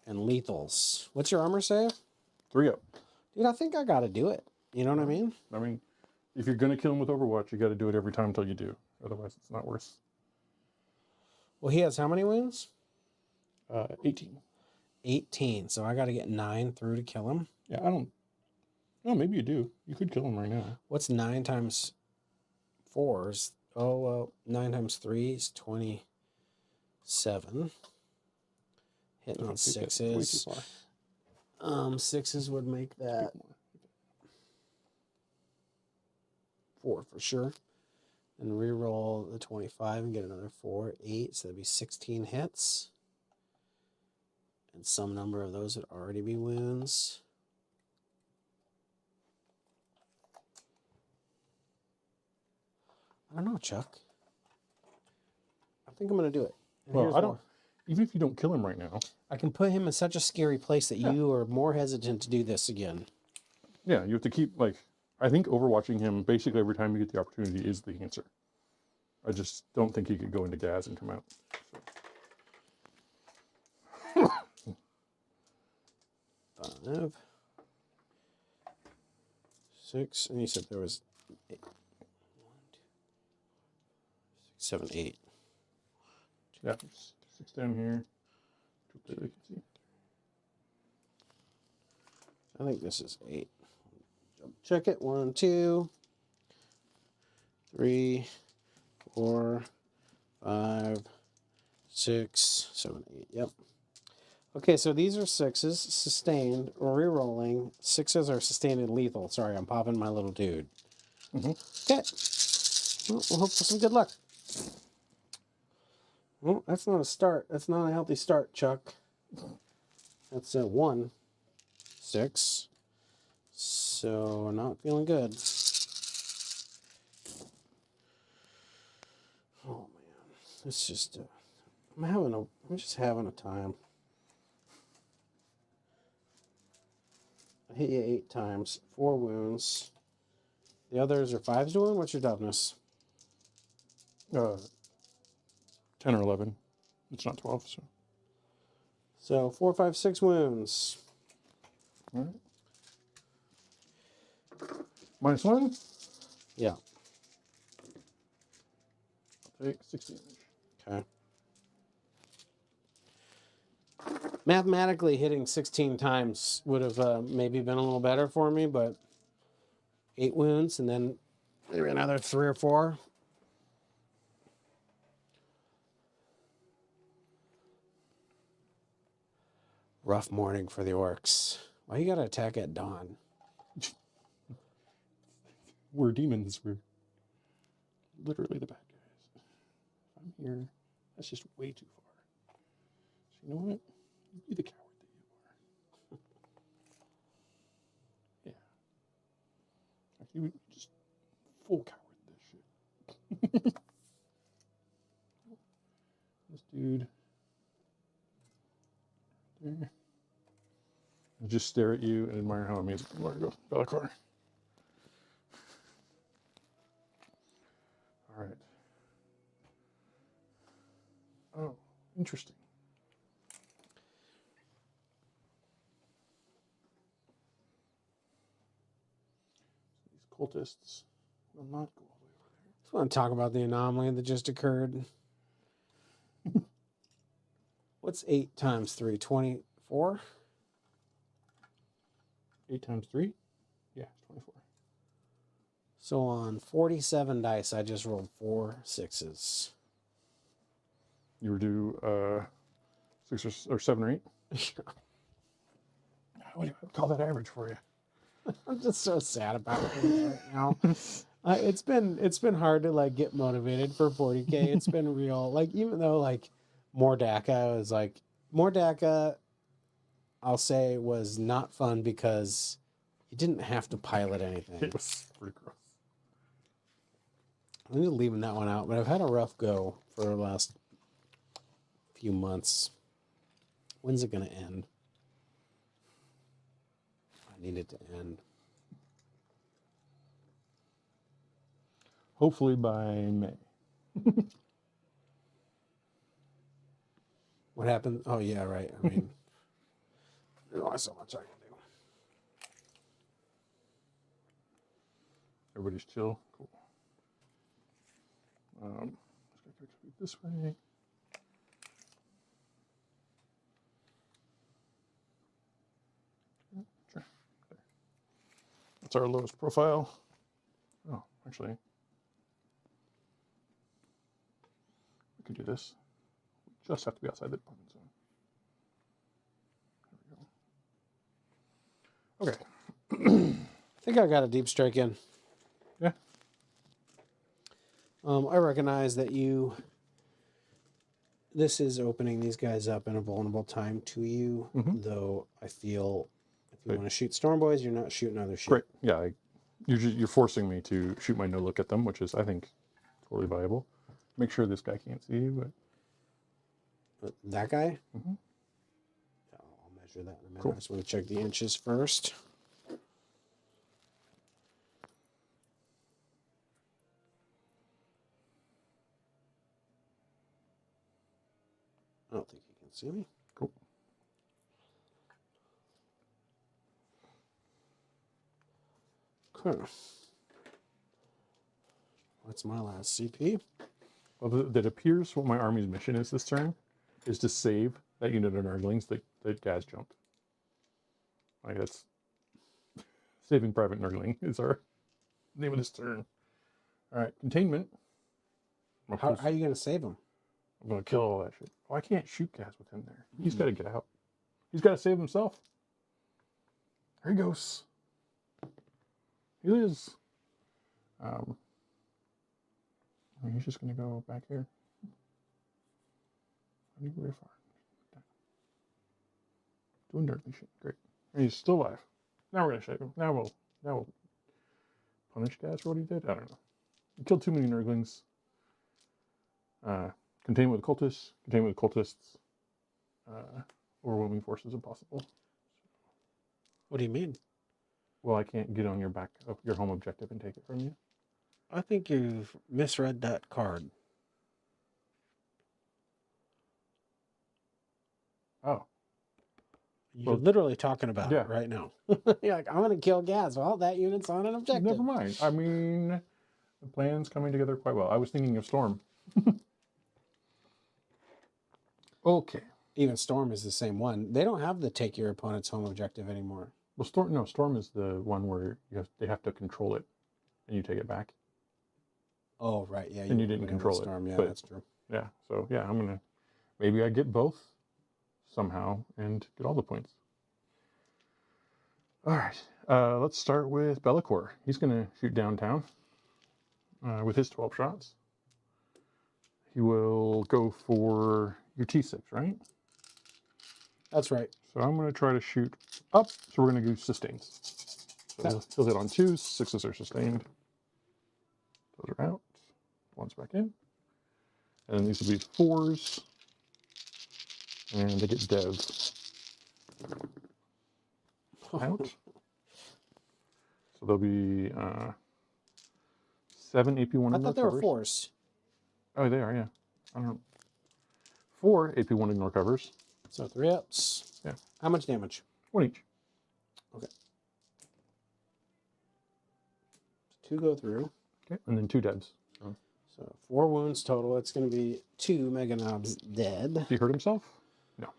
And lethals. What's your armor save? 3 up. Dude, I think I gotta do it. You know what I mean? I mean, if you're gonna kill him with Overwatch, you got to do it every time until you do. Otherwise, it's not worth. Well, he has how many wounds? 18. 18. So I gotta get 9 through to kill him. Yeah, I don't. No, maybe you do. You could kill him right now. What's 9 times 4? Oh, well, 9 times 3 is 27. Hitting on 6s. 6s would make that 4 for sure. And re-roll the 25 and get another 4, 8. So that'd be 16 hits. And some number of those would already be wounds. I don't know, Chuck. I think I'm going to do it. And Well, here's I don't. why. Even if you don't kill him right now. I can put him in such a scary place that you are more hesitant to do this again. Yeah, you have to keep, like, I think overwatching him basically every time you get the opportunity is the answer. I just don't think he could go into gas and come out. So. 5, 6, and you said there was 8. 1, 2, 6, 7, 8. Yeah, 6 down here. 2 up there, they can see. I think this is 8. Check it. 1, 2, 3, 4, 5, 6, 7, 8. Yep. Okay, so these are 6s, sustained, re-rolling. 6s are sustained and lethal. Sorry, I'm popping my little dude. Okay. Well, we'll hope for some good luck. Well, that's not a start. That's not a healthy start, Chuck. That's a 1, 6. So, not feeling good. Oh, man. It's just, I'm just having a time. I hit you 8 times, 4 wounds. The others are 5s to wound. What's your toughness? 10 or 11. It's not 12, so. So 4, 5, 6 wounds. All right. -1. Yeah. I'll take 16. Okay. Mathematically, hitting 16 times would have maybe been a little better for me, but 8 wounds and then maybe another 3 or 4. Rough morning for the orcs. Why you gotta attack at dawn? We're demons. We're literally the bad guys. If I'm here, that's just way too far. So you know what? You be the coward that you are. Yeah. Like you just full coward this shit. This dude. There. I'll just stare at you and admire how amazing you are. Go, Bellacore. All right. Oh, interesting. These cultists will not go all the way over there. Just want to talk about the anomaly that just occurred. What's 8 times 3? 24? 8 times 3? Yeah, it's 24. So on 47 dice, I just rolled 4 6s. You were due 6 or 7 or 8? What do you call that average for you? I'm just so sad about it right now. It's been hard to like get motivated for 40K. It's been real. Like even though like Mordaka was like Mordaka, I'll say was not fun because you didn't have to pilot anything. It was pretty gross. I'm just leaving that one out, but I've had a rough go for the last few months. When's it gonna end? I need it to end. Hopefully by May. What happened? Oh yeah, right. I mean, there's only so much I can do. Everybody's chill. Cool. Let's go this way. Sure. There. That's our lowest profile. Oh, actually, we could do this. We just have to be outside the deployment zone. There we go. Okay. I think I got a deep strike in. Yeah. I recognize that this is opening these guys up in a vulnerable time to you, though I feel if you want to shoot Storm Boys, you're not shooting other shit. Great. Yeah, you're forcing me to shoot my no look at them, which is, I think, totally viable. Make sure this guy can't see you. But that guy? Mm-hmm. Yeah, I'll measure that in a minute. Cool. I just want to check the inches first. I don't think he can see me. Cool. Okay. What's my last CP? Well, that appears what my army's mission is this turn, is to save that unit of Nurglings that Gaz jumped. Like that's saving Private Nurgling is our name of this turn. All right, containment. How are you going to save him? I'm going to kill all that shit. Oh, I can't shoot Gaz with him there. He's got to get out. He's got to save himself. There he goes. He is. He's just going to go back here. Not even very far. Doing dirty shit. Great. And he's still alive. Now we're going to shave him. Now we'll punish Gaz for what he did. I don't know. He killed too many Nurglings. Contain with cultists. Contain with cultists. Overwhelming force is impossible. What do you mean? Well, I can't get on your back of your home objective and take it from you. I think you've misread that card. Oh. You're literally talking about it right now. You're like, I'm going to kill Gaz. Well, that unit's on an objective. Never mind. I mean, the plan's coming together quite well. I was thinking of Storm. Okay. Even Storm is the same one. They don't have the take your opponent's home objective anymore. Well, Storm is the one where they have to control it, and you take it back. Oh, right. Yeah. And you didn't control Storm. it. Yeah, but, that's true. Yeah. So, yeah, I'm going to... Maybe I get both somehow and get all the points. All right. Let's start with Bellicor. He's going to shoot downtown with his 12 shots. He will go for your T6, right? That's right. So I'm going to try to shoot up. So we're going to do sustains. So he'll hit on 2s. 6s are sustained. Those are out. 1's back in. And then these will be 4s. And they get dev. Out. So there'll be 7 AP1 I thought they were covers. 4s. Oh, they are, yeah. I don't know. 4 AP1 ignore covers. So 3 ups. Yeah. How much damage? 1 each. Okay. 2 go through. Okay, and then 2 devs. So 4 wounds total. It's going to be 2 Mega Knobs dead. He hurt himself? No.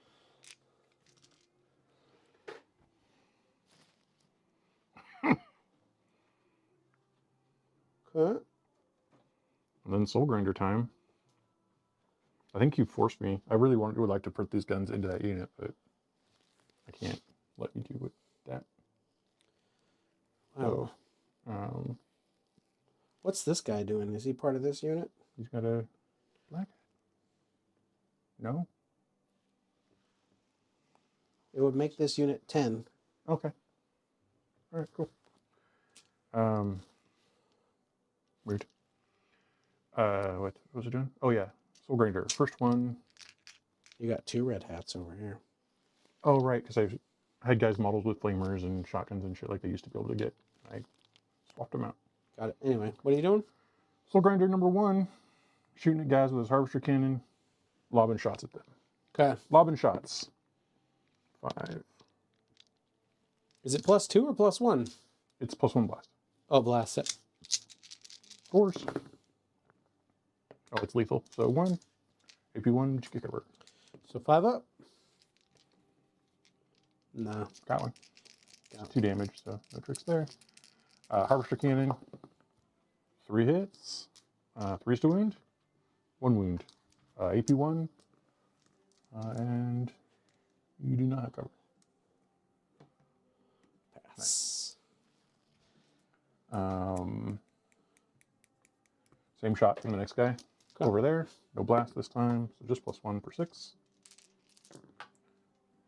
Okay. And then Soul Grinder time. I think you forced me. I really would like to put these guns into that unit, but I can't let you do with that. Wow. So, what's this guy doing? Is he part of this unit? he's got a black. No? It would make this unit 10. Okay. All right, cool. Weird. What was it doing? Oh, yeah. Soul Grinder. First one. You got 2 red hats over here. Oh, right, because I had guys modeled with flamers and shotguns and shit like they used to be able to get. I swapped them out. Got it. Anyway, what are you doing? Soul Grinder number 1. Shooting at guys with his Harvester Cannon. Lobbing shots at them. Okay. Lobbing shots. 5. Is it +2 or +1? It's +1 blast. Oh, blast it. 4s. Oh, it's lethal. So 1. AP1, kick over. So 5 up. No. Got one. Got 2 damage, so no tricks there. Harvester Cannon. 3 hits. 3s to wound. 1 wound. AP1. And you do not have cover. Pass. Nice. Same shot from the next guy. Okay. Over there. No blast this time, so just +1 for 6.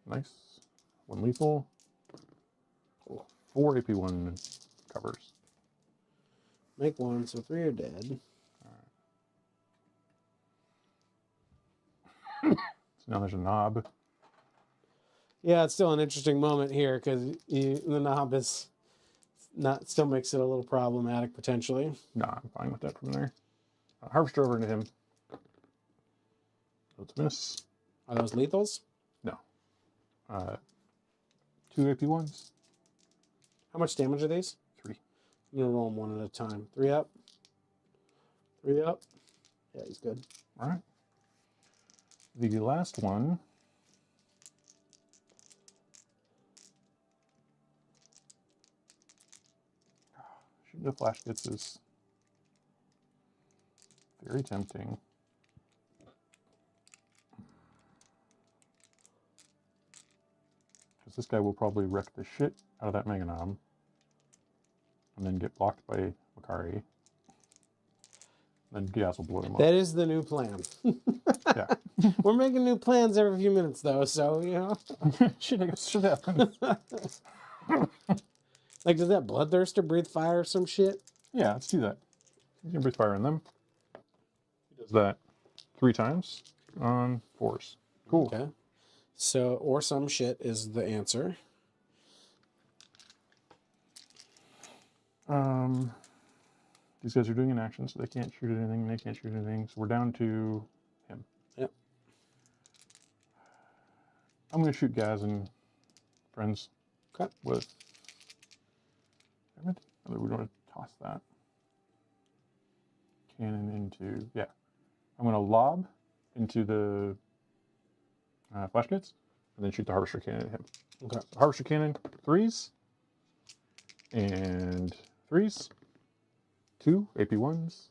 Nice. 1 lethal. 4 AP1 covers. Make 1, so 3 are dead. So now there's a knob. Yeah, it's still an interesting moment here because the knob is not still makes it a little problematic potentially. Nah, I'm fine with that from there. Harvester over into him. Let's miss. Are those lethals? No. 2 AP1s. How much damage are these? 3. I'm gonna roll them 1 at a time. 3 up. 3 up. Yeah, he's good. All right. The last one. Shooting the flash hits is very tempting. Because this guy will probably wreck the shit out of that Mega Knob and then get blocked by Makari. Then Giaz will blow him up. That is the new plan. Yeah. We're making new plans every few minutes though, so you know. Shit, I guess should happen. Like, does that Bloodthirster breathe fire or some shit? Yeah, let's do that. You can breathe fire on them. He does that 3 times on 4s. Cool. Okay. So, or some shit is the answer. These guys are doing an action, so they can't shoot at anything, they can't shoot at anything. So we're down to him. Yep. I'm going to shoot Gaz and friends. Okay. With... Damn it. We don't want to toss that. Cannon into... Yeah. I'm going to lob into the flash grenades, and then shoot the harvester cannon at him. Okay. So harvester cannon, 3s, and 3s, 2 AP1s.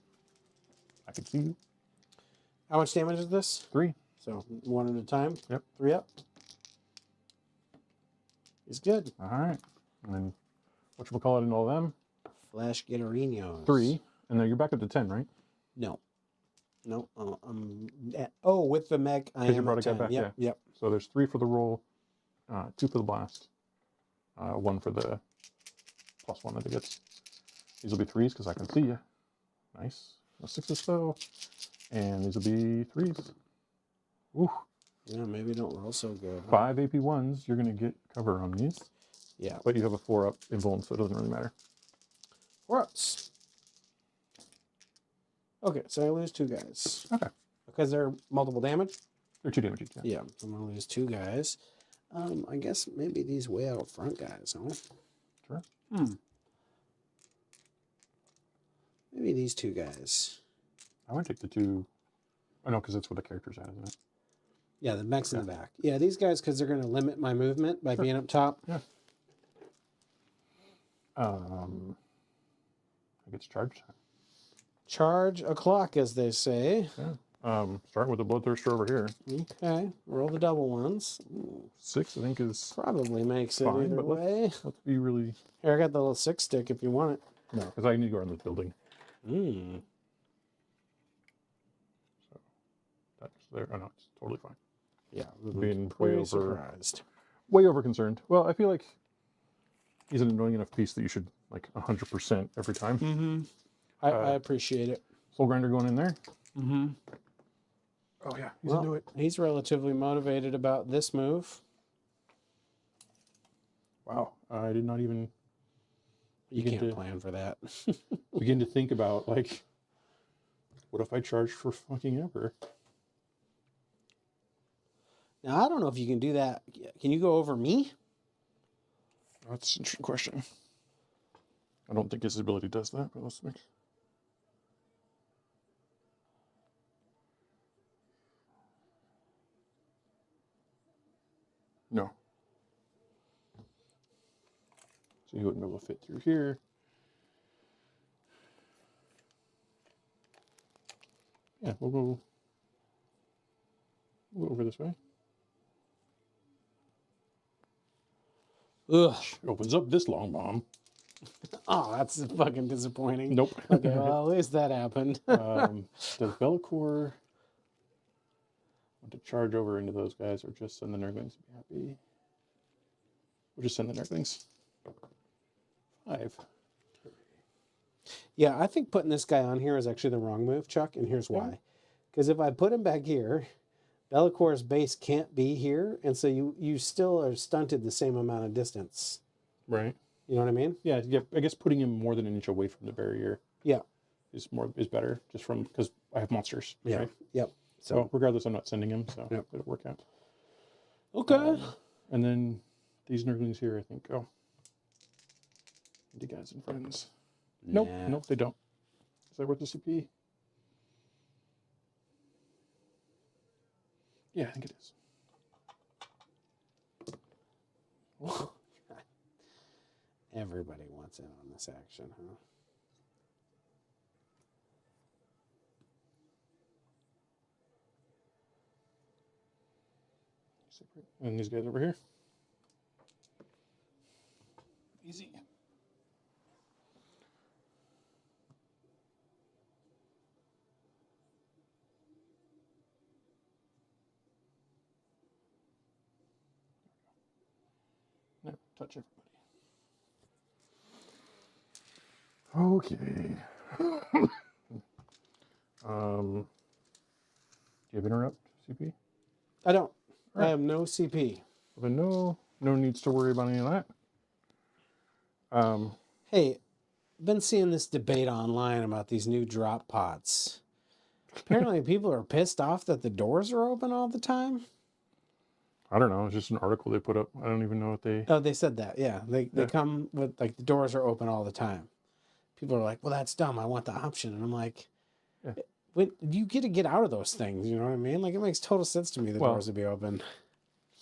I can see you. How much damage is this? 3. So 1 at a time? Yep. 3 up. He's good. All right. And then whatchamacallit in all of them? Flash Getterinos. 3. And then you're back up to 10, right? No. No. I'm at, with the mech, I Because you am brought at a guy 10. back, Yep. yeah. Yep. So there's 3 for the roll, 2 for the blast, 1 for the +1 that it gets. These will be 3s because I can see you. Nice. No 6s though. And these will be 3s. Ooh. Yeah, maybe don't roll so good. 5 AP1s, you're going to get cover on these. Yeah. But you have a 4-up invuln, so it doesn't really matter. 4 ups. Okay, so I lose 2 guys. Okay. Because they're multiple damage? They're 2 damage each, yeah. Yeah, I'm going to lose 2 guys. I guess maybe these way out front guys, huh? Sure. Maybe these 2 guys. I would take the 2. Oh, no, because that's where the character's at, isn't it? Yeah, the mech's in the back. Yeah, these guys, because they're going to limit my movement by being up top. Yeah. I get charged. Charge o'clock, as they say. Yeah. Start with the bloodthirster over here. Okay, roll the double ones. Ooh, 6, I think, is probably makes it fine, either but way. let's be really... Here, I got the little 6 stick if you want it. No, because I need to go around this building. So that's there. Oh, no, it's totally fine. Yeah, Being pretty surprised. way over concerned. Well, I feel like he's an annoying enough piece that you should, like, 100% every time. Mm-hmm. I appreciate it. Soul Grinder going in there. Mm-hmm. Oh, yeah, he's into it. He's relatively motivated about this move. Wow, I did not even You begin can't to plan for that. begin to think about, like, what if I charged for fucking ever? Now, I don't know if you can do that. Can you go over me? That's an interesting question. I don't think his ability does that, but let's make... No. So he wouldn't be able to fit through here. Yeah, we'll go over this way. Ugh. It opens up this long bomb. Oh, that's fucking disappointing. Nope. Okay, well, at least that happened. Does Bellacore want to charge over into those guys or just send the Nurglings to be happy? We'll just send the Nurglings. 5. Yeah, I think putting this guy on here is actually the wrong move, Chuck, and here's why. Because if I put him back here, Bellacore's base can't be here, and so you still are stunted the same amount of distance. Right. You know what I mean? Yeah, I guess putting him more than an inch away from the barrier is better, just from because I have monsters. Yeah. Right? Yep. So regardless, I'm not sending him, so it'll work out. Okay. And then these Nurglings here, I think, the guys and friends. Nope, nope, they don't. Is that worth the CP? Yeah, I think it is. Everybody wants in on this action, huh? And these guys over here. Easy. Never touch everybody. Okay. Do you have interrupt CP? I don't. Right. I have no CP. Well, then no needs to worry about any of that. Hey, I've been seeing this debate online about these new drop pods. Apparently people are pissed off that the doors are open all the time. I don't know. It's just an article they put up. I don't even know what they... Oh, they said that. Yeah. They come with, like, the doors are open all the time. People are like, well, that's dumb. I want the option. And I'm like, you get to get out of those things. You know what I mean? Like, it makes total sense to me the doors would be open.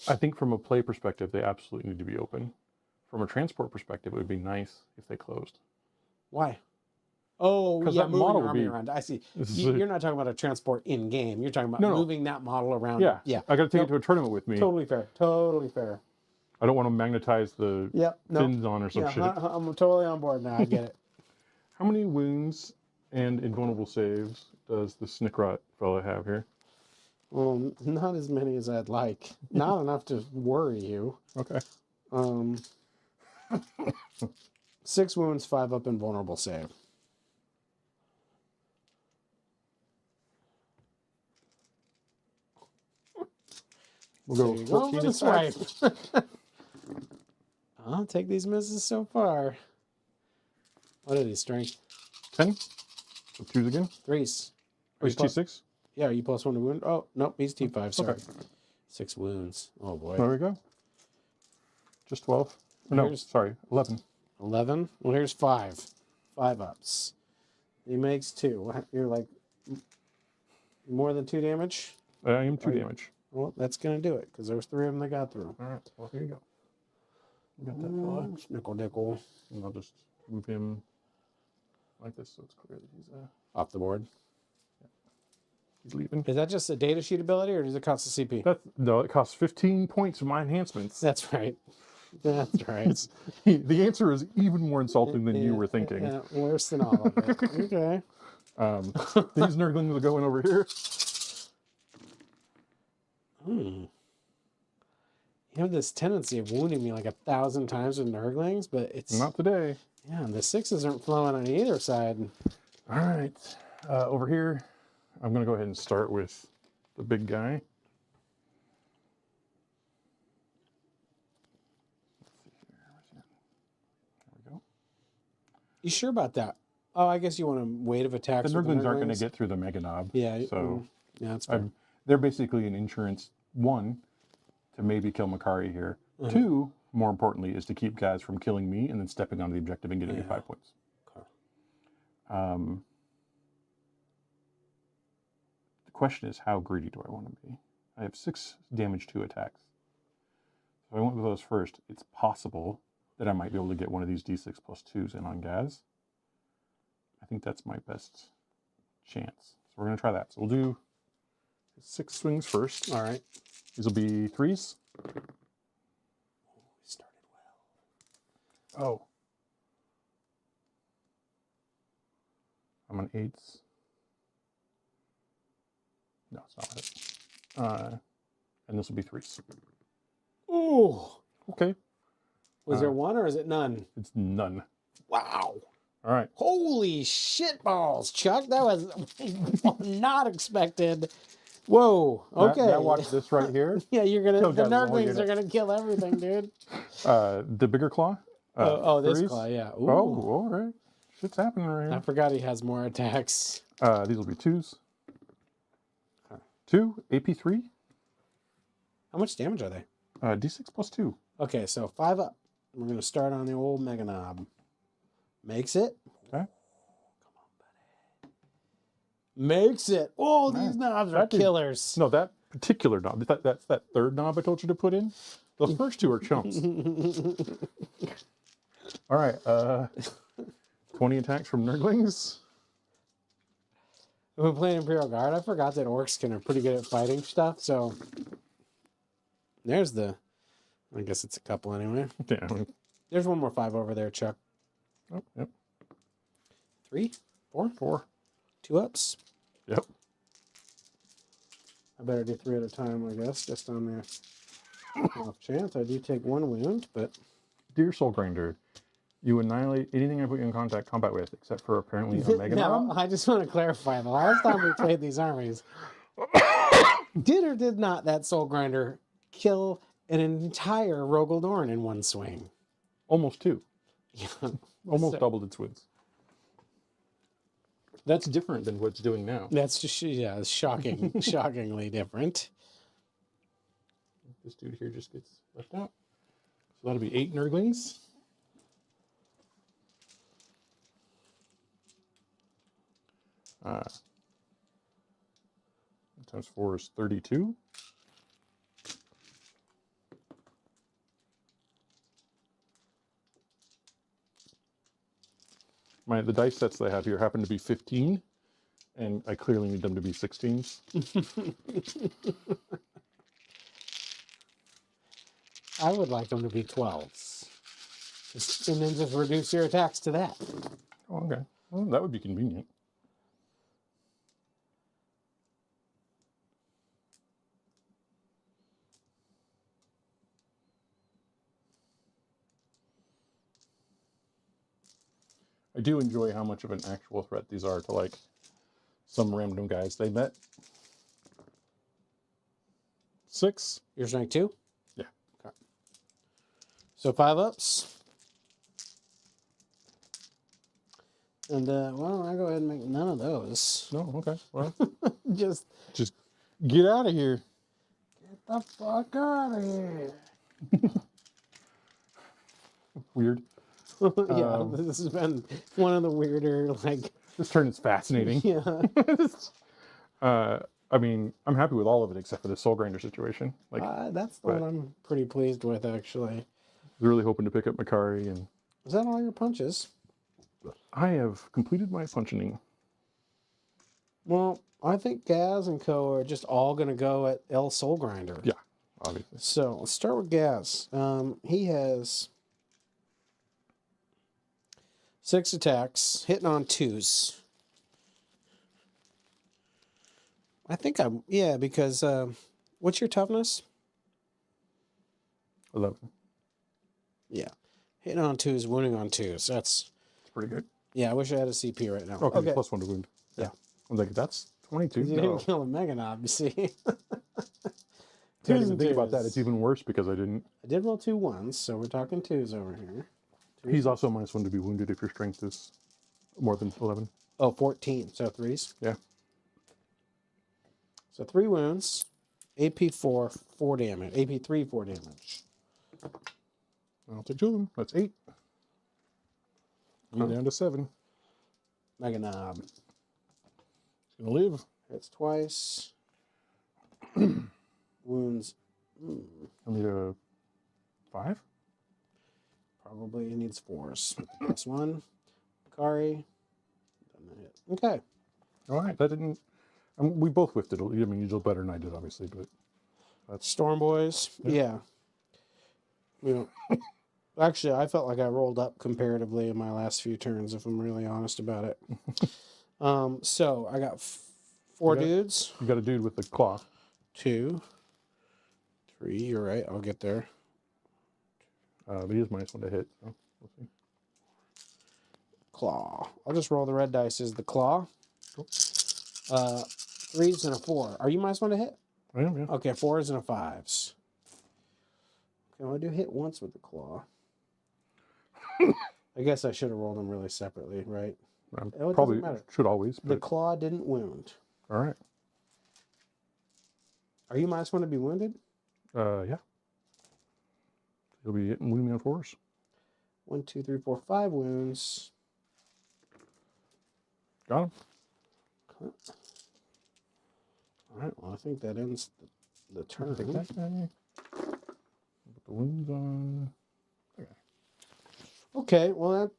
I think from a play perspective, they absolutely need to be open. From a transport perspective, it would be nice if they closed. Why? Oh, 'Cause yeah, that moving model your would army be- around. I see. This is You're not talking about a transport in game. You're talking about No, no. moving that model around. Yeah, Yeah. I got to take Nope. it to a tournament with me. Totally fair. Totally fair. I don't want to magnetize the Yep. No. fins on or some Yeah, shit. I'm totally on board now. I get it. How many wounds and invulnerable saves does the Snickrot fella have here? Well, not as many as I'd like. Not enough to worry you. Okay. 6 wounds, 5 up, invulnerable save. We'll go 14 That's attacks. right. I'll take these misses so far. What is he, strength? 10. So 2s again. 3s. Oh, he's T6. Yeah, are you +1 to wound? Oh, nope, he's T5, sorry. Okay. 6 wounds. Oh, boy. There we go. Just 12. Or no, Here's- sorry, 11. 11? Well, here's 5. 5 ups. He makes 2. You're like more than 2 damage? I am 2 damage. Well, that's going to do it, because there's 3 of them that got through. All right, well, here you go. You got that fella. Snickle dickle. And I'll just move him like this so it's clear that he's Off the board. leaving. Is that just a data sheet ability, or does it cost a CP? No, it costs 15 points of my enhancements. That's right. That's right. The answer is even more insulting than you were thinking. Yeah, worse than all of it. Okay. These nerdlings will go in over here. You have this tendency of wounding me like 1,000 times with nurglings, but it's Not today. yeah. The 6s aren't flowing on either side. All right. Over here, I'm going to go ahead and start with the big guy. There we go. You sure about that? Oh, I guess you want a weight of attacks. The with nerdlings aren't going to nurglings? get through the mega knob. Yeah. So yeah, that's fair. they're basically an insurance, 1, to maybe kill Makari here. 2, more importantly, is to keep guys from killing me and then stepping onto the objective and getting me 5 points. Okay. The question is, how greedy do I want to be? I have 6 damage 2 attacks. So I went with those first. It's possible that I might be able to get one of these D6 plus 2s in on Gaz. I think that's my best chance. So we're going to try that. So we'll do 6 swings first. All right. These will be 3s. We started well. Oh. I'm on 8s. No, it's not it. And this will be 3s. Oh. Okay. Was there 1 or is it none? It's none. Wow. All right. Holy shit balls, Chuck. That was not expected. Whoa. Okay. Now watch this right here. Yeah, you're gonna. Kill The guys all nerdlings unit. are gonna kill everything, dude. The bigger claw. This 3s. claw, yeah. Ooh. Oh, all right. Shit's happening right I here. forgot he has more attacks. These will be 2s. 2, AP3. How much damage are they? D6 plus 2. Okay, so 5 up. We're gonna start on the old mega knob. Makes it. Okay. Makes it. Oh, these Nice. knobs are That did- killers. No, that particular knob. That's that third knob I told you to put in. Those first 2 are chumps. All right. 20 attacks from nerdlings. When playing Imperial Guard, I forgot that orcs are pretty good at fighting stuff, so there's the I guess it's a couple anyway. Yeah. There's one more 5 over there, Chuck. Oh, yep. 3, 4, 4. 2 ups. Yep. I better do 3 at a time, I guess, just on the off chance. I do take 1 wound, but Dear Soul Grinder, you annihilate anything I put you in combat with, except for apparently a Mega no, Knob. I just want to clarify. The last time we played these armies, did or did not that Soul Grinder kill an entire Rogel Dorn in one swing? Almost 2. Yeah. Almost So- doubled its wins. That's different than what it's doing now. That's just, yeah, it's shocking, shockingly different. This dude here just gets left out. So that'll be 8 nerdlings. Times 4 is 32. The dice sets they have here happen to be 15, and I clearly need them to be 16s. I would like them to be 12s. And then just reduce your attacks to that. Oh, okay. Well, that would be convenient. I do enjoy how much of an actual threat these are to, like, some random guys they met. 6. Your strength 2? Yeah. Okay. So 5 ups. And, well, I go ahead and make none of those. No, okay. Well, Just get out of here. get the fuck out of here. Weird. Yeah, this has been one of the weirder, like... This turn is fascinating. Yeah. I mean, I'm happy with all of it except for the Soul Grinder situation. Like, That's the one I'm pretty pleased with, actually. I was really hoping to pick up Makari, and Is that all your punches? I have completed my functioning. Well, I think Gaz and Co. are just all going to go at El Soul Grinder. Yeah, obviously. So let's start with Gaz. He has 6 attacks, hitting on 2s. I think because what's your toughness? 11. Yeah, hitting on 2s, wounding on 2s. That's Pretty good. Yeah, I wish I had a CP right now. Oh, okay. Plus 1 to wound. Yeah. I was like, that's 22. You No. didn't kill a Meganob, you see. Didn't even think about that. It's even worse because I didn't. I did roll 2 1s, so we're talking 2s over here. He's also -1 to be wounded if your strength is more than 11. Oh, 14. So 3s. Yeah. So 3 wounds. AP 4, 4 damage. AP 3, 4 damage. I'll take 2 of them. That's 8. I'm down to 7. Meganob. He's gonna live. Hits twice. Wounds. I need a 5. Probably he needs 4s. Plus 1. Kari. Doesn't hit. Okay. All right. That didn't. We both whiffed it. I mean, you did better than I did, obviously, but that's Storm Boys. Yeah. You know, actually, I felt like I rolled up comparatively in my last few turns, if I'm really honest about it. So I got 4 dudes. You got a dude with the claw. 2, 3. You're right. I'll get there. But he is -1 to hit. So we'll see. Claw. I'll just roll the red dice as the claw. Cool. 3s and a 4. Are you -1 to hit? I am, yeah. Okay, 4s and a 5s. Okay, well, I do hit once with the claw. I guess I should have rolled them really separately, right? It Probably doesn't matter. should always. The But, claw didn't wound. all right. Are you -1 to be wounded? Yeah. He'll be hitting wounding me on 4s. 1, 2, 3, 4, 5 wounds. Got him. Okay. All right. Well, I think that ends the turn. Take that guy. Put the wounds on. Okay. Okay. Well, that,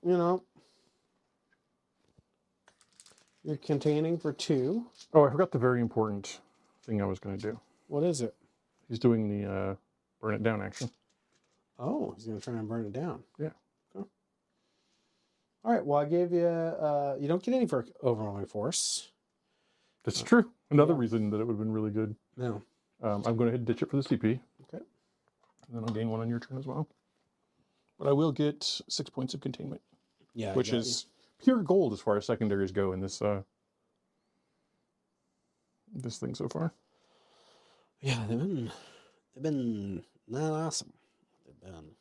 you're containing for 2. Oh, I forgot the very important thing I was going to do. What is it? He's doing the burn it down action. Oh, he's going to try and burn it down. Yeah. Okay. All right. Well, I gave you. You don't get any for overwhelming force. That's true. Another Yeah. reason that it would have been really good. No. I'm going to hit ditch it for the CP. Okay. And then I'll gain 1 on your turn as well. But I will get 6 points of containment. Yeah. Which is pure gold as far as secondaries go in this this thing so far. Yeah, they've been not awesome. They've been.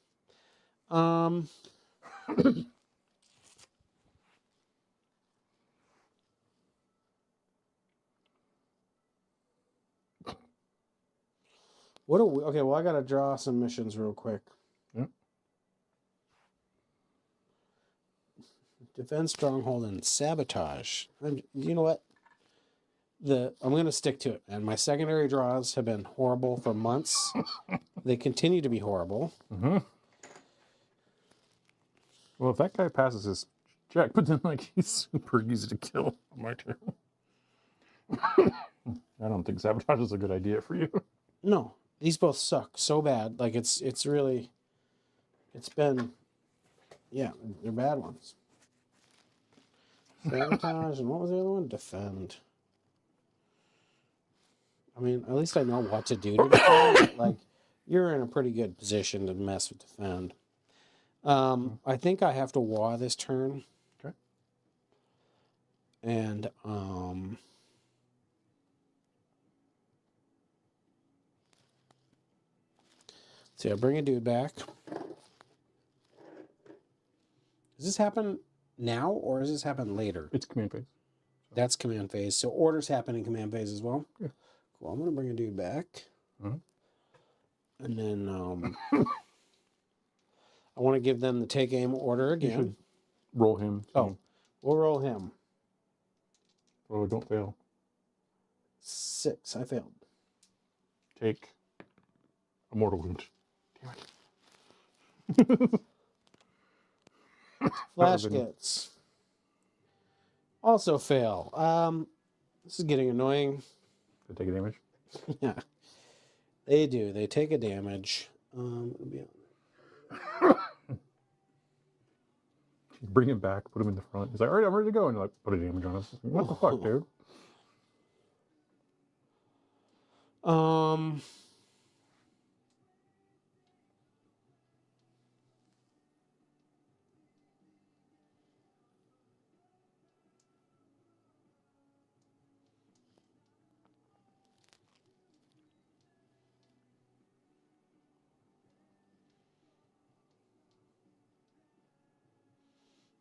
What do we? Okay, well, I gotta draw some missions real quick. Yep. Defend stronghold and sabotage. You know what? I'm going to stick to it. And my secondary draws have been horrible for months. They continue to be horrible. Mm-hmm. Well, if that guy passes his check, but then like he's super easy to kill on my turn. I don't think sabotage is a good idea for you. No, these both suck so bad. Like it's really, it's been, yeah, they're bad ones. Sabotage, and what was the other one? Defend. I mean, at least I know what to do to defend. Like, you're in a pretty good position to mess with defend. I think I have to wah this turn. Okay. And see, I bring a dude back. Does this happen now or does this happen later? It's command phase. That's command phase. So orders happen in command phase as well? Yeah. Cool. I'm going to bring a dude back. Uh-huh. And then I want to give them the take aim order You again. should roll him. Oh, we'll roll him. Oh, don't fail. 6. I failed. Take a mortal wound. Damn it. Flash gets. Also fail. This is getting annoying. They take a damage. Yeah. They do. They take a damage. Bring him back, put him in the front. He's like, all right, I'm ready to go. And like, put a damage on us. What the fuck, dude?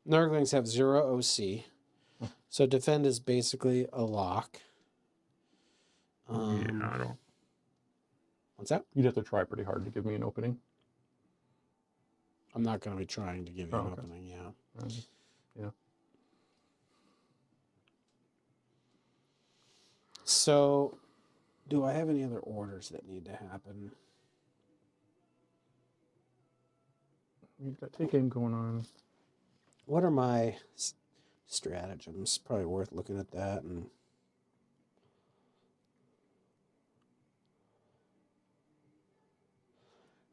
Nurglings have 0 OC. So defend is basically a lock. Yeah, I don't. What's that? You'd have to try pretty hard to give me an opening. I'm not going to be trying to give you an okay. opening, yeah. Yeah. So, do I have any other orders that need to happen? You've got take aim going on. What are my stratagems? Probably worth looking at that. And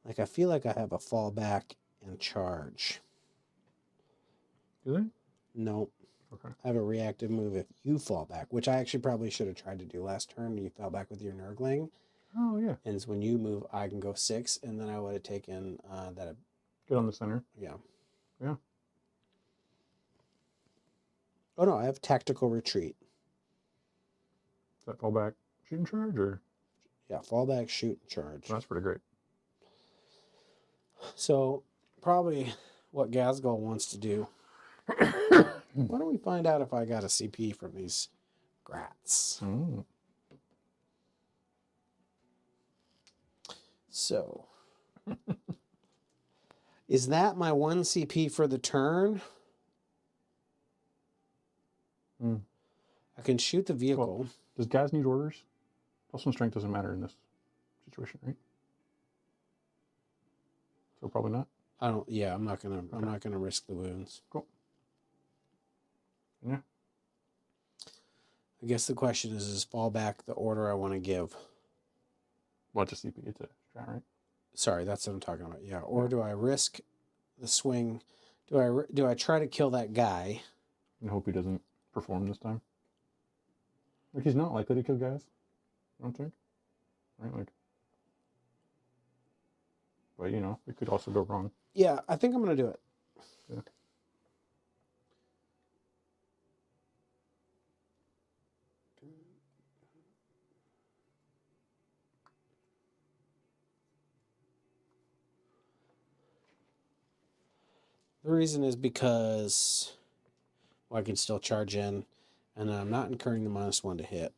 like, I feel like I have a fallback and charge. Do they? Nope. Okay. I have a reactive move if you fall back, which I actually probably should have tried to do last turn. You fell back with your Nurgling. Oh, yeah. And it's when you move, I can go 6, and then I would have taken that. Get on the center. Yeah. Yeah. Oh, no, I have tactical retreat. Does that fall back, shoot and charge, or? Yeah, fall back, shoot, and charge. Well, that's pretty great. So, probably what Gazgul wants to do. Why don't we find out if I got a CP from these grats? Mm. So, is that my 1 CP for the turn? Mm. I can shoot the vehicle. Well, does Gaz need orders? Plus one strength doesn't matter in this situation, right? So probably not. I don't. Yeah, I'm not gonna. Okay. I'm not gonna risk the wounds. Cool. Yeah. I guess the question is fallback the order I want to give? Well, it's a CP. It's a strat, right? Sorry, that's what I'm talking about. Yeah. Or do I risk the swing? Do I try to kill that guy? And hope he doesn't perform this time. Like, he's not likely to kill guys, I don't think. Right? Like, but, you know, it could also go wrong. Yeah, I think I'm going to do it. Yeah. The reason is because I can still charge in, and I'm not incurring the -1 to hit.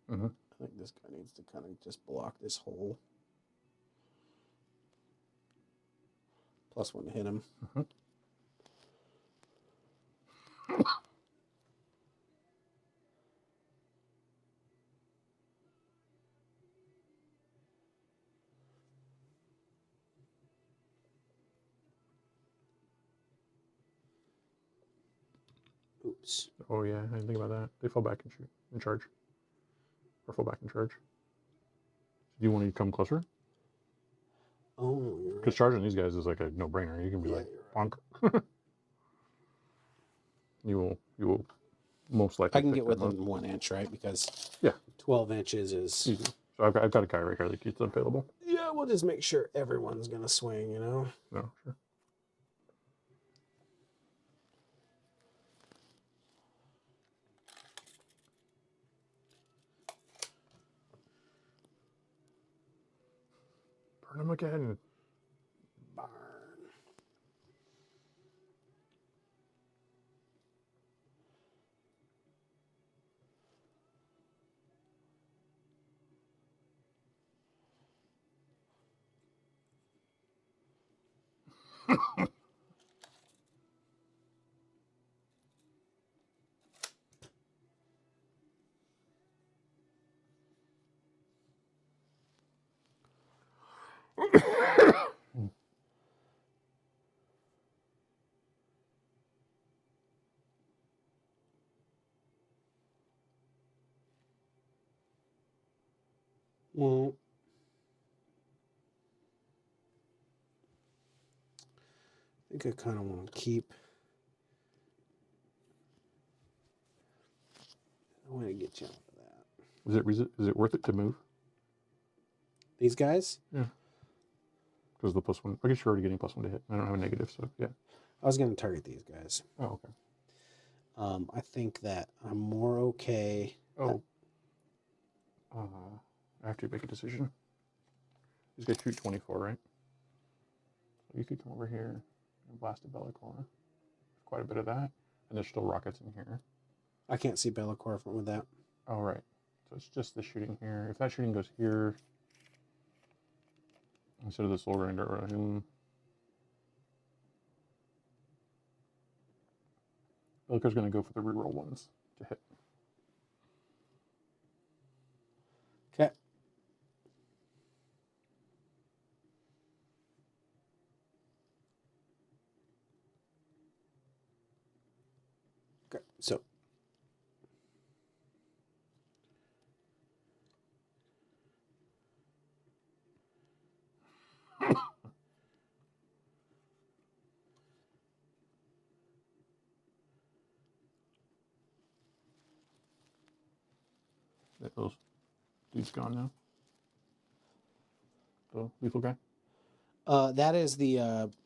Mm-hmm. I think this guy needs to kind of just block this hole. +1 to hit him. Mm-hmm. Oops. Oh yeah, I didn't think about that. They fall back and shoot in charge, or fall back in charge. Do you want to come closer? Oh, you're Because right. charging these guys is like a no-brainer. You can be Yeah, like, you're right. bonk. You will most likely. I can pick get them up. within 1 inch, right? Because Yeah, 12 inches is easy. So I've got a guy right here that keeps it available. Yeah, we'll just make sure everyone's gonna swing, you know? No, sure. Burn him again. Barn. Well, I think I kind of want to keep. I want to get you out of that. Is it worth it to move? These guys? Yeah. Because the +1. I guess you're already getting +1 to hit. I don't have a negative, so yeah. I was going to target these guys. Oh, okay. I think that I'm more okay. Oh. I have to make a decision. These guys shoot 24, right? So you could come over here and blast a Bellicor. Quite a bit of that. And there's still rockets in here. I can't see Bellicor with that. Oh, right. So it's just the shooting here. If that shooting goes here, instead of the soul grinder or him, Bellicor's going to go for the reroll ones to hit. Okay. Okay, so. Those dude's gone now. The lethal guy? That is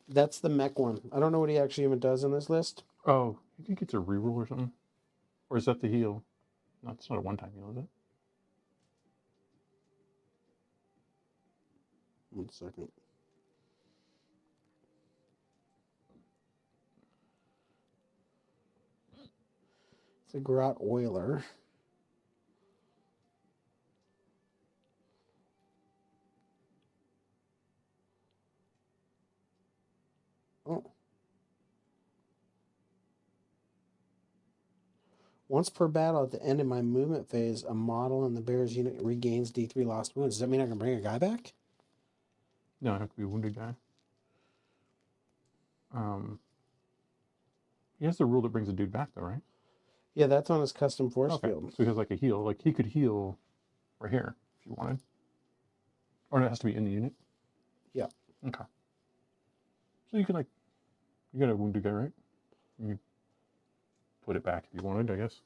that's the mech one. I don't know what he actually even does in this list. Oh, you think it's a reroll or something? Or is that the heal? No, it's not a one-time heal, is it? 1 second. It's a Grot Oiler. Oh. Once per battle at the end of my movement phase, a model in the bear's unit regains D3 lost wounds. Does that mean I can bring a guy back? No, I have to be a wounded guy. He has the rule that brings a dude back, though, right? Yeah, that's on his custom force field. So he has like a heal. Like he could heal right here if you wanted. Or it has to be in the unit? Yeah. Okay. So you can like, you got a wounded guy, right? You put it back if you wanted, I guess.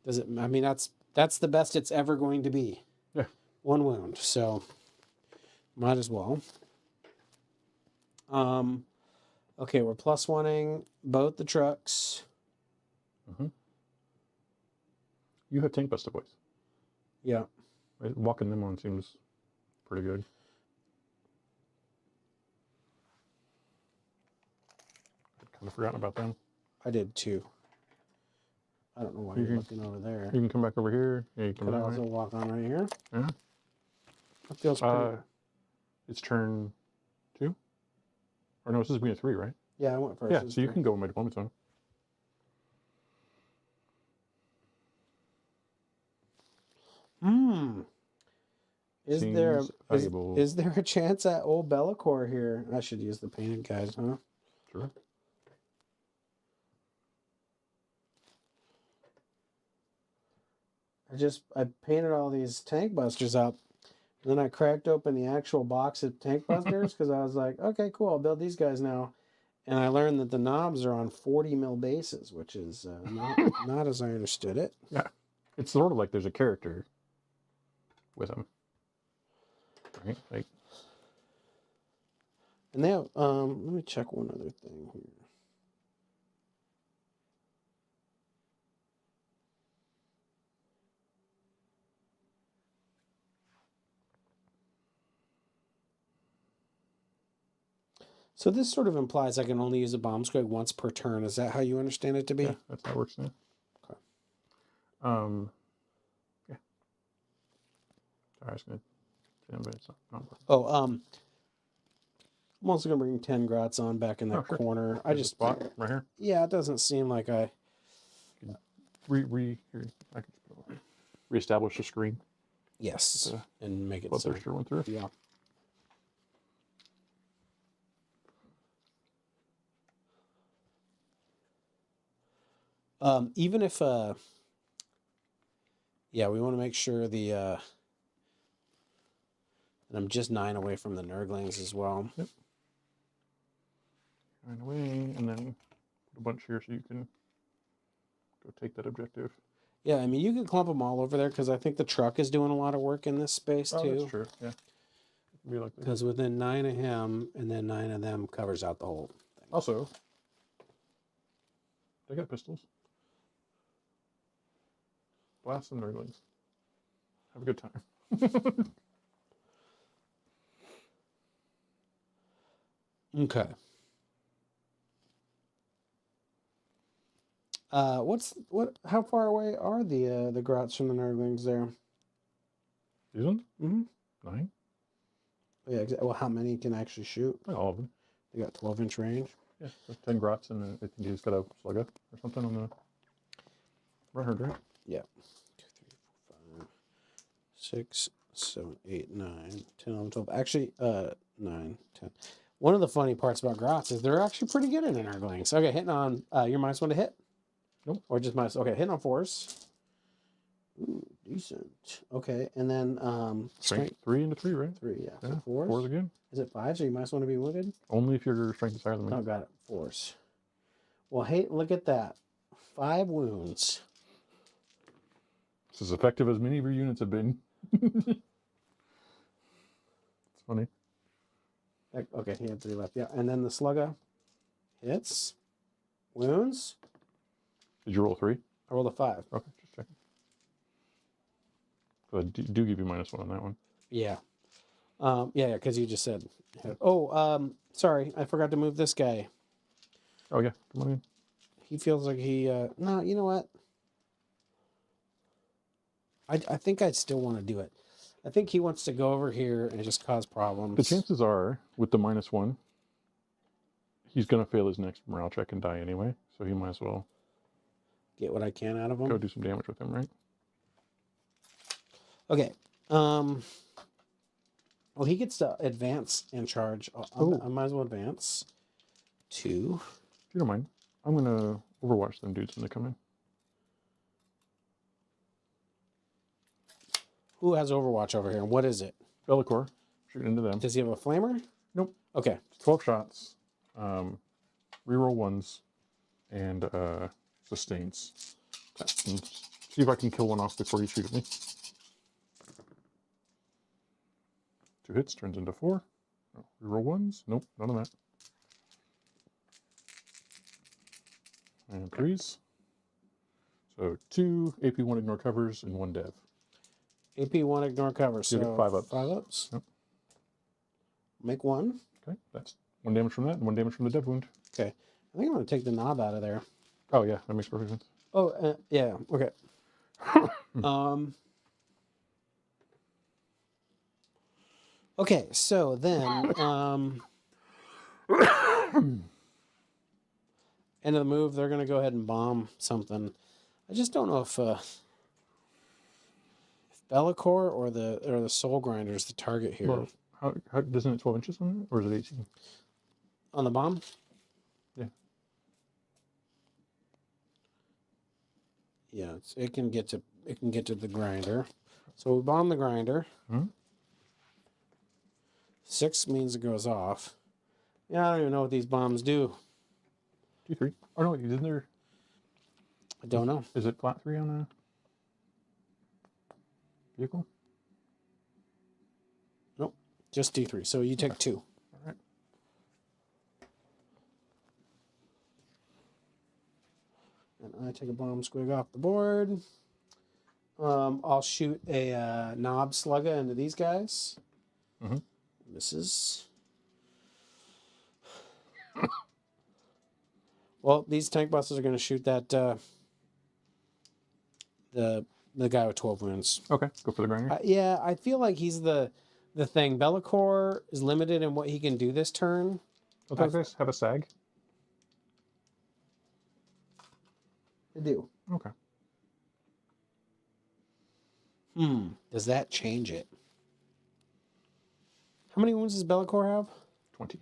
Does it? I mean, that's the best it's ever going to be. Yeah. 1 wound, so might as well. Okay, we're +1ing both the trucks. You have tank buster boys. Yeah. Right? Walking them on seems pretty good. I'd kind of forgotten about them. I did too. I don't know why you're looking over there. You can come back over here. Yeah, you can Could I also walk on right here? Yeah. That feels pretty. It's turn 2? Or no, this is being a 3, right? Yeah, I went first. Yeah, so you can go with my diplomacy on. Is there a chance at old Bellicor here? I should use the painted guys, huh? Sure. I painted all these tank busters up. And then I cracked open the actual box of tank busters because I was like, okay, cool, I'll build these guys now. And I learned that the knobs are on 40 mil bases, which is not as I understood it. Yeah. It's sort of like there's a character with them. Right? Like, and they have, let me check one other thing here. So this sort of implies I can only use a bomb squad once per turn. Is that how you understand it to be? yeah, that's how it works now. Okay. Yeah. Sorry, I was going to, but it's not working. Oh, I'm also going to bring 10 grots on back in that Sure. corner. There's a spot right here. Yeah, it doesn't seem like I... Here, I can just reestablish the screen. Yes, and make it so. Bloodthirster went through. Yeah. Even if, yeah, we want to make sure the, and I'm just 9 away from the Nurglings as well. Yep. 9 away, and then put a bunch here so you can go take that objective. Yeah, I mean, you can clump them all over there because I think the truck is doing a lot of work in this space too. That's true, yeah. Be like because within 9 of him and then 9 of them covers out the whole thing. Also, they got pistols. Blast some Nurglings. Have a good time. Okay. How far away are the grots from the Nurglings there? These ones? Mm-hmm. 9. Yeah, well, how many can actually shoot? Like all of them. They got 12-inch range. Yeah, so 10 grots, and I think he's got a slugger or something on the right? Yeah. 2, 3, 4, 5, 6, 7, 8, 9, 10, 11, 12. Actually, 9, 10. One of the funny parts about grots is they're actually pretty good in Nurglings. Okay, hitting on your -1 to hit. Nope. Or just minus. Okay, hitting on 4s. Ooh, decent. Okay, and then Strength 3 into 3, right? 3, yeah. Yeah, So 4s. 4s again. Is it 5s? So you -1 to be wounded. Only if your strength is higher than me. Oh, got it. 4s. Well, hey, look at that. 5 wounds. It's as effective as many of your units have been. It's funny. Okay, he had 3 left. Yeah, and then the slugger hits, wounds. Did you roll 3? I rolled a 5. Okay, just checking. So I do give you -1 on that one. Yeah. Yeah, because you just said. Oh, sorry, I forgot to move this guy. Oh yeah, come on in. He feels like he. No, you know what? I think I'd still want to do it. I think he wants to go over here and just cause problems. The chances are, with the -1, he's going to fail his next morale check and die anyway, so he might as well get what I can out of him. go do some damage with him, right? Okay. Well, he gets to advance and charge. I might as well advance. 2. If you don't mind, I'm going to overwatch them dudes when they come in. Who has Overwatch over here? And what is it? Bellicor, shoot into them. Does he have a flamer? Nope. Okay. 12 shots, reroll 1s, and sustains. And see if I can kill one off before you shoot at me. 2 hits, turns into 4. Oh, reroll 1s. Nope, none of that. And 3s. So 2 AP1 ignore covers and 1 dev. AP1 ignore cover. So you get 5 ups. 5 ups. Yep. Make 1. Okay, that's 1 damage from that and 1 damage from the dev wound. Okay. I think I'm going to take the knob out of there. Oh yeah, that makes perfect sense. Oh, yeah. Okay. Okay, so then, end of the move, they're going to go ahead and bomb something. I just don't know if Bellicor or the Soul Grinder is the target here. Well, how doesn't it 12 inches on it, or is it 18? On the bomb? Yeah. Yeah, it can get to it can get to the grinder. So we bomb the grinder. Hmm? 6 means it goes off. Yeah, I don't even know what these bombs do. D3. Oh no, isn't there? I don't know. Is it flat 3 on the vehicle? Nope, just D3. So you take 2. All right. And I take a bomb squig off the board. I'll shoot a knob slugger into these guys. Mm-hmm. Misses. Well, these tank busters are going to shoot that the guy with 12 wounds. Okay, go for the grinder. Yeah, I feel like he's the thing. Bellicor is limited in what he can do this turn. Don't those guys have a sag? They do. Okay. Does that change it? How many wounds does Bellicor have? 20.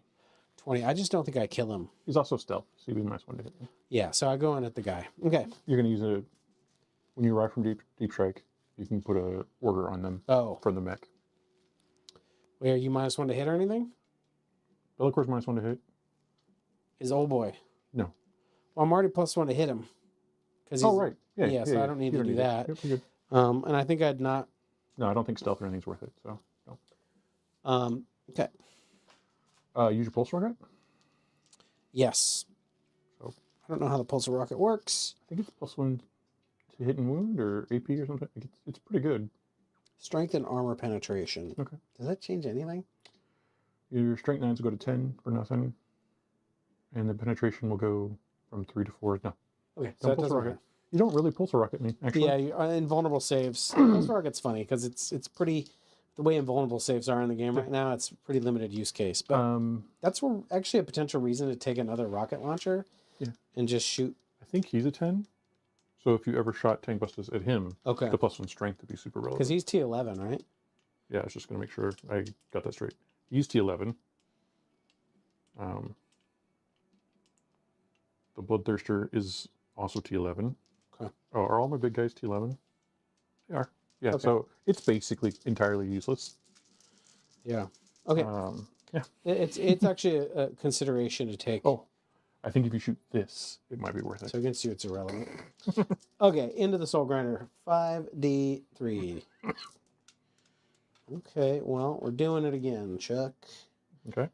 20. I just don't think I kill him. He's also stealth, so you'd be a nice one to hit him. Yeah, so I go in at the guy. Okay. You're going to use a... When you arrive from deep strike, you can put a order on them from the mech. Wait, are you -1 to hit or anything? Bellicor's -1 to hit. Is old boy? No. Well, I'm already +1 to hit him. Oh, right. Yeah, so I don't need to do that. Yep, you're good. And I think I'd not... No, I don't think stealth or anything's worth it, so no. Okay. Use your pulse rocket? Yes. So I don't know how the pulsar rocket works. I think it's +1 to hit and wound or AP or something. It's pretty good. Strength and armor penetration. Okay. Does that change anything? Your strength 9s will go to 10 for nothing. And the penetration will go from 3 to 4. No. Okay, so Don't that pulse doesn't rocket. matter. You don't really pulse rocket me, actually. Yeah, invulnerable saves. Pulsar rocket's funny because it's pretty... The way invulnerable saves are in the game right now, it's a pretty limited use case. But that's actually a potential reason to take another rocket launcher and just shoot. I think he's a 10. So if you ever shot tank busters at him, okay, the +1 strength would be super relevant. Because he's T11, right? Yeah, I was just going to make sure I got that straight. He's T11. The Bloodthirster is also T11. Okay. Oh, are all my big guys T11? They are. Yeah, Okay. so it's basically entirely useless. Yeah. Okay. Yeah. It's actually a consideration to take. Oh, I think if you shoot this, it might be worth it. So against you, it's irrelevant. Okay, into the Soul Grinder. 5D3. Okay, well, we're doing it again, Chuck. Okay.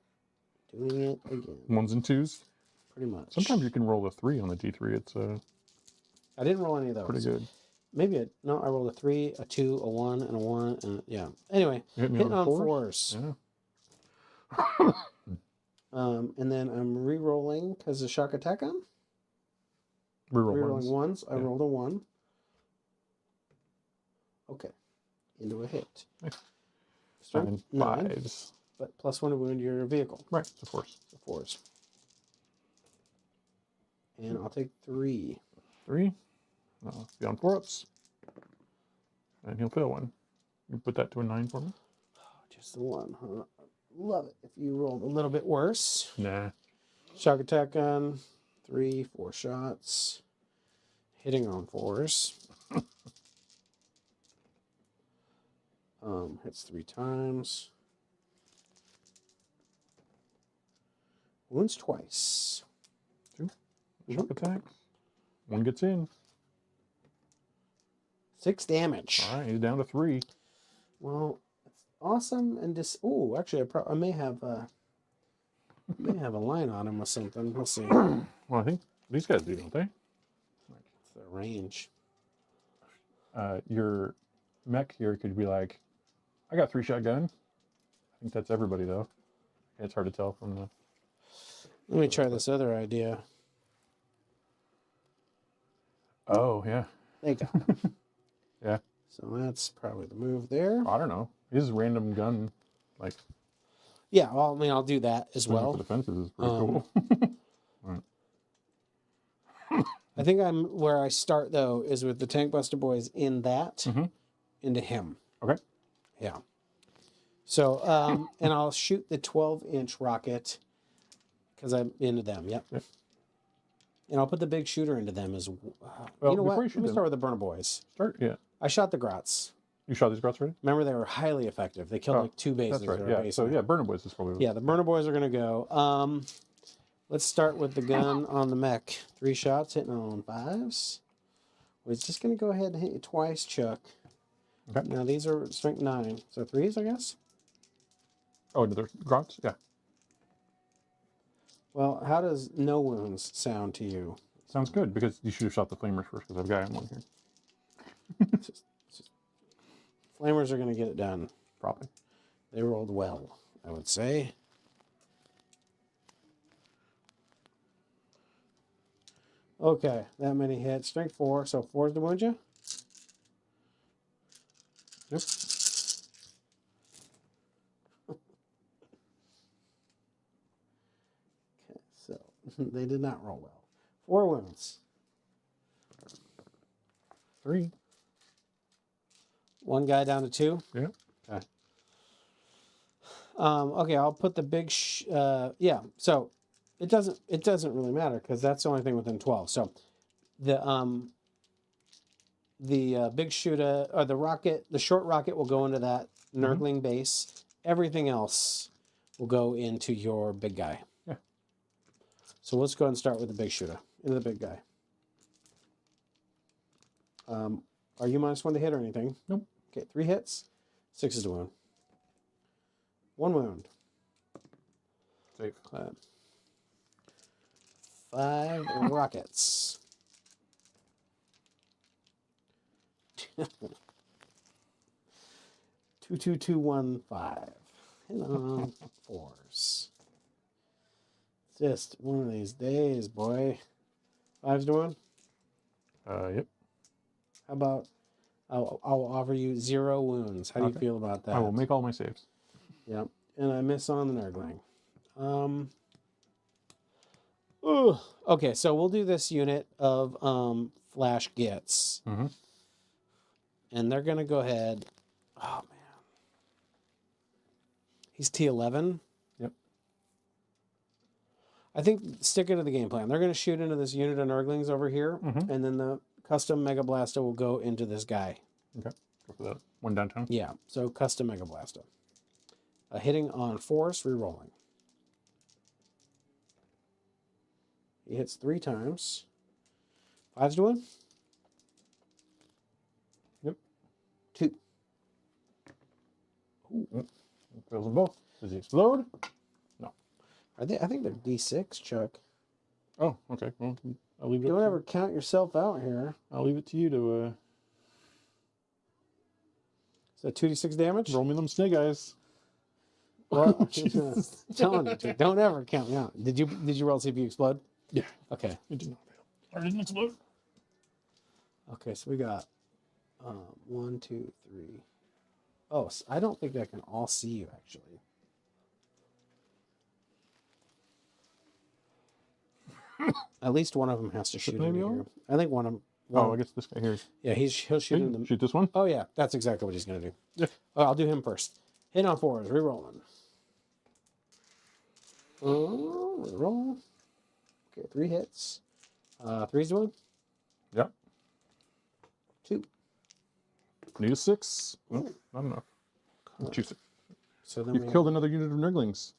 Doing it again. 1s and 2s. Pretty much. Sometimes you can roll a 3 on the D3. It's I didn't roll any of those. pretty good. Maybe I rolled a 3, a 2, a 1, and a 1, and yeah. Anyway, You hit me hitting on on 4s? fours. Yeah. And then I'm re-rolling because of shock attack on. Reroll Re-rolling ones. ones. I rolled a 1. Okay. Into a hit. Nice. Strength 9. 5s. But +1 to wound your vehicle. Right, of course. So 4s. And I'll take 3. 3. Be on 4-ups. And he'll fail 1. You put that to a 9 for me? Just the 1, huh? Love it. If you rolled a little bit worse. Nah. Shock attack on 3, 4 shots. Hitting on 4s. Hits 3 times. Wounds twice. 2. Shock attacks. 1 gets in. 6 damage. All right, he's down to 3. Well, it's awesome and just. Oh, actually, I may have a line on him or something. We'll see. Well, I think these guys do, don't they? It's the range. Your mech here could be like, I got 3 shotgun. I think that's everybody though. It's hard to tell from the. Let me try this other idea. Oh yeah. There you go. Yeah. So that's probably the move there. I don't know. His random gun, like. Yeah, well, I mean, I'll do that as For well. defenses is pretty cool. Right. I think where I start though is with the Tank Buster Boys in that into him. Okay. Yeah. So and I'll shoot the 12-inch rocket because I'm into them. Yep. And I'll put the big shooter into them as well. Well, You know what? before you Let shoot me them- start with the Burner Boys. Yeah. I shot the grots. You shot these grots already? Remember, they were highly effective. They killed like 2 bases. That's right. Or a Yeah. base So yeah, burner boys is probably. yeah, the burner boys are gonna go. Let's start with the gun on the mech. 3 shots hitting on 5s. We're just gonna go ahead and hit you twice, Chuck. Okay. Now these are strength 9, so 3s, I guess. Oh, another grots? Yeah. Well, how does no wounds sound to you? Sounds good, because you should have shot the flamers first, because I've got one here. Flamers are gonna get it done. Probably. They rolled well, I would say. Okay, that many hits. Strength 4, so 4's to wound you? Yep. Okay, so they did not roll well. 4 wounds. 3. 1 guy down to 2? Yeah. Okay. Okay, I'll put the big yeah, so it doesn't really matter because that's the only thing within 12. So the big shooter or the short rocket will go into that Nurgling base. Everything else will go into your big guy. Yeah. So let's go ahead and start with the big shooter. Into the big guy. Are you -1 to hit or anything? Nope. Okay, 3 hits. 6 is to wound. 1 wound. Safe. 5 rockets. 2, 2, 2, 1, 5. Hit on 4s. Just one of these days, boy. 5's to wound. Yep. How about I'll offer you 0 wounds. How do you feel about that? I will make all my saves. Yep. And I miss on the Nurgling. Okay, so we'll do this unit of Flash Gits. Mm-hmm. And they're going to go ahead. Oh, man. He's T11. Yep. I think sticking to the game plan. They're going to shoot into this unit of Nurglings over here. Mm-hmm. And then the custom Mega Blaster will go into this guy. Okay. Go for that. 1 downtown. Yeah, so custom Mega Blaster. Hitting on 4s, re-rolling. He hits 3 times. 5's to win. Yep. 2. Ooh. Fails them both. Does he explode? No. Are they? I think they're D6, Chuck. Oh, okay. Well, I'll leave it. Don't ever count yourself out here. I'll leave it to you to Is that 2d6 damage? roll me them snake eyes. Well, telling you to. Don't ever count me out. Did you roll to see if you explode? Yeah. Okay. It did not fail. I didn't explode. Okay, so we got 1, 2, 3. Oh, so I don't think I can all see you actually. At least one of them has to shoot into here. I think one of them. Oh, I guess this guy here. Yeah, he'll shoot into them. Shoot this one? Oh yeah, that's exactly what he's gonna do. Yeah. Oh, I'll do him first. Hit on 4s, re-rolling. Re-roll. Okay, 3 hits. 3's to win. Yep. 2. Need a 6. Well, not enough. Choose it. So then You've killed another unit of Nurglings.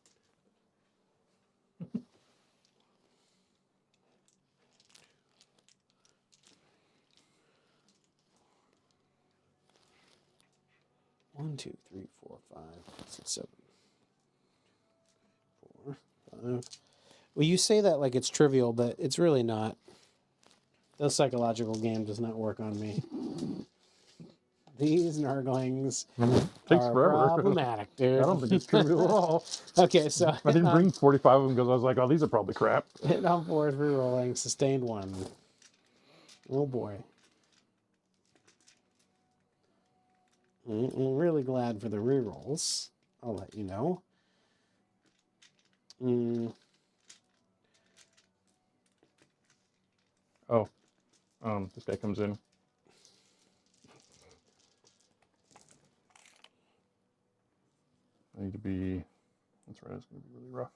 One, 2, 3, 4, 5, 6, 7, 4, 5. Well, you say that like it's trivial, but it's really not. The psychological game does not work on me. These Nurglings Takes are forever. problematic, dude. I don't think it's trivial at all. Okay, so I didn't bring 45 of them because I was like, oh, these are probably crap. hit on 4s, re-rolling, sustained 1. Oh boy. I'm really glad for the re-rolls. I'll let you know. Oh, this guy comes in. I need to be. That's right. It's going to be really rough.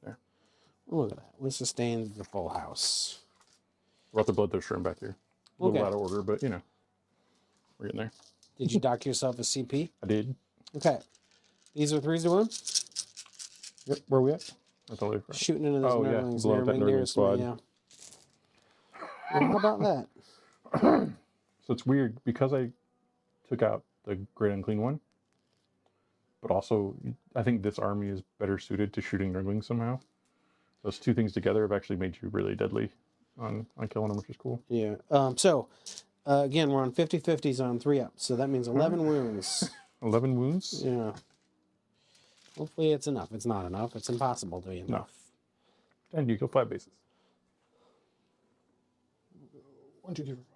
There. Look at that. We sustained the full house. Brought the bloodthirster back here. A little Okay. out of order, but you know, we're getting there. Did you dock yourself a CP? I did. Okay. These are 3s to 1? Yep. Where are we at? I totally forgot. Shooting into those Oh, yeah. nerdlings Blow there. up that Main nerdling garrison, squad. yeah. Well, how about that? So it's weird because I took out the Great Unclean one, but also I think this army is better suited to shooting nerdlings somehow. Those two things together have actually made you really deadly on killing them, which is cool. Yeah. Again, we're on 50-50s on 3-up, so that means 11 wounds. 11 wounds? Yeah. Hopefully it's enough. It's not enough. It's impossible to be enough. No. And you kill 5 bases. 1, 2, 3, 4, 5.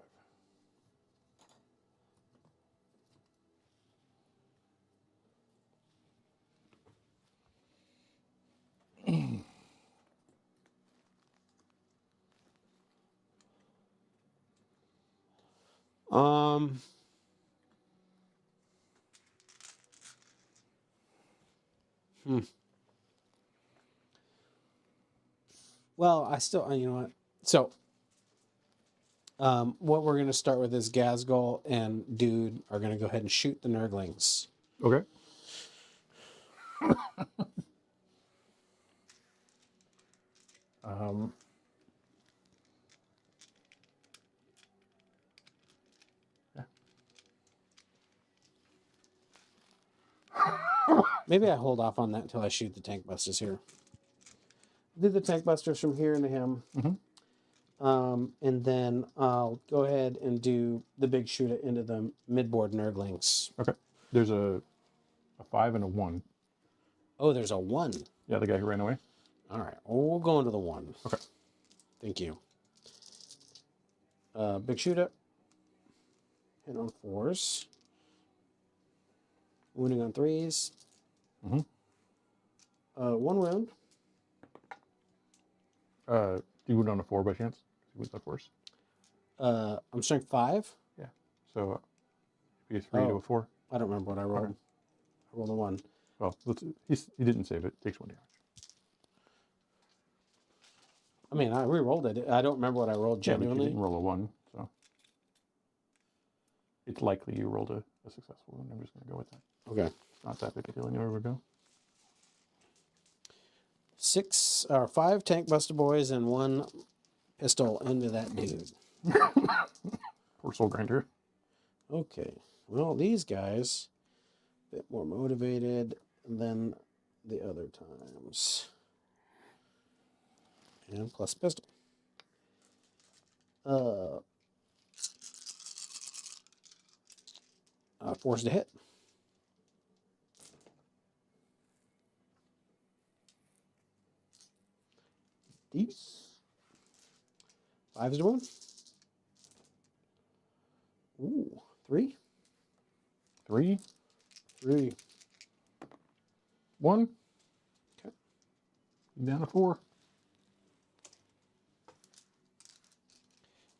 Well, I still, you know what? So, what we're going to start with is Gazgul and Dude are going to go ahead and shoot the nerdlings. Okay. Yeah. Maybe I hold off on that until I shoot the tank busters here. Do the tank busters from here into him. And then I'll go ahead and do the big shoot it into the midboard nerdlings. Okay. There's a 5 and a 1. Oh, there's a 1. Yeah, the guy who ran away. All right. Well, we'll go into the 1. Okay. Thank you. Big shoot it. Hit on 4s. Wounding on 3s. 1 wound. Do you wound on a 4 by chance? You wound on 4s? I'm strength 5. Yeah. So be a 3 to a 4. I don't remember what I rolled. Okay. I rolled a 1. Well, he didn't save it. It takes 1 damage. I mean, I re-rolled it. I don't remember what I rolled Yeah, but you genuinely. didn't roll a 1, so it's likely you rolled a successful one. I'm just going to go with that. Okay. It's not that big a deal anywhere we go. 5 tank buster boys and 1 pistol into that dude. Poor soul grinder. Okay. Well, these guys a bit more motivated than the other times. And plus pistol. Forced to hit. These 5s to 1. Ooh, 3. 3, 3. 1. Okay. Down to 4.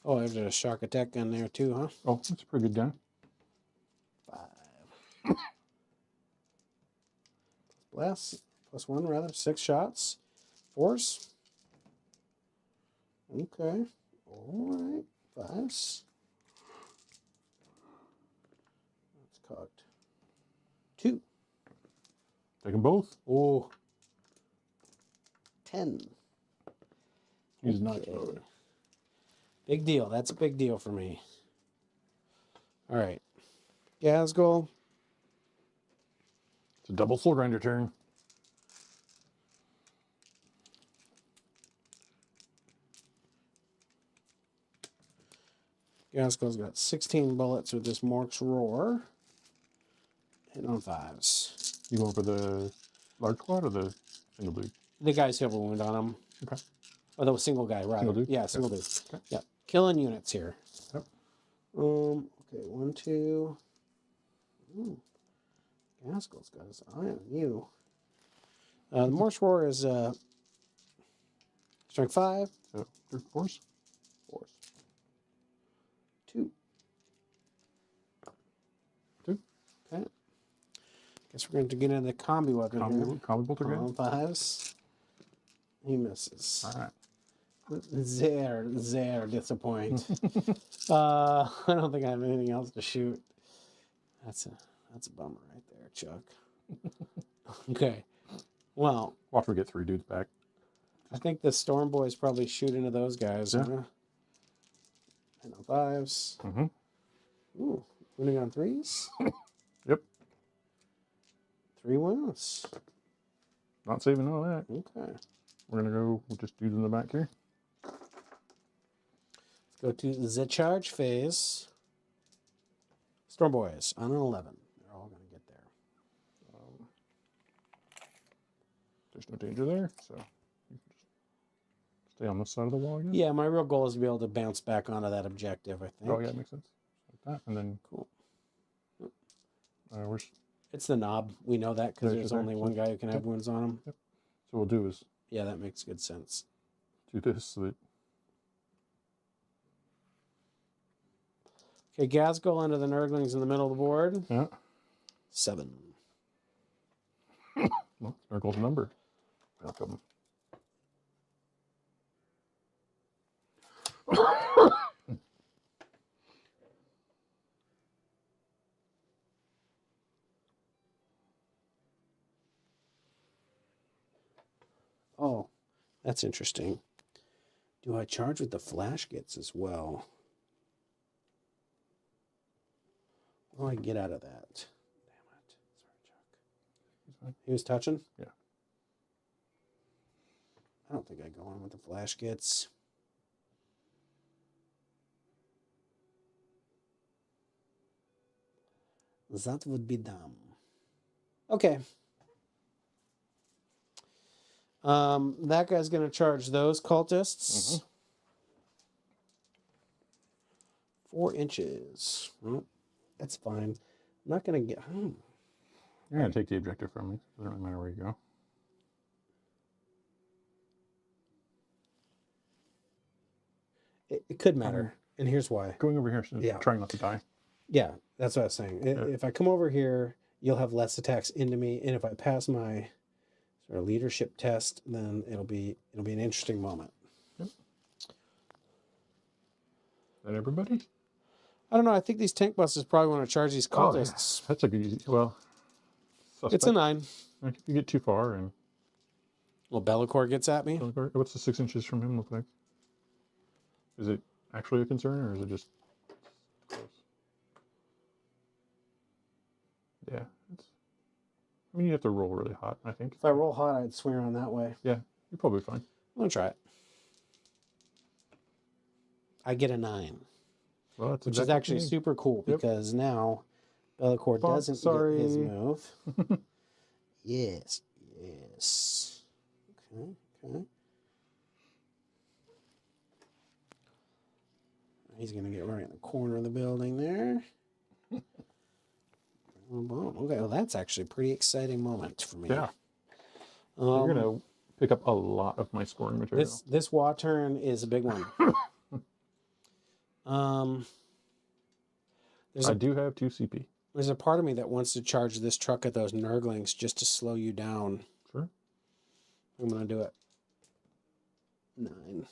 Oh, there's a shark attack in there too, huh? Oh, that's a pretty good gun. 5. Blast. Plus 1, rather. 6 shots. 4s. Okay. All right. 5s. That's cocked. 2. Take them both. Oh. 10. He's not loaded. Big deal. That's a big deal for me. All right. Gazgul. It's a double soul grinder turn. Gazgul's got 16 bullets with this Mork's Roar. Hitting on 5s. You going for the large squad or the single dude? The guy's have a wound on him. Okay. Oh, the single guy, right? Single dude? Yeah, single dude. Okay. Yeah, killing units here. Yep. Okay, 1, 2. Ooh. Gazgul's got his eye on you. The Morse Roar is strength 5. So, 3 4s? 4s. 2. 2. Okay. Guess we're going to get into the combi weapon here. Combi bolter gun? On 5s. He misses. All right. Sehr disappoint. I don't think I have anything else to shoot. That's a bummer right there, Chuck. Okay. Well, Watch we get 3 dudes back. I think the Storm Boys probably shoot into those guys. Yeah. Huh? And on 5s. Mm-hmm. Ooh, winning on 3s. Yep. 3 wounds. Not saving all that. Okay. We're gonna go with just dudes in the back here. Let's go to the charge phase. Storm Boys on an 11. They're all going to get there. There's no danger there, so you can just stay on this side of the wall again. Yeah, my real goal is to be able to bounce back onto that objective, I think. Oh yeah, it makes sense. Like that, and then Cool. where's It's the knob. We know that because there's there. only one guy who can have wounds on him. Yep. So what we'll do is Yeah, that makes good sense. do this so that Okay, Gazgul under the Nurglings in the middle of the board. yeah. 7. Well, there goes the number. Welcome. Oh, that's interesting. Do I charge with the flash gets as well? What do I get out of that? Damn it. Sorry, Chuck. He was touching? Yeah. I don't think I go on with the flash gets. That would be dumb. Okay. That guy's going to charge those cultists. 4 inches. Well, that's fine. I'm not going to get... You're going to take the objective from me. Doesn't really matter where you go. It could matter. And here's why. Going over here, so Yeah. trying not to die. Yeah, that's what I was saying. If I come over here, you'll have less attacks into me. And if I pass my sort of leadership test, then it'll be an interesting moment. Yep. Is that everybody? I don't know. I think these tank buses probably want to charge these cultists. Oh, yeah. That's a good... Well, suspect. It's a 9. If you get too far and... Well, Bellicor gets at me. What's the 6 inches from him look like? Is it actually a concern, or is it just close? Yeah. I mean, you have to roll really hot, I think. If I roll hot, I'd swing around that way. Yeah, you're probably fine. I'm going to try it. I get a 9. Well, that's which is actually super cool because now Bellicor doesn't get his move. Yes. Okay. He's going to get right in the corner of the building there. Okay, well, that's actually a pretty exciting moment for me. Yeah. You're going to pick up a lot of my scoring material. This Wa turn is a big one. I do have 2 CP. There's a part of me that wants to charge this truck at those Nurglings just to slow you down. Sure. I'm going to do it. 9.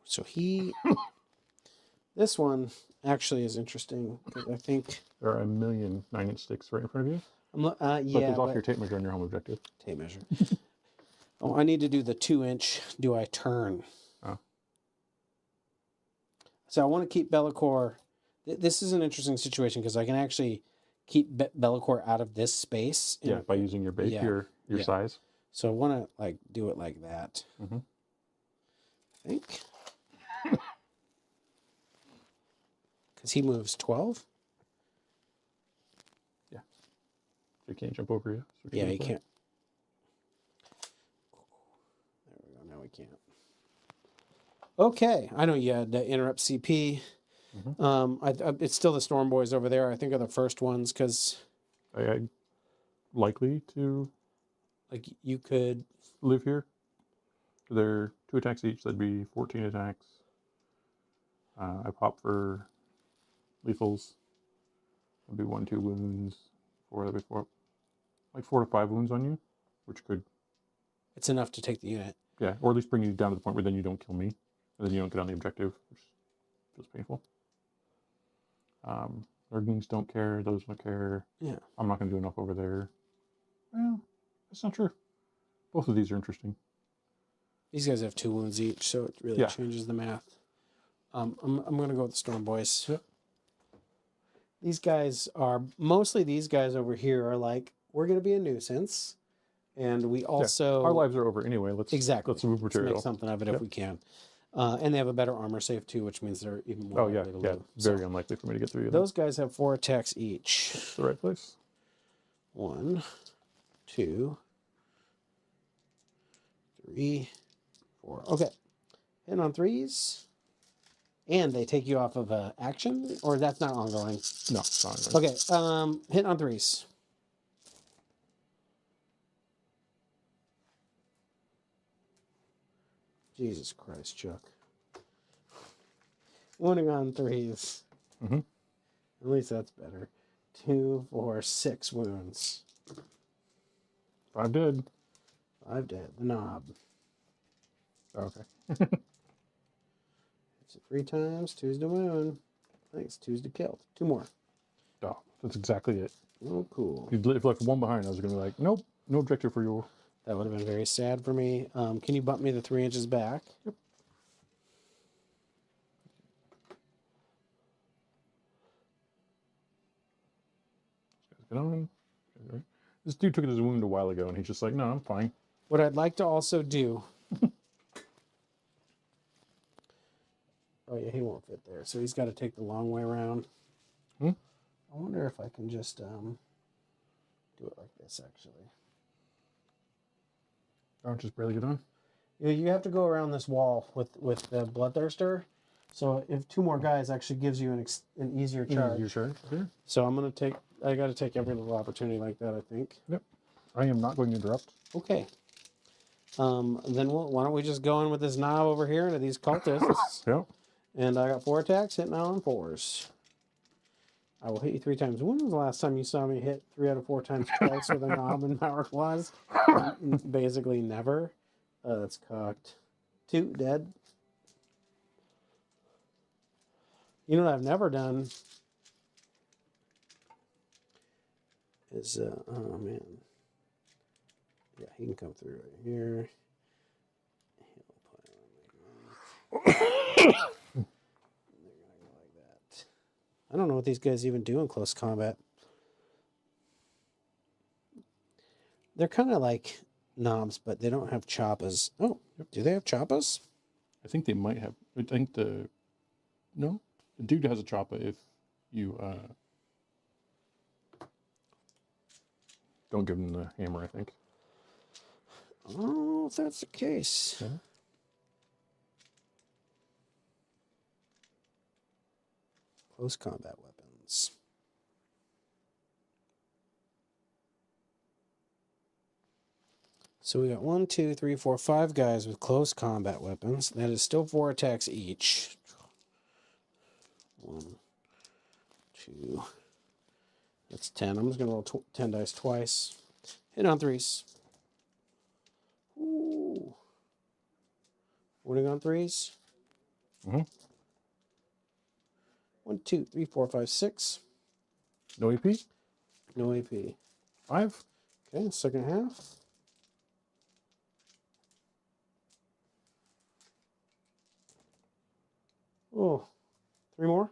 So this one actually is interesting because I think there are a million 9-inch sticks right in front of you. Yeah, there's off your tape measure on your home objective. Tape measure. Oh, I need to do the 2-inch. Do I turn? Oh. So I want to keep Bellicor. This is an interesting situation because I can actually keep Bellicor out of this space. Yeah, by using your base, your size. So I want to do it like that. Mm-hmm. I think. Because he moves 12. Yeah. So you can't jump over you. So Yeah, he can't. There we go. Now we can't. Okay. I know you had to interrupt CP. Mm-hmm. It's still the Storm Boys over there. I think are the first ones because... I'm likely to... you could... live here. They're 2 attacks each. That'd be 14 attacks. I pop for lethals. That'd be 1-2 wounds. 4. That'd be 4. 4 to 5 wounds on you, which could It's enough to take the unit. Yeah, or at least bring you down to the point where then you don't kill me. And then you don't get on the objective, which feels painful. Nerdlings don't care, those don't care. Yeah. I'm not going to do enough over there. Well, that's not true. Both of these are interesting. These guys have 2 wounds each, so it really changes the math. I'm going to go with the Storm Boys. Yep. These guys are, mostly these guys over here are like, we're going to be a nuisance. And we also... Our lives are over anyway. Let's move material. Let's make something of it if we can. And they have a better armor save too, which means they're even more likely to live. Very unlikely for me to get through you. Those guys have 4 attacks each. That's the right place. 1, 2, 3, 4. Okay. Hit on 3s. And they take you off of action? Or that's not ongoing? No, it's not ongoing. Okay. Hit on 3s. Jesus Christ, Chuck. Wounding on 3s. Mm-hmm. At least that's better. 2, 4, 6 wounds. 5 dead. 5 dead. The knob. Oh, okay. It's 3 times. 2's to wound. Thanks. 2's to kill. 2 more. Oh, that's exactly it. Oh, cool. If you left 1 behind, I was going to be like, nope, no objective for you. That would have been very sad for me. Can you bump me the 3 inches back? Yep. Get on. This dude took his wound a while ago, and he's just like, no, I'm fine. What I'd like to also do... Oh, yeah, he won't fit there. So he's got to take the long way around. Hmm? I wonder if I can just do it like this, actually. Oh, just barely get on? Yeah, you have to go around this wall with the Bloodthirster. So if 2 more guys actually gives you an easier charge. Easier charge, okay. So I'm going to take... I got to take every little opportunity like that, I think. Yep. I am not going to interrupt. Okay. Then why don't we just go in with this knob over here into these cultists. Yep. And I got 4 attacks, hitting on 4s. I will hit you 3 times. When was the last time you saw me hit 3 out of 4 times twice with a knob and power claws? Basically never. That's cocked. 2 dead. You know what I've never done is, oh man. Yeah, he can come through right here. They're gonna go like that. I don't know what these guys even do in close combat. They're kind of like knobs, but they don't have choppas. Oh, do they have choppas? I think they might have. I think no, the dude has a choppa if you don't give him the hammer. I think. Oh, if that's the case. Yeah. Close combat weapons. So we got 1, 2, 3, 4, 5 guys with close combat weapons. That is still 4 attacks each. 1, 2. That's 10. I'm just going to roll 10 dice twice. Hit on 3s. Ooh. Wounding on 3s. Mm-hmm. 1, 2, 3, 4, 5, 6. No AP? No AP. 5? Okay, second half. Oh, 3 more.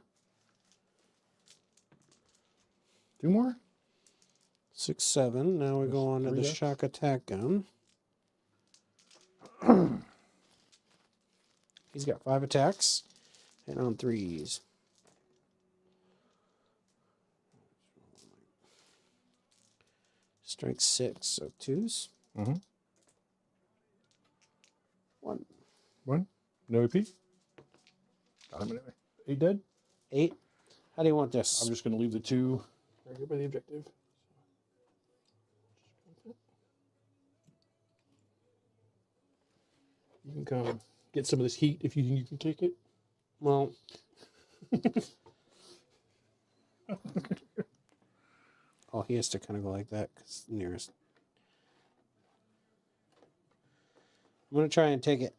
2 more? 6, 7. Now we go on to the deaths. shock attack gun. He's got 5 attacks. Hit on 3s. Strength 6, so 2s. Mm-hmm. 1. 1? No AP? Got him anyway. 8 dead? 8. How do you want this? I'm just going to leave the 2 right here by the objective. You can come get some of this heat if you think you can take it. Well, oh, he has to kind of go like that because nearest. I'm going to try and take it.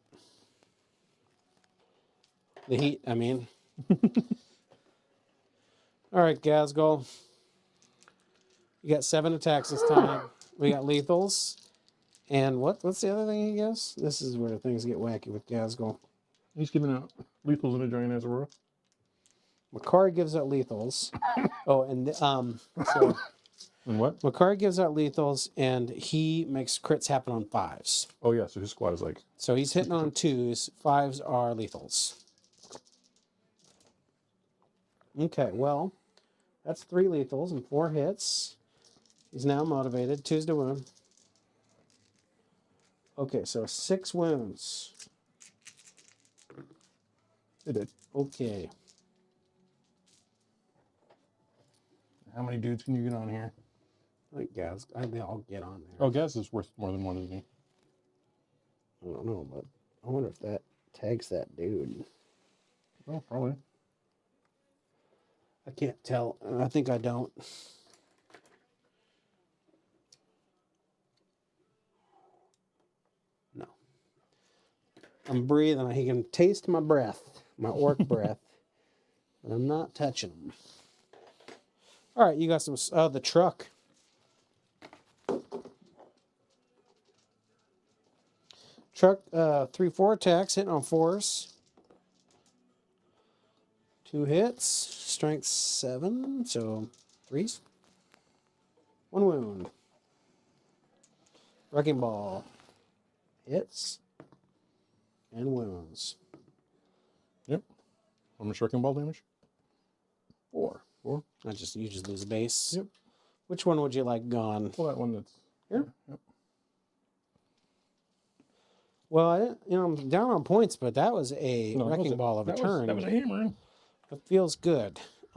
The heat, I mean. All right, Gazgul. You got 7 attacks this time. We got lethals. And what's the other thing he gives? This is where things get wacky with Gazgul. He's giving out lethals in a giant Azura. Makari gives out lethals. Oh, and so And what? Makari gives out lethals, and he makes crits happen on 5s. Oh yeah, so his squad is like. So he's hitting on 2s. 5s are lethals. Okay, well, that's 3 lethals and 4 hits. He's now motivated. 2s to wound. Okay, so 6 wounds. They did. Okay. How many dudes can you get on here? I think Gaz, they all get on there. Oh, Gaz is worth more than one, isn't he? I don't know, but I wonder if that tags that dude. Oh, probably. I can't tell. I think I don't. No. I'm breathing. He can taste my breath, my orc breath, but I'm not touching him. All right, you got some. The truck. Truck, 3-4 attacks, hitting on 4s. 2 hits, strength 7, so 3s. 1 wound. Wrecking ball. Hits. And wounds. Yep. How much wrecking ball damage? 4. 4. You just lose a base. Yep. Which one would you like gone? Well, that one that's Here? Yep. Well, I'm down on points, but that was a No, wrecking ball of a turn. That was a hammer. It feels good. It's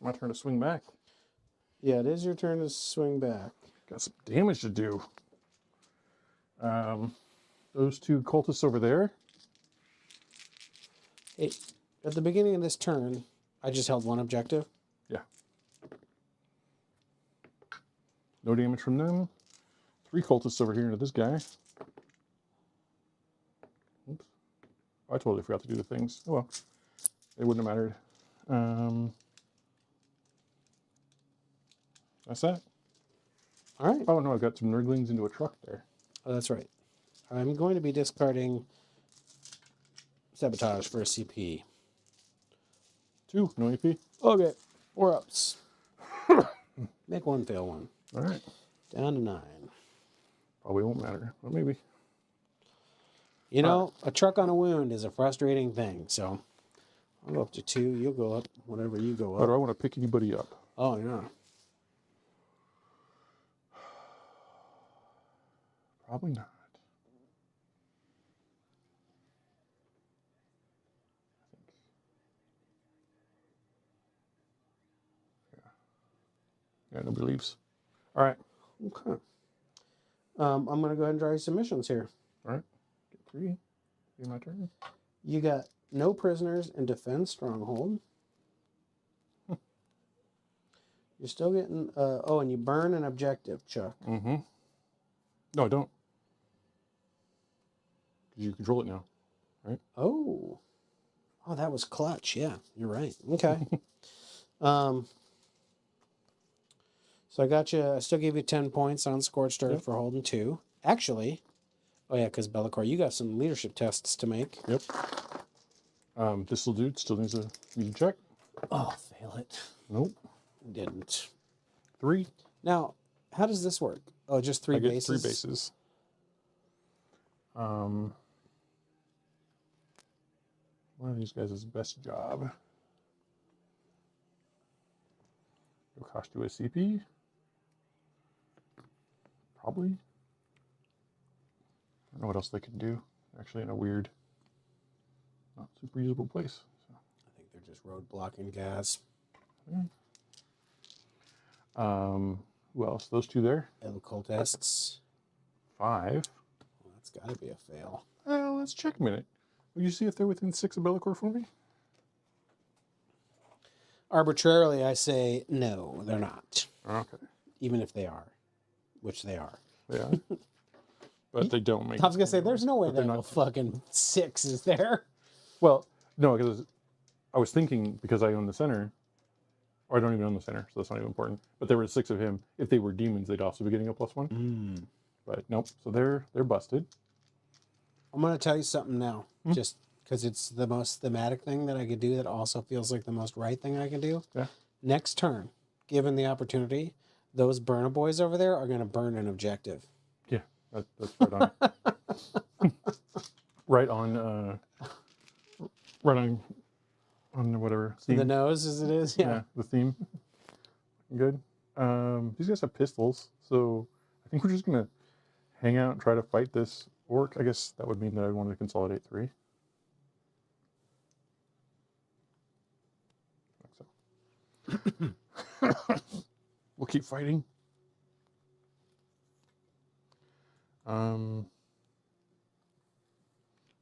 my turn to swing back. Yeah, it is your turn to swing back. Got some damage to do. Those 2 cultists over there. Hey, at the beginning of this turn, I just held 1 objective. Yeah. No damage from them. 3 cultists over here into this guy. Oops. I totally forgot to do the things. Oh well. It wouldn't have mattered. That's that. All right. Oh no, I've got some nurglings into a truck there. Oh, that's right. I'm going to be discarding sabotage for a CP. 2, no AP. Okay, 4 ups. Make 1, fail 1. All right. Down to 9. Probably won't matter, but maybe. You know, a truck on a wound is a frustrating thing. So I'll go up to 2. You'll go up whenever you go How do up. I want to pick anybody up? Oh, yeah. Probably not. Yeah, nobody leaves. All right. Okay. I'm going to go ahead and draw you submissions here. All right. Get 3. Be my turn. You got no prisoners and defend stronghold. You're still getting... and you burn an objective, Chuck. Mm-hmm. No, I don't. Because you control it now, right? Oh, that was clutch. Yeah, you're right. Okay. So I got you. I still gave you 10 points on Scorched Earth for holding 2. Actually, oh yeah, because Bellicor, you got some leadership tests to make. Yep. This little dude still needs a check. Oh, fail it. Nope. Didn't. 3. Now, how does this work? Oh, just 3 I get bases? 3 bases. One of these guys is best job. It'll cost you a CP. Probably. I don't know what else they can do. They're actually in a weird, not super usable place. So. I think they're just road blocking gas. Who else? Those 2 there. Occultists. 5. Well, that's got to be a fail. Well, let's check a minute. Will you see if they're within 6 of Bellicor for me? Arbitrarily, I say no, they're not. Okay. Even if they are, which they are. Yeah. but they don't make. I was gonna say, there's no way But they're that not- fucking 6 is there. Well, no, because I was thinking because I own the center, or I don't even own the center, so that's not even important. But there were 6 of him. If they were demons, they'd also be getting a +1. But nope. So they're busted. I'm gonna tell you something now, just because it's the most thematic thing that I could do. That also feels like the most right thing I can do. Yeah. Next turn, given the opportunity, those burner boys over there are gonna burn an objective. Yeah, that's right on. right on. Right on whatever theme. The nose as it is. Yeah, the theme. Good. These guys have pistols, so I think we're just gonna hang out and try to fight this orc. I guess that would mean that I wanted to consolidate 3. We'll keep fighting. I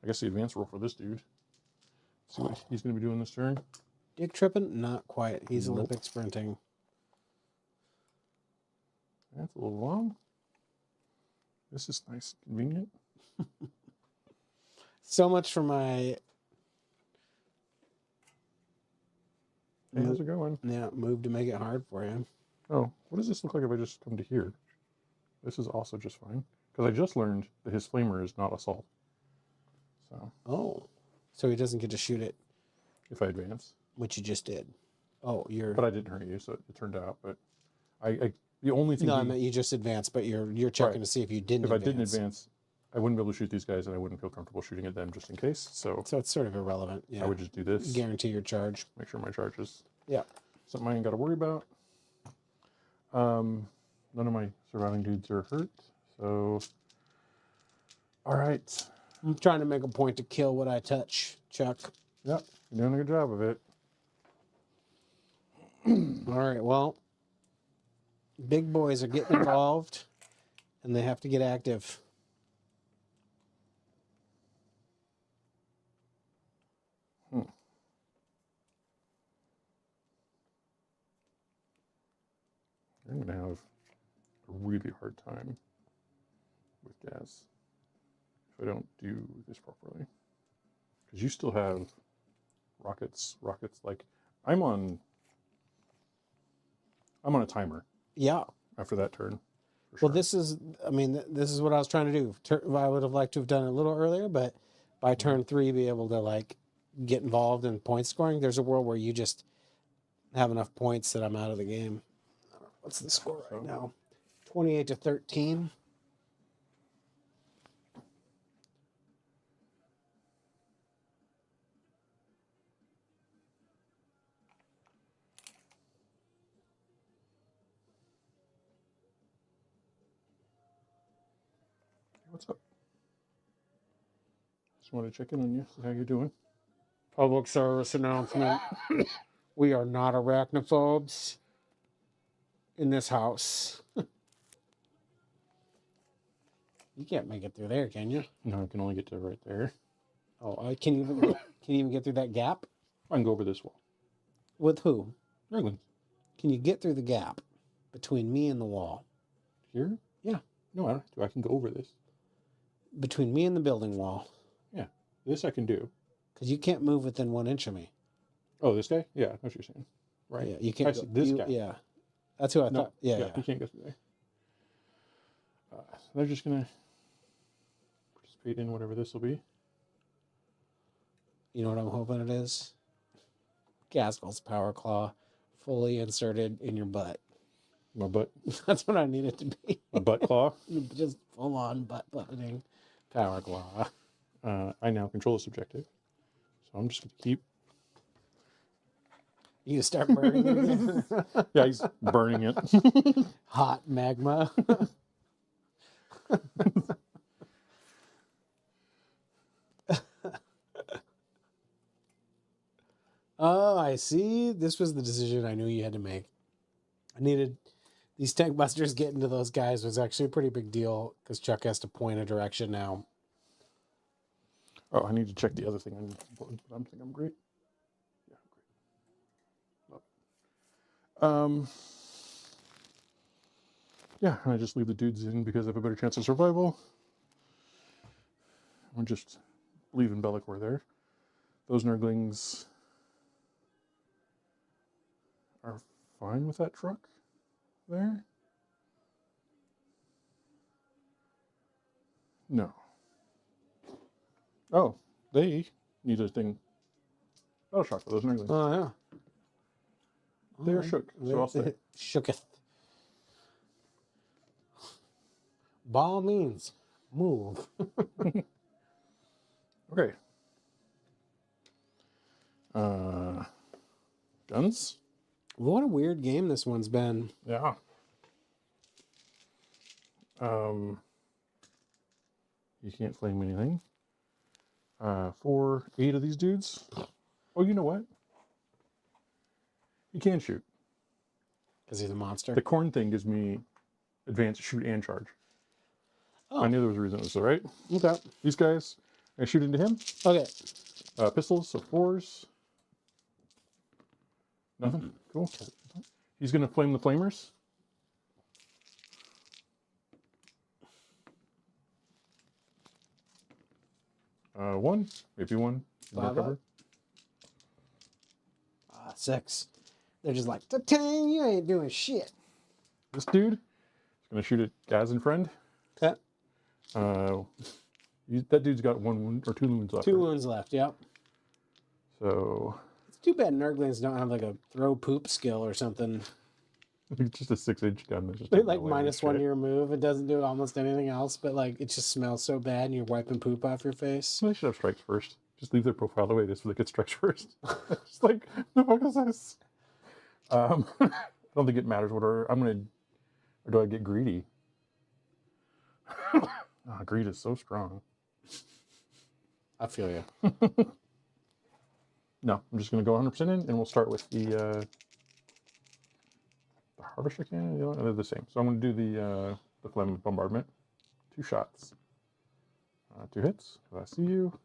guess the advance roll for this dude. See what he's going to be doing this turn. Dick tripping? Not quite. He's Nope. Olympic sprinting. That's a little long. This is nice and convenient. So much for my Hey, how's it going? move to make it hard for you. Oh, what does this look like if I just come to here? This is also just fine. Because I just learned that his flamer is not assault. So, Oh, so he doesn't get to shoot it, if I advance. which you just did. Oh, you're But I didn't hurt you, so it turned out. But the only thing no, I meant you just advanced, but you're checking Right. to see if you didn't. if I didn't advance, I wouldn't be able to shoot these guys, and I wouldn't feel comfortable shooting at them just in case. So So it's sort of irrelevant. Yeah, I would just do this. guarantee your charge. Make sure my charge is Yeah. something I ain't got to worry about. None of my surviving dudes are hurt. So, all right. I'm trying to make a point to kill what I touch, Chuck. Yep, you're doing a good job of it. All right. Well, big boys are getting involved, and they have to get active. I'm going to have a really hard time with gas if I don't do this properly. Because you still have rockets like I'm on a timer Yeah. after that turn. for Well, sure. this is, I mean, this is what I was trying to do. I would have liked to have done it a little earlier, but by turn 3, be able to like get involved in point scoring. There's a world where you just have enough points that I'm out of the game. What's the score right now? 28-13. What's up? Just want to check in on you, see how you're doing. Public service announcement. We are not arachnophobes in this house. You can't make it through there, can you? No, I can only get to right there. Oh, can you even get through that gap? I can go over this wall. With who? England. Can you get through the gap between me and the wall? Here? Yeah. No, I don't have to. I can go over this. Between me and the building wall. Yeah. This I can do. Because you can't move within 1 inch of me. Oh, this guy? Yeah, I know what you're saying. Right. Yeah, you can't. I see this guy. Yeah. That's who I thought. Yeah. You can't go through there. They're just going to participate in whatever this will be. You know what I'm hoping it is? Gaskell's Power Claw fully inserted in your butt. My butt. That's what I need it to be. My butt claw. Just full on butt puppeting Power Claw. I now control this objective. So I'm just going to keep. You start burning it again. Yeah, he's burning it. Hot magma. Oh, I see. This was the decision I knew you had to make. I needed these tank busters getting to those guys was actually a pretty big deal because Chuck has to point a direction now. Oh, I need to check the other thing. But I think I'm great. Yeah, I'm great. Love it. Yeah, and I just leave the dudes in because I have a better chance of survival. I'm just leaving Bellicor there. Those Nurglings are fine with that truck there. No. Oh, they need a thing. Battle shock for those Nurglings. Oh, yeah. They are shook, so I'll stay. Shooketh. Ball means move. Okay. Guns? What a weird game this one's been. Yeah. You can't flame anything. 8 of these dudes. Oh, you know what? You can shoot. Because he's a monster. The corn thing gives me advanced shoot and charge. Oh. I knew there was a reason it was so, right? Okay. These guys, I shoot into him. Okay. Pistols, so 4s. Nothing. Cool. He's going to flame the flamers. One, maybe one. More 5 cover. up. 6. They're just like, "Ta-tang, you ain't doing shit." This dude is going to shoot at Gaz and friend. Okay. That dude's got 1 wound or 2 wounds left. 2 right? wounds left, yep. So It's too bad Nurglings don't have like a throw poop skill or something. it's just a 6-inch gun. That's just They a like melee -1 shit. to your move. It doesn't do almost anything else, but like it just smells so bad and you're wiping poop off your face. So they should have strikes first. Just leave their profile the way it is so they get strikes first. Just like, the fuck is this? I don't think it matters what order. Or do I get greedy? Greed is so strong. I feel you. No, I'm just going to go 100% in, and we'll start with the harvester cannon. They're the same. So I'm going to do the phlegm bombardment. 2 shots. 2 hits. If I see you.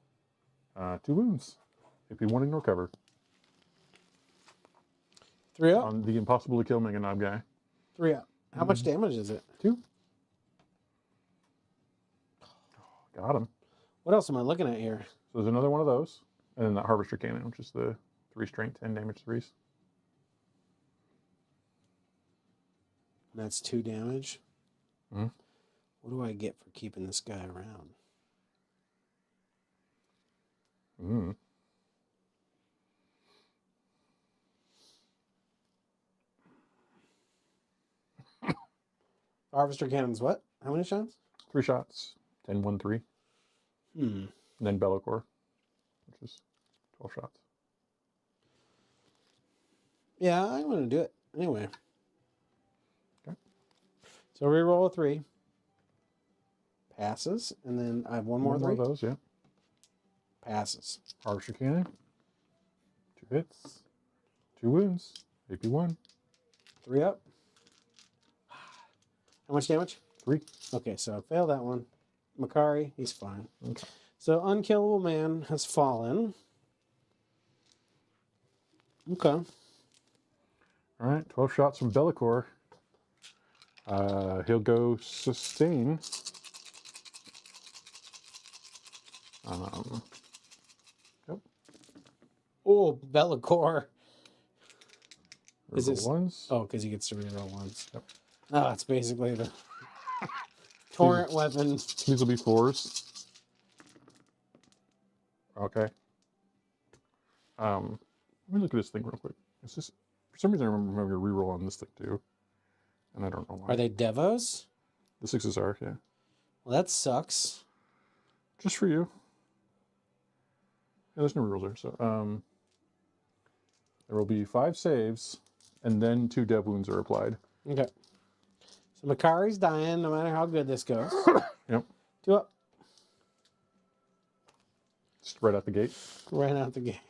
2 wounds. If you want to ignore cover. 3 up. On the impossible to kill Mega Knob guy. 3 up. How much damage is it? 2. Got him. What else am I looking at here? So there's another one of those. And then that harvester cannon, which is the 3 strength, 10 damage 3s. That's 2 damage. Mhm. What do I get for keeping this guy around? Mm. Harvester cannon's what? How many shots? 3 shots. 10, 1, 3. And then Bellicor, which is 12 shots. Yeah, I'm going to do it. Anyway. Okay. So reroll a 3. Passes. And then I have one more 3. One more of those, yeah. Passes. Harvester cannon. 2 hits. 2 wounds. AP 1. 3 up. How much damage? 3. Okay, so I failed that one. Makari, he's fine. Okay. So Unkillable Man has fallen. Okay. All right, 12 shots from Bellicor. He'll go sustain. Yep. Oh, Bellicor. Is Reroll this ones? Oh, because he gets to reroll ones. Yep. Oh, it's basically the torrent weapon. These will be 4s. Okay. Let me look at this thing real quick. It's just, for some reason I remember having a reroll on this thing too. And I don't know why. Are they Devos? The 6s are, yeah. Well, that sucks. Just for you. Yeah, there's no rerolls there. So there will be 5 saves, and then 2 dev wounds are applied. Okay. So Makari's dying no matter how good this goes. Yep. 2 up. Just right out the gate. Right out the gate.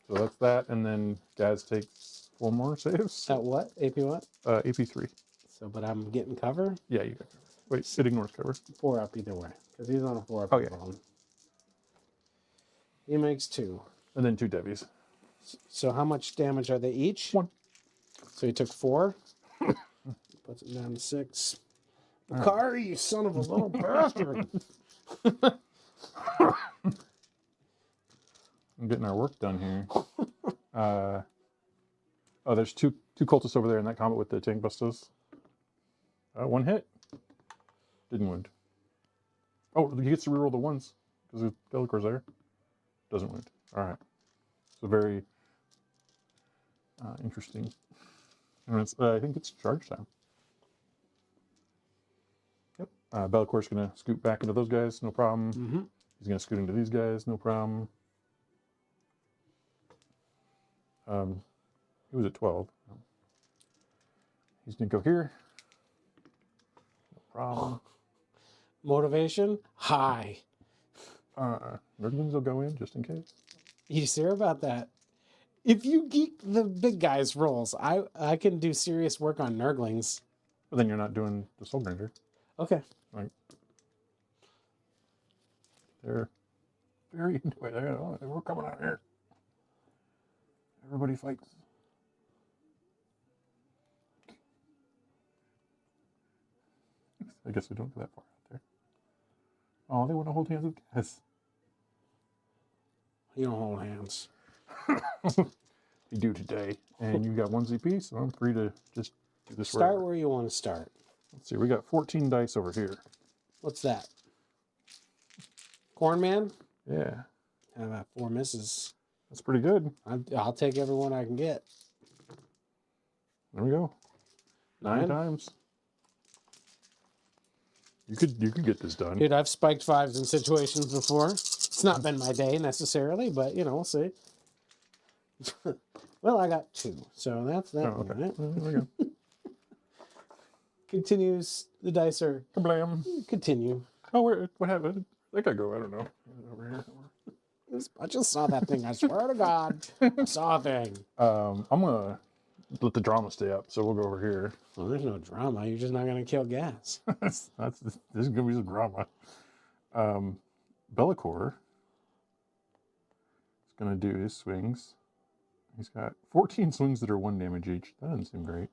So that's that, and then Gaz takes 4 more saves. At what? AP what? AP 3. So, but I'm getting cover. Yeah, you got cover. Wait, it ignores cover. 4 up either way. Because he's on a 4 up. Oh, yeah. Roll. He makes 2. And then 2 devies. So how much damage are they each? 1. So he took 4. Puts it down to 6. Kari, you son of a little bastard. I'm getting our work done here. Oh, there's two cultists over there in that combat with the tank busters. One hit. Didn't wound. Oh, he gets to reroll the ones because the Bellicor's there. Doesn't wound. All right. So very interesting. And it's, I think it's charge time. Yep. Bellicor's going to scoot back into those guys, no problem. Mm-hmm. He's going to scoot into these guys, no problem. He was at 12. He's going to go here. No problem. Motivation high. Nerdlings will go in just in case. You sure about that? If you geek the big guys' rolls, I can do serious work on Nurglings. But then you're not doing the Soul Grinder. Okay. Right. They're very into it. We're coming out here. Everybody fights. I guess we don't go that far out there. Oh, they want to hold hands with guys. You don't hold hands. You do today. And you got 1 ZP, so I'm free to just do this. Start where you want to start. Let's see, we got 14 dice over here. What's that? Corn Man? Yeah. How about 4 misses? That's pretty good. I'll take every one I can get. There we go. 9 times. You could get this done. Dude, I've spiked 5s in situations before. It's not been my day necessarily, but you know, we'll see. Well, I got 2, so that's that. Oh, okay. Right? There we go. Continues. The dice are Kablam. continue. Oh, what happened? I gotta go. I don't know. Over here. I just saw that thing. I swear to God, I saw a thing. I'm gonna let the drama stay up, so we'll go over here. Well, there's no drama. You're just not gonna kill gas. This is gonna be some drama. Bellicor is gonna do his swings. He's got 14 swings that are 1 damage each. That doesn't seem great.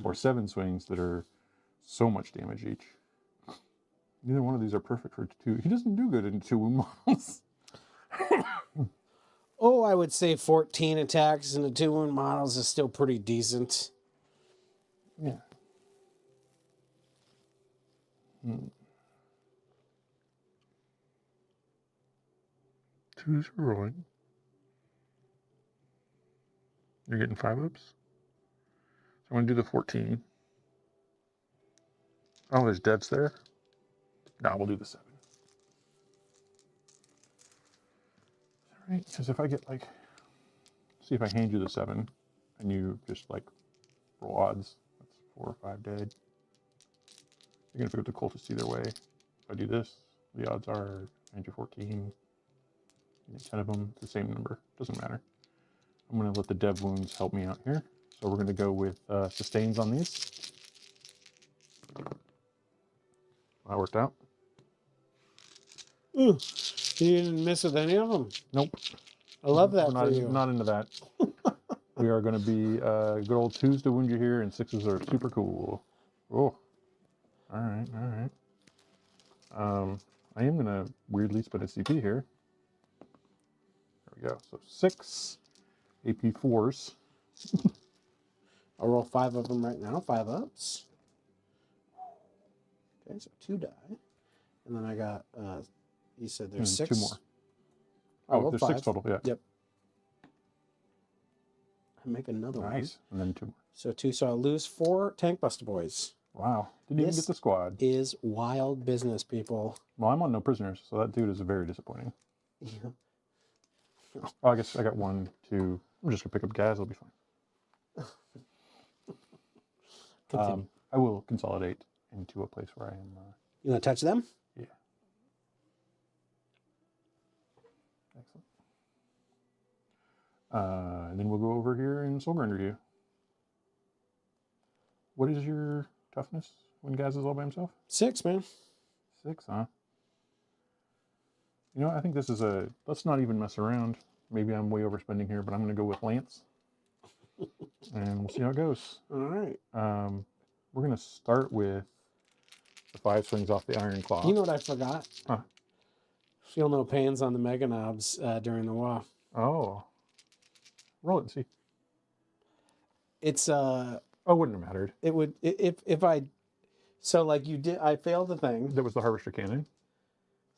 Or 7 swings that are so much damage each. Neither one of these are perfect for 2. He doesn't do good in 2 wound models. Oh, I would say 14 attacks in the 2 wound models is still pretty decent. Yeah. Twos are rolling. You're getting 5 ups. So I'm going to do the 14. Oh, there's devs there. No, we'll do the 7. All right, because if I get like, see if I hand you the 7 and you just like roll odds, that's 4 or 5 dead. You're going to pick up the cultist either way. If I do this, the odds are hand you 14. You get 10 of them, it's the same number. Doesn't matter. I'm going to let the dev wounds help me out here. So we're going to go with sustains on these. That worked out. Ooh, you didn't miss with any of them. Nope. I love that We're for you. not into that. We are going to be good old 2s to wound you here, and 6s are super cool. Oh. All right, all right. I am going to weirdly spend a CP here. There we go. So 6 AP 4s. I'll roll 5 of them right now. 5 ups. Okay, so 2 die. And then I got, you said there's 6? 2 more. Oh, there's 6 5. total, yeah. Yep. I make another one. Nice. And then 2 more. So 2, so I'll lose 4 tank buster boys. Wow. Didn't even get the squad. Is wild business, people. Well, I'm on no prisoners, so that dude is very disappointing. Yeah. Oh, I guess I got 1, 2. I'm just going to pick up gas. It'll be fine. I will consolidate into a place where I am. You want to touch them? Yeah. Excellent. And then we'll go over here and soul grinder you. What is your toughness when Gaz is all by himself? 6, man. 6, huh? You know, I think this is let's not even mess around. Maybe I'm way overspending here, but I'm going to go with Lance. And we'll see how it goes. All right. We're going to start with The 5 swings off the iron claw. You know what I forgot? Huh. Feel no pains on the Mega Knobs during the war. Oh. Roll it and see. It's Oh, it wouldn't have mattered. it would if I so like you did I failed the thing. That was the Harvester Cannon.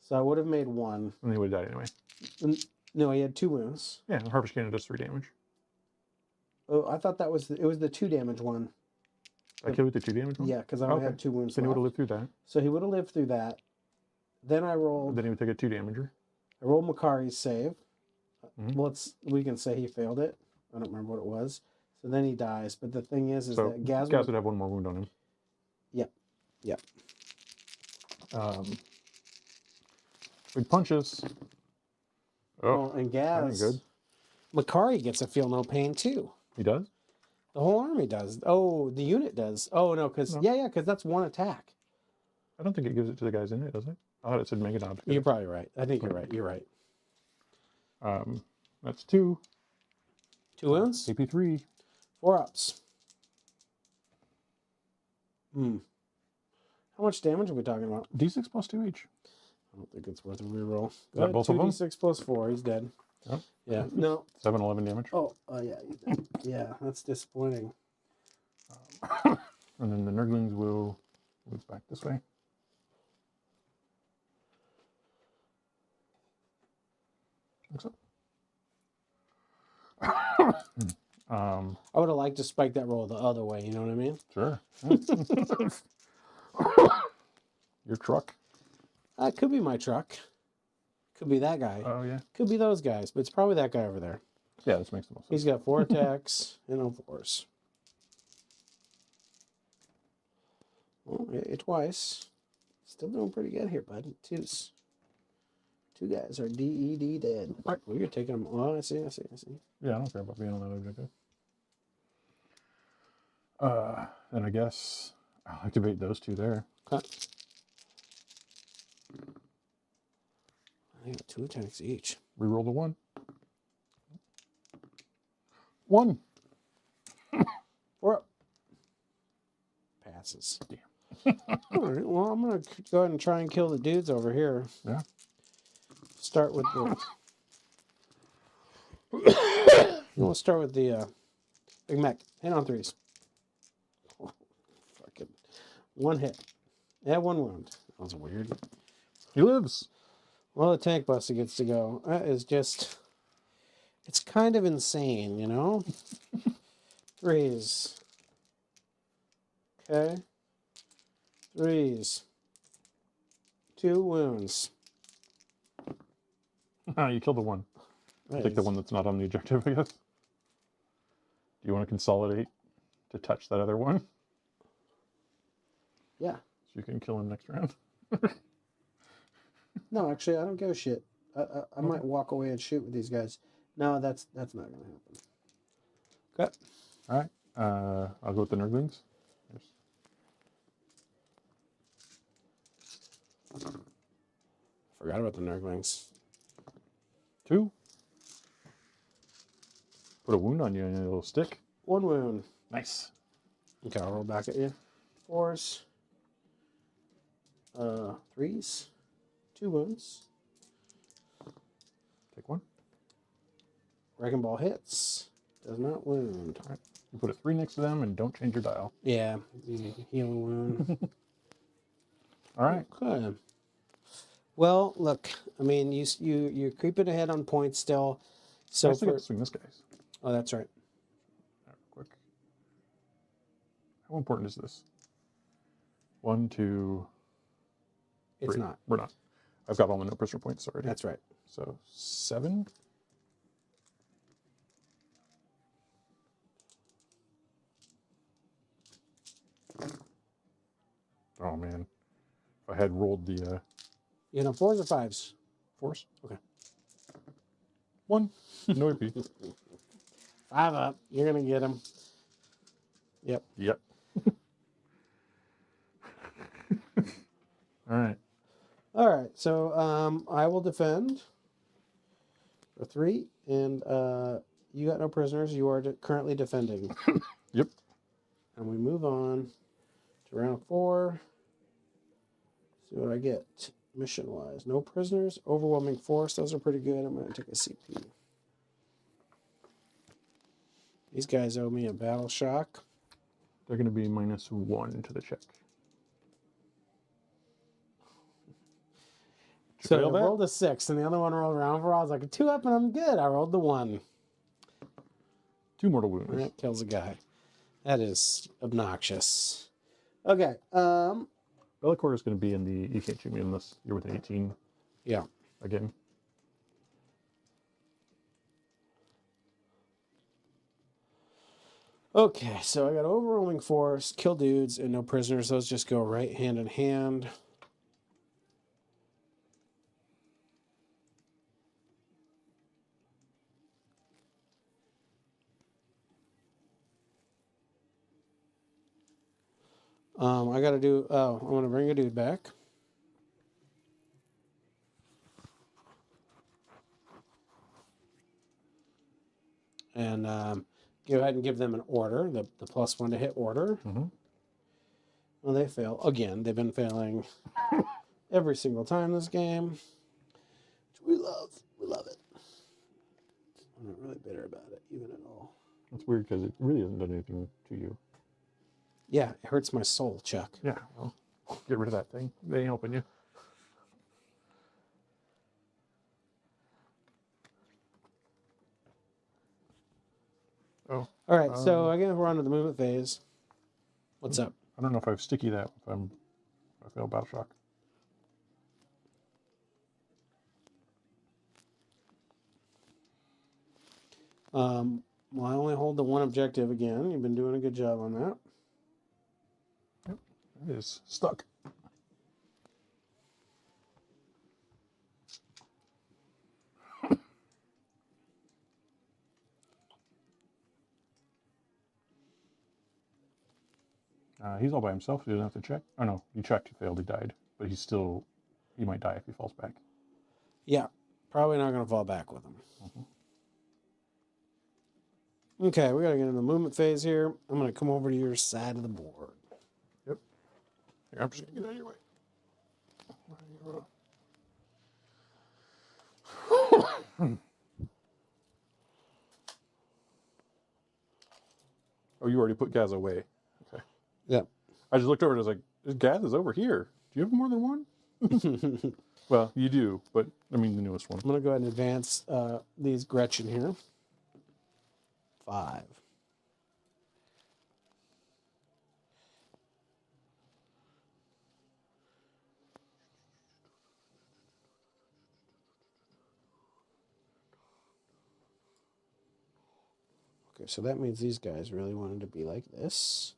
So I would have made 1. And he would have died anyway. No, he had 2 wounds. Yeah, the Harvester Cannon does 3 damage. Oh, I thought that was it was the 2 damage one. I killed with the 2 damage one? Yeah, because I only had 2 wounds. Then he left. would have lived through that. So he would have lived through that. Then I rolled. Then he would take a 2 damager. I rolled Makari's save. Mhm. Well, we can say he failed it. I don't remember what it was. So then he dies. But the thing is So that Gaz would have 1 more wound on him. Yep. Yep. Big punches. Oh, Well, and that ain't Gaz. good. Makari gets a feel no pain too. He does? The whole army does. Oh, the unit does. Oh no, because No. yeah, because that's 1 attack. I don't think it gives it to the guys in it, does it? I thought it said Mega Knobs. You're probably right. I think you're right. You're right. That's 2. 2 wounds. AP 3. 4 ups. How much damage are we talking about? D6 plus 2 each. I don't think it's worth a reroll. that both of them? 2d6 plus 4. He's dead. Yep. Yeah. No. 7, 11 damage. Oh, yeah. He's dead. Yeah, that's disappointing. And then the Nurglings will move back this way. Like so. I would have liked to spike that roll the other way. You know what I mean? Sure. Your truck. Could be my truck. Could be that guy. Oh, yeah. Could be those guys, but it's probably that guy over there. Yeah, this makes the most sense. He's got 4 attacks and no force. Well, hit twice. Still doing pretty good here, bud. 2 guys are DED dead. Right. Well, you're taking them. Oh, I see. Yeah, I don't care about being on that objective. Then I guess I'll activate those 2 there. Cut. I got 2 attacks each. Reroll the 1. 1. 4 up. Passes. Damn. All right. Well, I'm gonna go ahead and try and kill the dudes over here. Yeah. Start with the. We'll start with the Big Mac. Hit on 3s. Oh, fucking 1 hit. Yeah, 1 wound. That was weird. He lives. Well, the tank buster gets to go. That is just. It's kind of insane, you know? 3s. Okay. 3s. 2 wounds. You killed the 1. Take the one that's not on the objective, I guess. Do you want to consolidate to touch that other one? Yeah. So you can kill him next round. No, actually, I don't give a shit. I might walk away and shoot with these guys. No, that's not going to happen. Okay. All right. I'll go with the Nurglings. Forgot about the Nurglings. 2. Put a wound on you and a little stick. 1 wound. Nice. Okay, I'll roll back at you. 4s. 3s. 2 wounds. Take 1. Wrecking Ball hits. Does not wound. All right. You put a 3 next to them and don't change your dial. Yeah. Healing wound. All right. Okay. Well, look. I mean, you're creeping ahead on points still. So I still get to swing this guy's. Oh, that's right. All right, quick. How important is this? 1, 2. It's 3. not. We're not. I've got all the no prisoner points already. That's right. So 7. Oh man, if I had rolled the You know, 4s or 5s? force. Okay. 1. No AP. 5 up. You're gonna get him. Yep. Yep. All right. All right. So I will defend for 3, and you got no prisoners. You are currently defending. Yep. And we move on to round 4. See what I get mission-wise. No prisoners, overwhelming force. Those are pretty good. I'm going to take a CP. These guys owe me a battle shock. They're going to be -1 to the check. So I rolled a 6, and the other one rolled around for. I was like a 2 up, and I'm good. I rolled the 1. 2 mortal wounds. And that kills a guy. That is obnoxious. Okay. Bellicor is going to be in the... You can't shoot me unless you're within 18. Yeah. Again. Okay, so I got overwhelming force, kill dudes, and no prisoners. Those just go right hand in hand. I got to do... Oh, I'm going to bring a dude back. And go ahead and give them an order, the +1 to hit order. Mm-hmm. Well, they fail. Again, they've been failing every single time this game. Which we love. We love it. I'm not really bitter about it, even at all. That's weird because it really hasn't done anything to you. Yeah, it hurts my soul, Chuck. Yeah, well, get rid of that thing. They ain't helping you. Oh. All right, so again, we're on to the movement phase. What's up? I don't know if I've sticky that if I fail battle shock. Well, I only hold the 1 objective again. You've been doing a good job on that. Yep, it is stuck. He's all by himself. He doesn't have to check. Oh no, you checked. He failed. He died. But he's still... He might die if he falls back. Yeah, probably not going to fall back with him. Mm-hmm. Okay, we got to get in the movement phase here. I'm going to come over to your side of the board. Yep. Here, I'm just going to get out of your way. Oh, you already put Gaz away. Okay. Yeah. I just looked over and I was like, Gaz is over here. Do you have more than one? Well, you do, but I mean the newest one. I'm going to go ahead and advance these Gretchen here. 5. Okay, so that means these guys really wanted to be like this.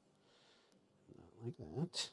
Not like that.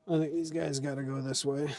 I think these guys got to go this way.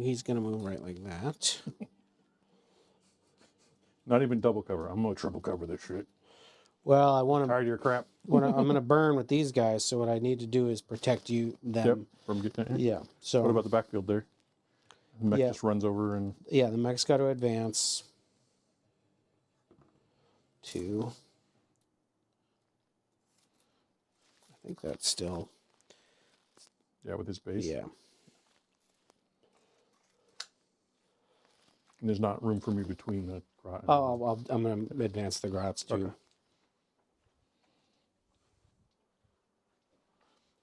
He's going to move right like that. Not even double cover. I'm going to triple cover this shit. Well, I want to... Tired of your crap. I'm going to burn with these guys, so what I need to do is protect them. Yep, from getting in. Yeah, so... What about the backfield there? The mech just runs over and... Yeah, the mech's got to advance. 2. I think that's still... Yeah, with his base. Yeah. There's not room for me between the grot. And Oh, I'm going to advance the grots too. Okay.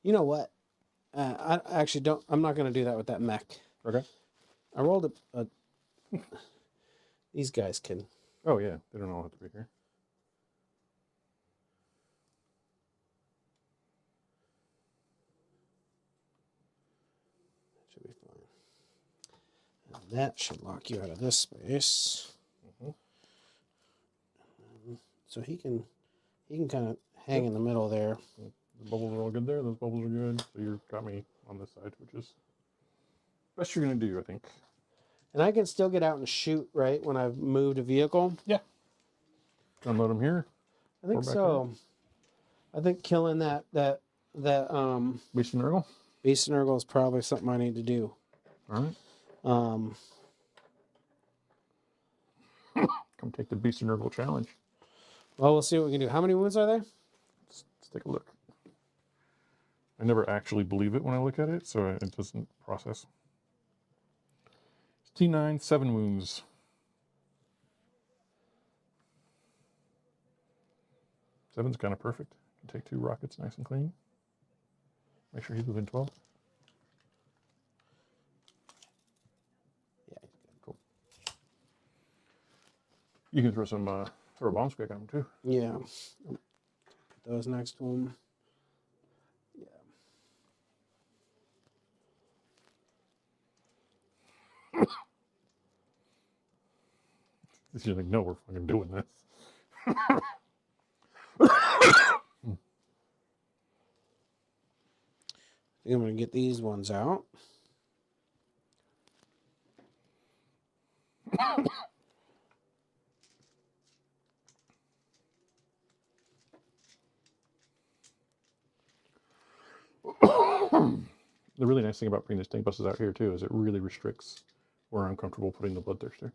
You know what? I actually don't. I'm not going to do that with that mech. Okay. I rolled a these guys can. Oh yeah, they don't all have to be here. Should be fine. And that should lock you out of this space. So he can kind of hang in the middle there. The bubbles are all good there. Those bubbles are good. So you've got me on this side, which is best you're gonna do, I think. And I can still get out and shoot, right, when I've moved a vehicle? Yeah. Unload them here. I think so. I think killing that Beast and Nurgle? Beast and Nurgle is probably something I need to do. All right. Come take the Beast and Nurgle challenge. Well, we'll see what we can do. How many wounds are there? Let's take a look. I never actually believe it when I look at it, so it doesn't process. T9, 7 wounds. Seven's kind of perfect. Can take 2 rockets nice and clean. Make sure he's within 12. Yeah, he's good. Cool. You can throw a bomb squig on him too. Yeah. Put those next to him. Yeah. You're like, no, we're fucking doing this. I think I'm going to get these ones out. The really nice thing about putting the stink buses out here too is it really restricts where I'm comfortable putting the bloodthirster.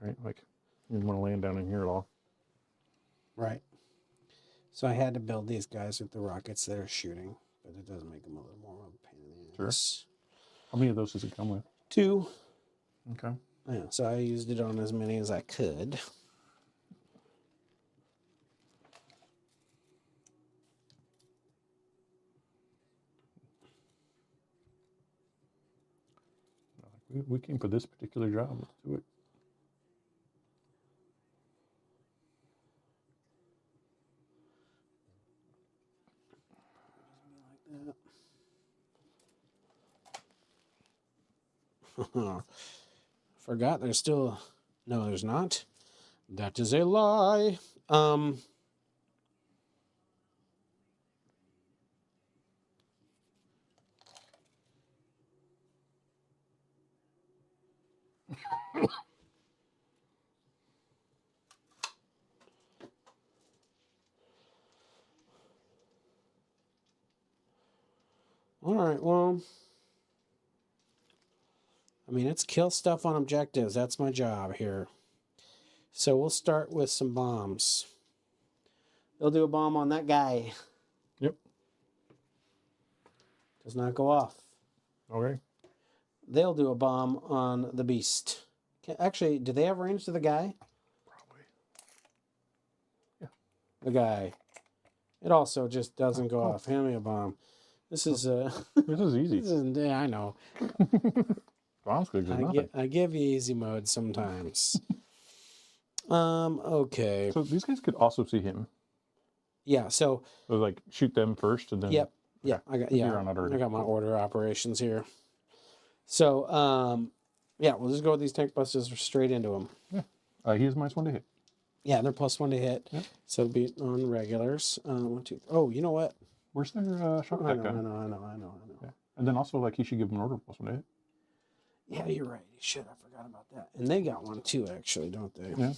Right, like you didn't want to land down in here at all. Right. So I had to build these guys with the rockets that are shooting, but it does make them a little more of a pain in the ass. How many of those does it come with? 2. Okay. Yeah, so I used it on as many as I could. We came for this particular job. Let's do it. Forgot there's still... No, there's not. That is a lie. All right, well... I mean, it's kill stuff on objectives. That's my job here. So we'll start with some bombs. They'll do a bomb on that guy. Yep. Does not go off. Okay. They'll do a bomb on the beast. Actually, do they have range to the guy? Probably. Yeah. The guy. It also just doesn't go off. Hand me a bomb. This is This is easy. yeah, I know. Bomb squigs is nothing. I give you easy mode sometimes. Okay. So these guys could also see him. Yeah, so like shoot them first and then. Yep. Yeah, I got You're on it already. I got my order operations here. So yeah, we'll just go with these tank busters straight into them. Yeah. He has -1 to hit. Yeah, they're +1 to hit. Yep. So it'll be on regulars. 1, 2. Oh, you know what? Where's their shot I attack guy? know. Yeah. And then also like he should give him an order +1 to hit. Yeah, you're right. Shit, I forgot about that. And they got one too, actually, don't they? Yeah.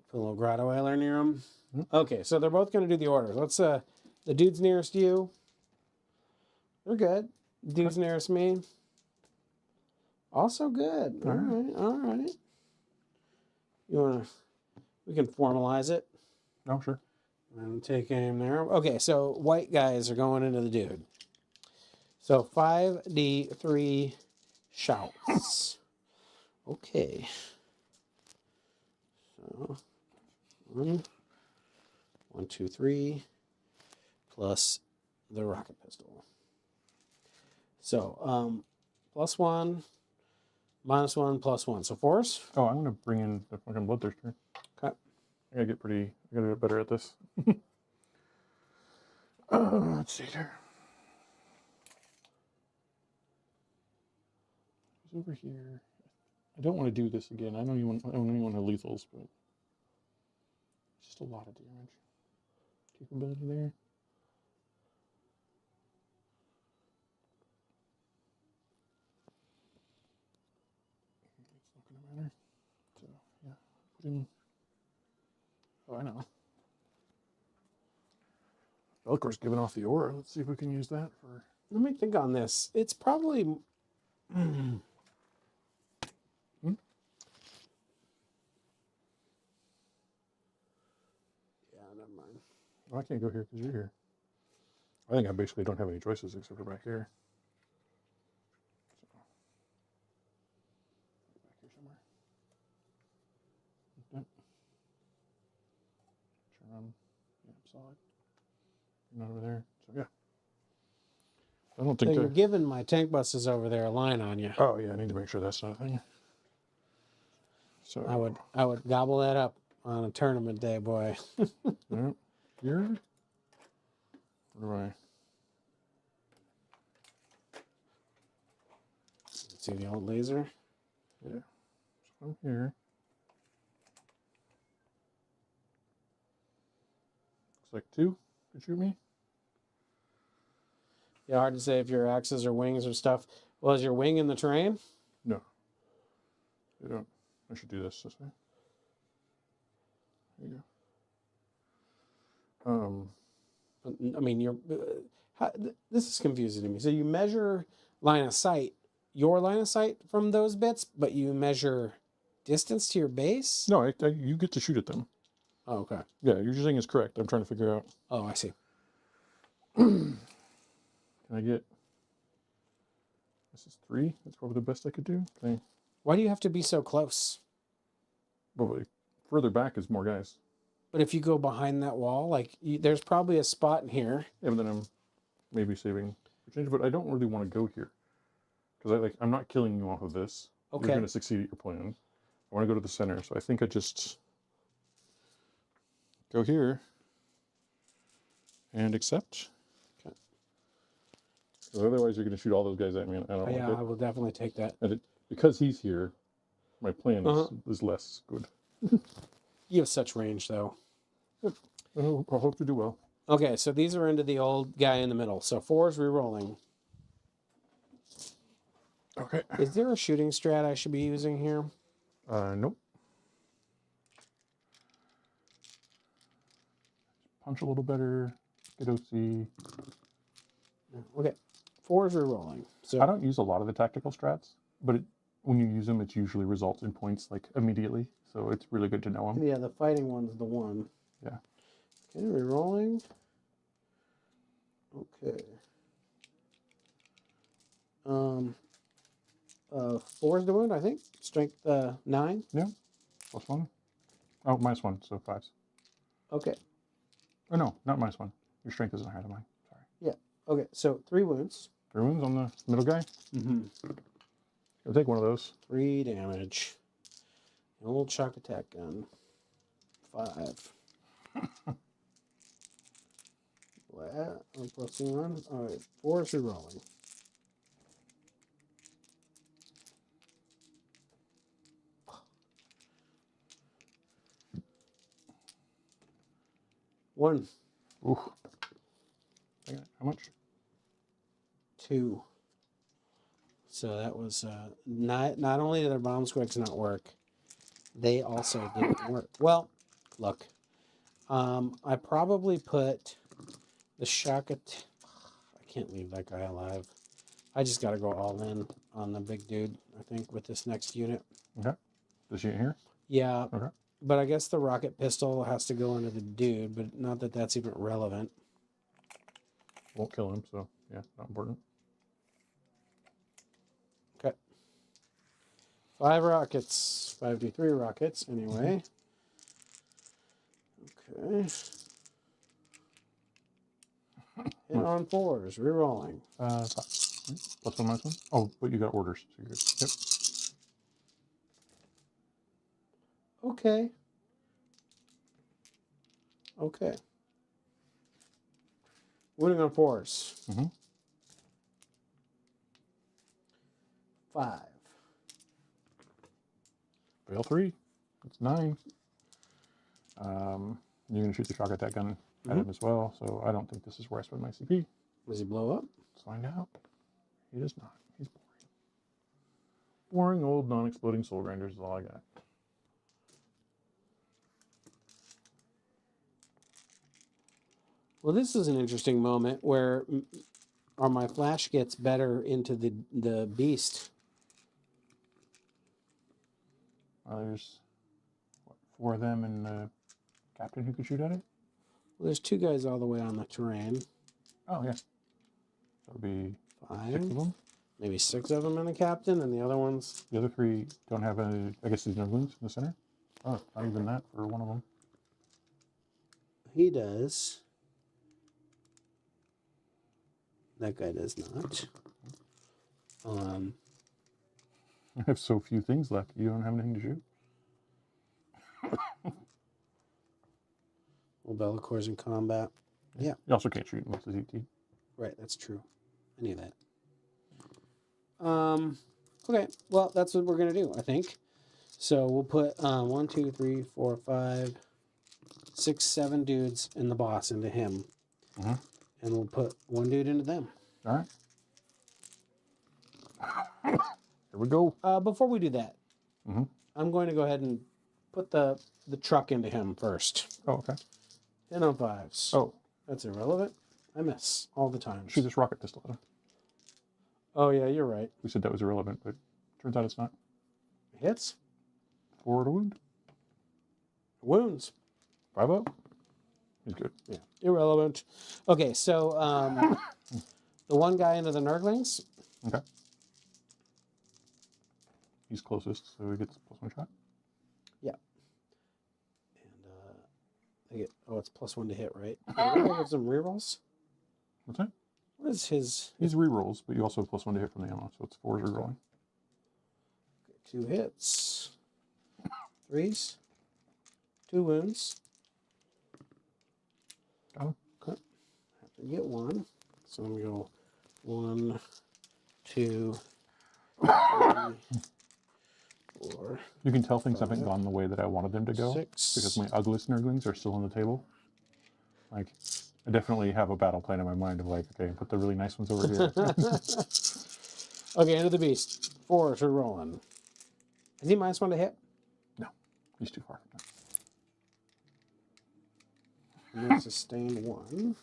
Put a little grotto whaler near them. Mm-hmm. Okay, so they're both going to do the orders. Let's, the dudes nearest you. They're good. Dudes nearest me. Also good. All right. You want to, we can formalize it. Oh, sure. And take aim there. Okay, so white guys are going into the dude. So 5d3 shouts. Okay. So 1, 2, 3, plus the rocket pistol. So +1, -1, +1. So 4s. Oh, I'm gonna bring in the fucking bloodthirster. Okay. I gotta get better at this. Let's see here. He's over here. I don't want to do this again. I don't even want lethals, but just a lot of damage. Capability there. It's not gonna matter. So yeah, put in. Oh, I know. Velcor's giving off the aura. Let's see if we can use that for. Let me think on this. It's probably. Yeah, never mind. Oh, I can't go here because you're here. I think I basically don't have any choices except for back here. So, back here somewhere. Yep. Turn on. Yeah, solid. You're not over there. So yeah. I don't think so you're giving my tank buses over there a line on you. Oh yeah, I need to make sure that's not a thing. So I would gobble that up on a tournament day, boy. yeah. Here. Where do I? See the old laser? Yeah. So I'm here. Looks like 2 could shoot me. Yeah, hard to say if your axes or wings or stuff. Well, is your wing in the terrain? No. They don't. I should do this way. There you go. I mean, this is confusing to me. So you measure line of sight, your line of sight from those bits, but you measure distance to your base? No, you get to shoot at them. Oh, okay. Yeah, your thing is correct. I'm trying to figure out. Oh, I see. Can I get? This is 3. That's probably the best I could do. Okay. Why do you have to be so close? Probably further back is more guys. But if you go behind that wall, like there's probably a spot in here. Yeah, but then I'm maybe saving for change. But I don't really want to go here because I'm not killing you off of this. Okay. You're going to succeed at your plan. I want to go to the center, so I think I just go here and accept. Okay. Because otherwise, you're going to shoot all those guys at me, and I don't Yeah, like it. I will definitely take that. And because he's here, my plan is less good. You have such range, though. I hope to do well. Okay, so these are into the old guy in the middle. So 4's re-rolling. Okay. Is there a shooting strat I should be using here? Nope. Punch a little better. Get OC. Okay, 4's re-rolling. So I don't use a lot of the tactical strats, but when you use them, it usually results in points like immediately. So it's really good to know them. yeah, the fighting one's the one. Yeah. Okay, re-rolling. Okay. 4's the wound, I think. Strength 9. Yeah. +1. Oh, -1, so 5s. Okay. Oh no, not -1. Your strength isn't higher than mine. Sorry. Yeah. Okay, so 3 wounds. 3 wounds on the middle guy. Mm-hmm. I'll take one of those. 3 damage. An old shock attack gun. 5. What? I'm pressing on. Alright, 4's re-rolling. One. Ooh. How much? 2. So that was not only did their bomb squicks not work, they also didn't work. Well, look, I probably put the shock at. I can't leave that guy alive. I just got to go all in on the big dude. I think with this next unit. Okay. This unit here. Yeah. Okay. But I guess the rocket pistol has to go into the dude, but not that that's even relevant. Won't kill him, so yeah, not important. 5 rockets. 5d3 rockets, anyway. Okay. Hit on 4s, rerolling. 5. Plus 1, minus 1. Oh, but you got orders, so you're good. Yep. Okay. Okay. Winning on 4s. Mm-hmm. 5. Fail 3. That's 9. You're going to shoot the shock attack gun at him as well, so I don't think this is where I spend my CP. Does he blow up? Let's find out. He does not. He's boring. Boring old non-exploding soul grinders is all I got. Well, this is an interesting moment where my flash gets better into the beast. There's what, 4 of them and the captain who could shoot at it? Well, there's 2 guys all the way on the terrain. Oh, yeah. That would be 5. 6 of them. Maybe 6 of them and the captain, and the other ones. The other 3 don't have any, I guess these nerglings in the center. Oh, not even that for one of them. He does. That guy does not. I have so few things left. You don't have anything to shoot. Well, Bellacor's in combat. Yeah. You also can't shoot unless it's ET. Right, that's true. I knew that. Okay, well, that's what we're going to do, I think. So we'll put 1, 2, 3, 4, 5, 6, 7 dudes in the boss into him. Mm-hmm. And we'll put 1 dude into them. All right. Here we go. Before we do that, Mm-hmm. I'm going to go ahead and put the truck into him first. Oh, okay. 10 on 5s. Oh. That's irrelevant. I miss all the time. Shoot this rocket pistol at him. Oh, yeah, you're right. We said that was irrelevant, but turns out it's not. Hits. Forward a wound. Wounds. 5 up. He's good. Yeah, irrelevant. Okay, so the one guy into the Nurglings. Okay. He's closest, so he gets +1 shot. Yeah. And they get, it's +1 to hit, right? Give some rerolls. What's that? What is his? He's rerolls, but you also have +1 to hit from the ammo, so it's 4 rerolling. 2 hits. 3s. 2 wounds. Got him. Okay. Have to get 1. So I'm going to go 1, 2, 3, 4. You can tell things haven't gone the way that I wanted them to go 6. because my ugliest Nurglings are still on the table. Like, I definitely have a battle plan in my mind of like, okay, put the really nice ones over here. Okay, into the beast. 4 to rolling. Is he -1 to hit? No, he's too far. And then sustained 1.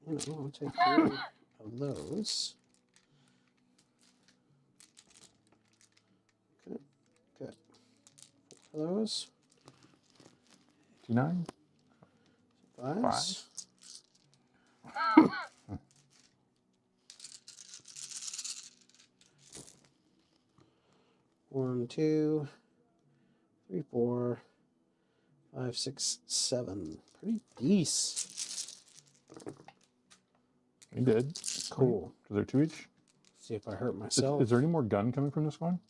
Which, I'll take 3 of those. Okay, good. 4 of those. 59. 5s. 1, 2, 3, 4, 5, 6, 7. Pretty decent. He did. Cool. So they're 2 each. See if I hurt myself. Is there any more gun coming from this one?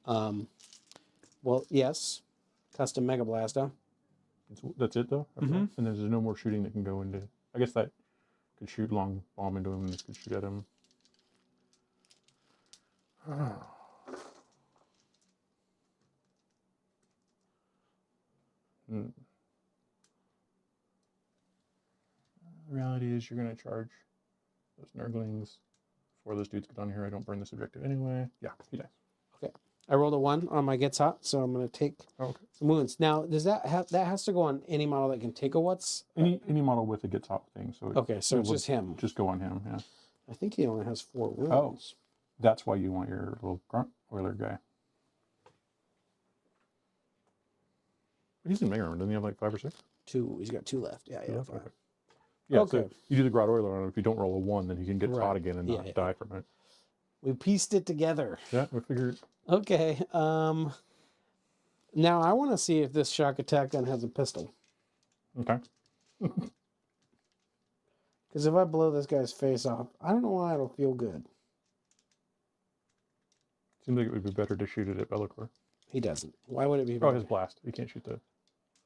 Well, yes. Custom Mega Blaster. That's it though? Okay. Mm-hmm. And there's no more shooting that can go into... I guess that could shoot long bomb into him and this could shoot at him. The reality is you're going to charge those Nurglings. Before those dudes get on here, I don't burn this objective anyway. Yeah, he dies. Okay. I rolled a 1 on my Gets Hot, so I'm going to take some wounds. Now, does that that has to go on any model that can take a what's? Any model with a Gets Hot thing. So okay, so it's just him. Just go on him, yeah. I think he only has 4 wounds. Oh, that's why you want your little grunt oiler guy. He's in Mega Armor. Doesn't he have like 5 or 6? 2. He's got 2 left. Yeah, yeah. 5. Yeah, Okay. so you do the Grot Oiler on him. If you don't roll a 1, then he can get Right. caught again and Yeah, not yeah. die from it. We pieced it together. Yeah, we figured. Okay. Now I want to see if this shock attack gun has a pistol. Okay. Because if I blow this guy's face off, I don't know why it'll feel good. Seems like it would be better to shoot it at Bellicor. He doesn't. Why would it be Oh, better? his blast. You can't shoot the...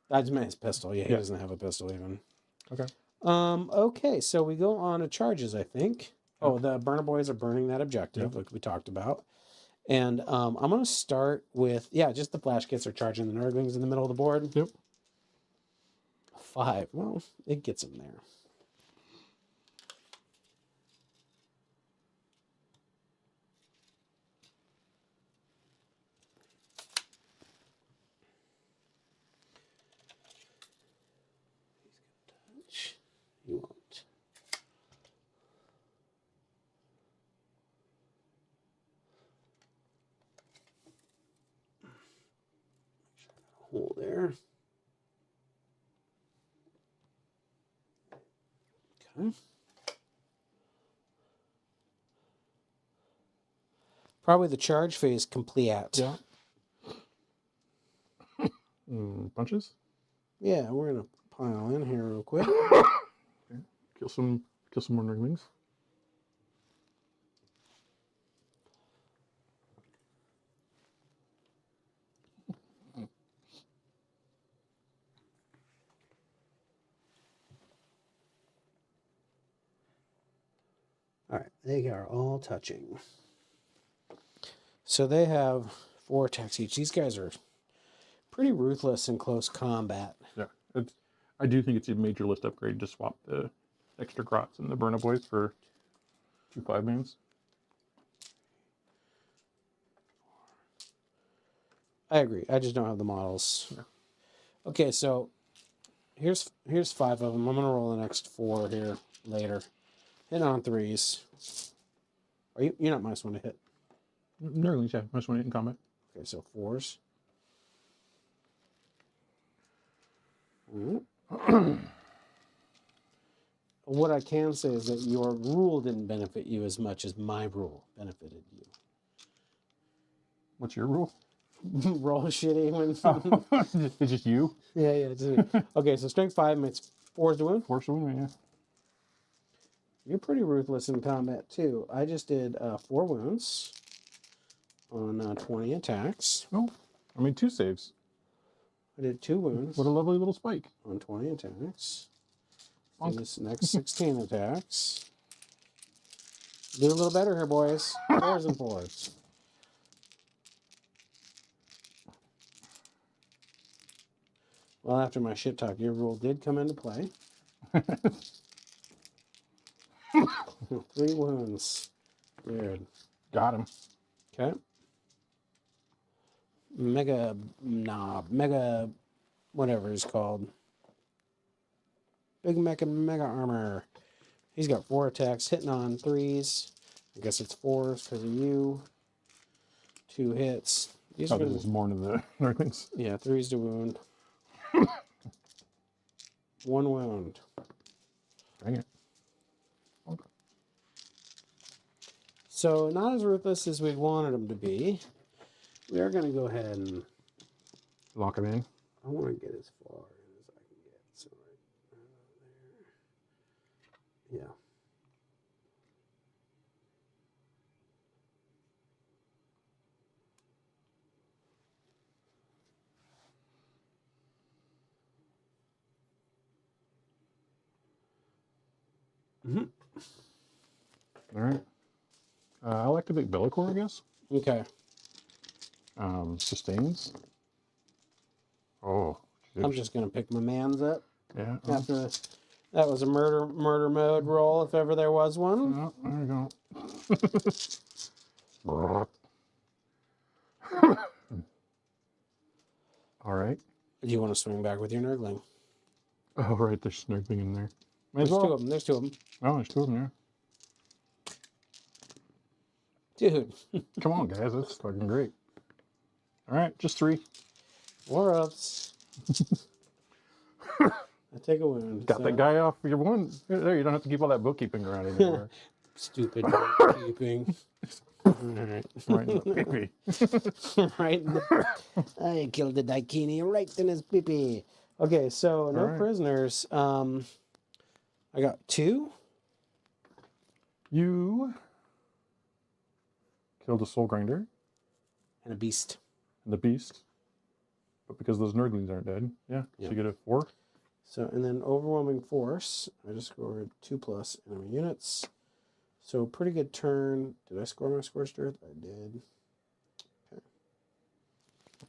I just meant his pistol. Yeah, he Yeah. doesn't have a pistol even. Okay. Okay, so we go on to charges, I think. Yeah. Oh, the burner boys are burning that objective, like we talked about. And I'm going to start with, just the flash kits are charging the Nurglings in the middle of the board. Yep. 5. Well, it gets them there. You won't. Hole there. Okay. Probably the charge phase complete. Yeah. Punches? Yeah, we're gonna pile in here real quick. Okay. Kill some more Nurglings. All right, they are all touching. So they have 4 attacks each. These guys are pretty ruthless in close combat. Yeah. I do think it's a major list upgrade to swap the extra Grots and the Burna Boys for 2 5-mans. I agree. I just don't have the models. Yeah. Okay, so here's 5 of them. I'm gonna roll the next 4 here later. Hit on 3s. You're not -1 to hit. Nurglings, yeah. -1 hit in combat. Okay, so 4s. What I can say is that your rule didn't benefit you as much as my rule benefited you. What's your rule? Roll shitty when. It's just you? Yeah. Okay, so strength 5 makes 4s to wound. 4 wound, yeah. You're pretty ruthless in combat too. I just did 4 wounds on 20 attacks. Oh, I mean 2 saves. I did 2 wounds What a lovely little spike. on 20 attacks. And this next 16 attacks. Do a little better here, boys. 4s and 4s. Well, after my shit talk, your rule did come into play. 3 wounds. Weird. Got him. Okay. Mega, whatever it's called. Big mega armor. He's got 4 attacks, hitting on 3s. I guess it's 4s because of you. 2 hits. These Oh, are this is more than the Nurglings. yeah, 3s to wound. 1 wound. Dang it. Okay. So not as ruthless as we wanted him to be. We are going to go ahead and Lock it in. I want to get as far in as I can get. So right there. Yeah. All right. I'll activate Bellicor, I guess. Okay. Sustains. Oh. I'm just going to pick my mans up. Yeah. After that was a murder mode roll, if ever there was one. Oh, there we go. All right. Do you want to swing back with your Nurgling? Oh, right. There's Snurgling in there. There's 2 of them. There's 2 of them. Oh, there's 2 of them, yeah. Dude. Come on, guys. That's fucking great. All right. Just 3. War ups. I take a wound. Got that guy off your one. There, you don't have to keep all that bookkeeping around anymore. Stupid bookkeeping. Alright. Right in the pee-pee. Right in the... I killed the Daikini right in his pee-pee. Okay, so no Alright. prisoners. I got 2. You killed a soul grinder And a beast. and the beast. But because those nerdlings aren't dead, yeah. So you get a 4. So, and then overwhelming force. I just scored 2+ enemy units. So pretty good turn. Did I score my scorched earth? I did. Okay.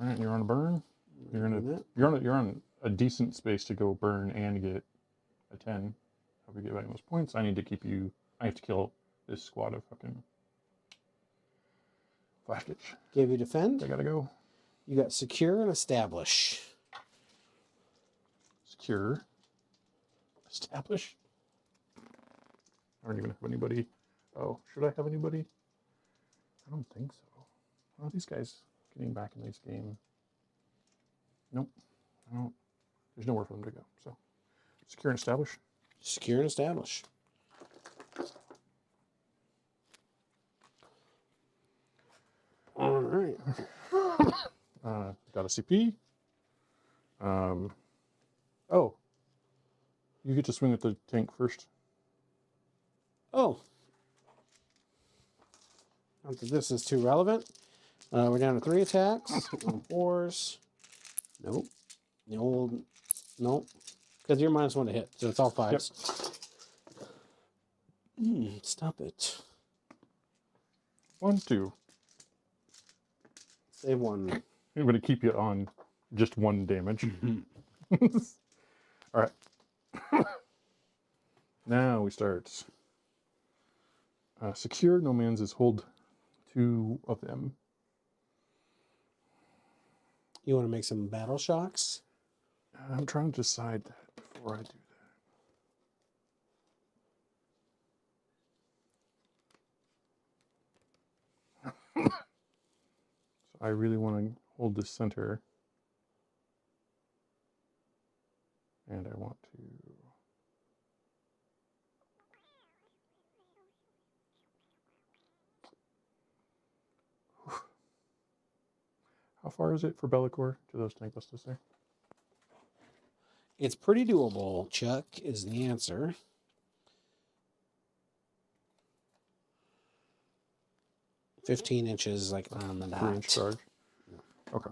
All right, you're on a burn. You're on a decent space to go burn and get a 10. Hope you get back those points. I need to keep you. I have to kill this squad of fucking Flashkitch. Gave you defend. I gotta go. You got secure and establish. Secure. Establish. I don't even have anybody. Oh, should I have anybody? I don't think so. Well, these guys getting back in this game. Nope. I don't. There's nowhere for them to go. So, secure and establish. Secure and establish. All right. Got a CP. Oh. You get to swing at the tank first. Oh. Not that this is too relevant. We're down to 3 attacks. On 4s. Nope. The old... Nope. Because you're -1 to hit, so it's all 5s. Yep. Stop it. 1, 2. Save 1. I'm going to keep you on just 1 damage. All right. Now we start. Secure no man's is hold 2 of them. You want to make some battle shocks? I'm trying to decide that before I do that. So I really want to hold this center. And I want to... How far is it for Bellicor to those tank busters there? It's pretty doable, Chuck, is the answer. "15 inches, like on the dot." 3-inch charge. Okay.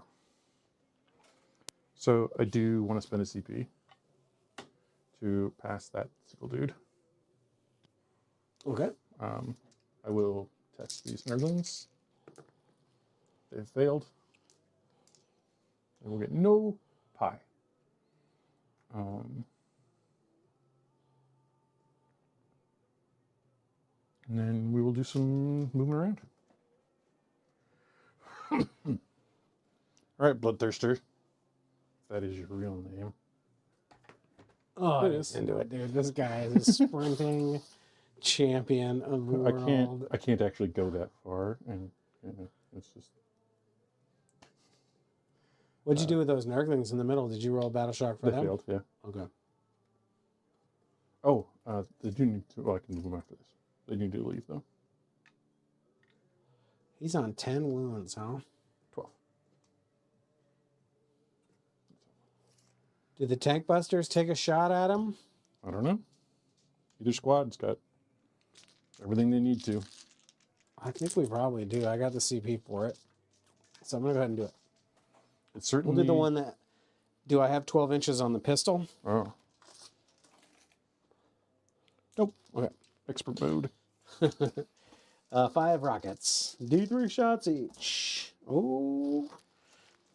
So I do want to spend a CP to pass that sickle dude. Okay. I will test these nerdlings. They've failed. And we'll get no pie. And then we will do some moving around. All right, Bloodthirster. That is your real name. Oh, It I is. into it, dude. This guy is a sprinting champion of the world. I can't actually go that far, and it's just. What'd you do with those Nurglings in the middle? Did you roll a battle shock for They them? failed, yeah. Okay. Oh, they do need to. Well, I can move them after this. They need to leave though. He's on 10 wounds, huh? 12. Did the tank busters take a shot at him? I don't know. Either squad's got everything they need to. I think we probably do. I got the CP for it. So I'm going to go ahead and do it. It's certainly. We'll do the one that... Do I have 12 inches on the pistol? Oh. Nope. Okay. Expert mode. 5 rockets. D3 shots each. Oh.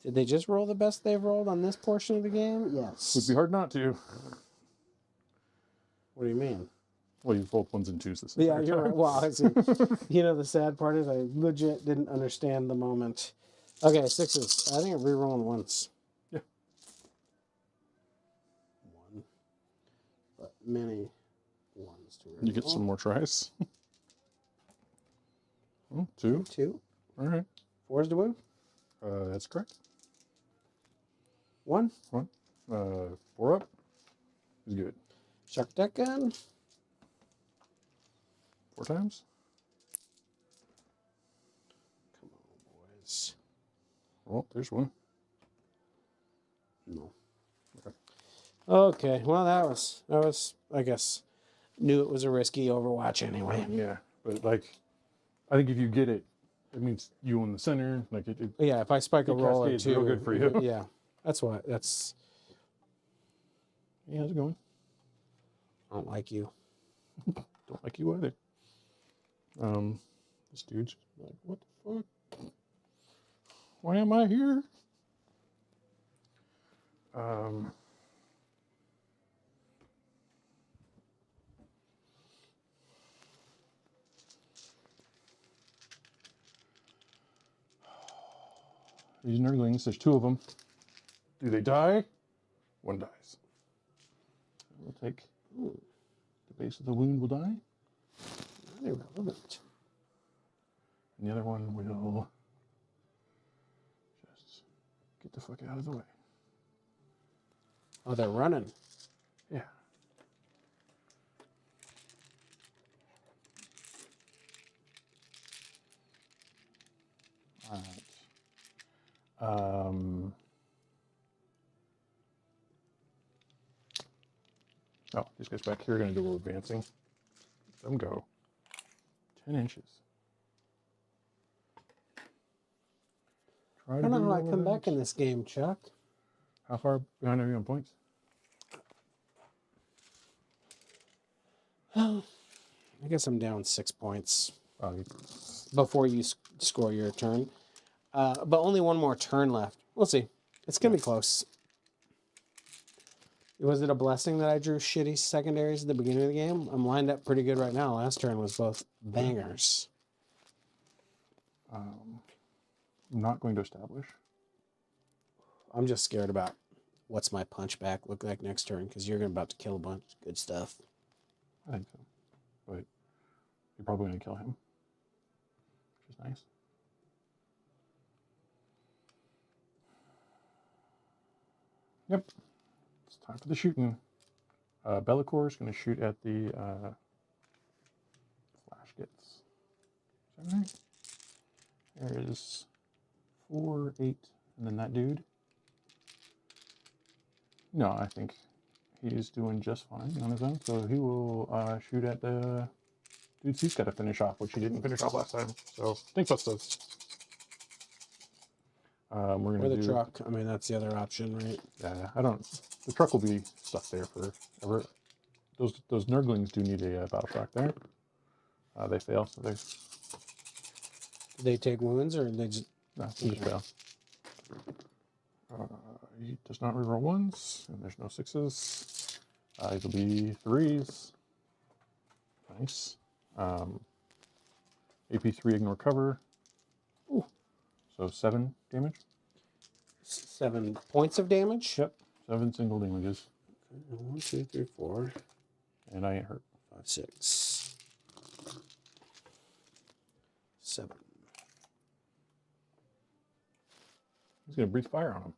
Did they just roll the best they've rolled on this portion of the game? Yes. Would be hard not to. What do you mean? Well, you've rolled 1s and 2s this Yeah, entire you're right. time. Well, I see. You know, the sad part is I legit didn't understand the moment. Okay, 6s. I think I'm re-rolling once. Yeah. 1. But many 1s to re-roll. You get some more tries. Oh, 2. 2. All right. 4s to woo. That's correct. 1. 1. 4 up. is good. Chuck that gun. 4 times. Come on, boys. Oh, there's one. No. Okay. Okay. Well, that was. I guess knew it was a risky Overwatch anyway. Yeah, but like, I think if you get it, it means you in the center. Like it Yeah. If I spike a roll or cascades two, real good for you. Yeah. That's why. That's. Yeah, how's it going? I don't like you. Don't like you either. This dude's like, what the fuck? Why am I here? These nerdlings, there's 2 of them. Do they die? One dies. We'll take the base of the wound will die. Not irrelevant. And the other one will just get the fuck out of the way. Oh, they're running. Yeah. All right. Oh, these guys back here are going to do a little advancing. Let them go. 10 inches. I don't know how I come back in this game, Chuck. How far behind are you on points? I guess I'm down 6 points Oh, before you score your turn. But only one more turn left. We'll see. It's going to be close. Was it a blessing that I drew shitty secondaries at the beginning of the game? I'm lined up pretty good right now. Last turn was both bangers. I'm not going to establish. I'm just scared about what's my punchback look like next turn, because you're about to kill a bunch of good stuff. I think so. But you're probably going to kill him, which is nice. Yep. It's time for the shooting. Bellicor is going to shoot at the flash gets. Is that right? There is 4, 8, and then that dude. No, I think he's doing just fine on his own. So he will shoot at the dudes he's got to finish off, which he didn't finish off last time. So think plus those. We're Or gonna the do truck. I mean, that's the other option, right? Yeah, I don't. The truck will be stuck there forever. Those nurglings do need a battle shock there. They fail, so they. Do they take wounds, or they just? No, they just fail. He does not reroll 1s, and there's no 6s. It'll be 3s. Nice. AP3 ignore cover. Ooh. So 7 damage. 7 points of damage. Yep. 7 single damages. 1, 2, 3, 4. And I ain't hurt. 5, 6. 7. He's gonna breathe fire on him.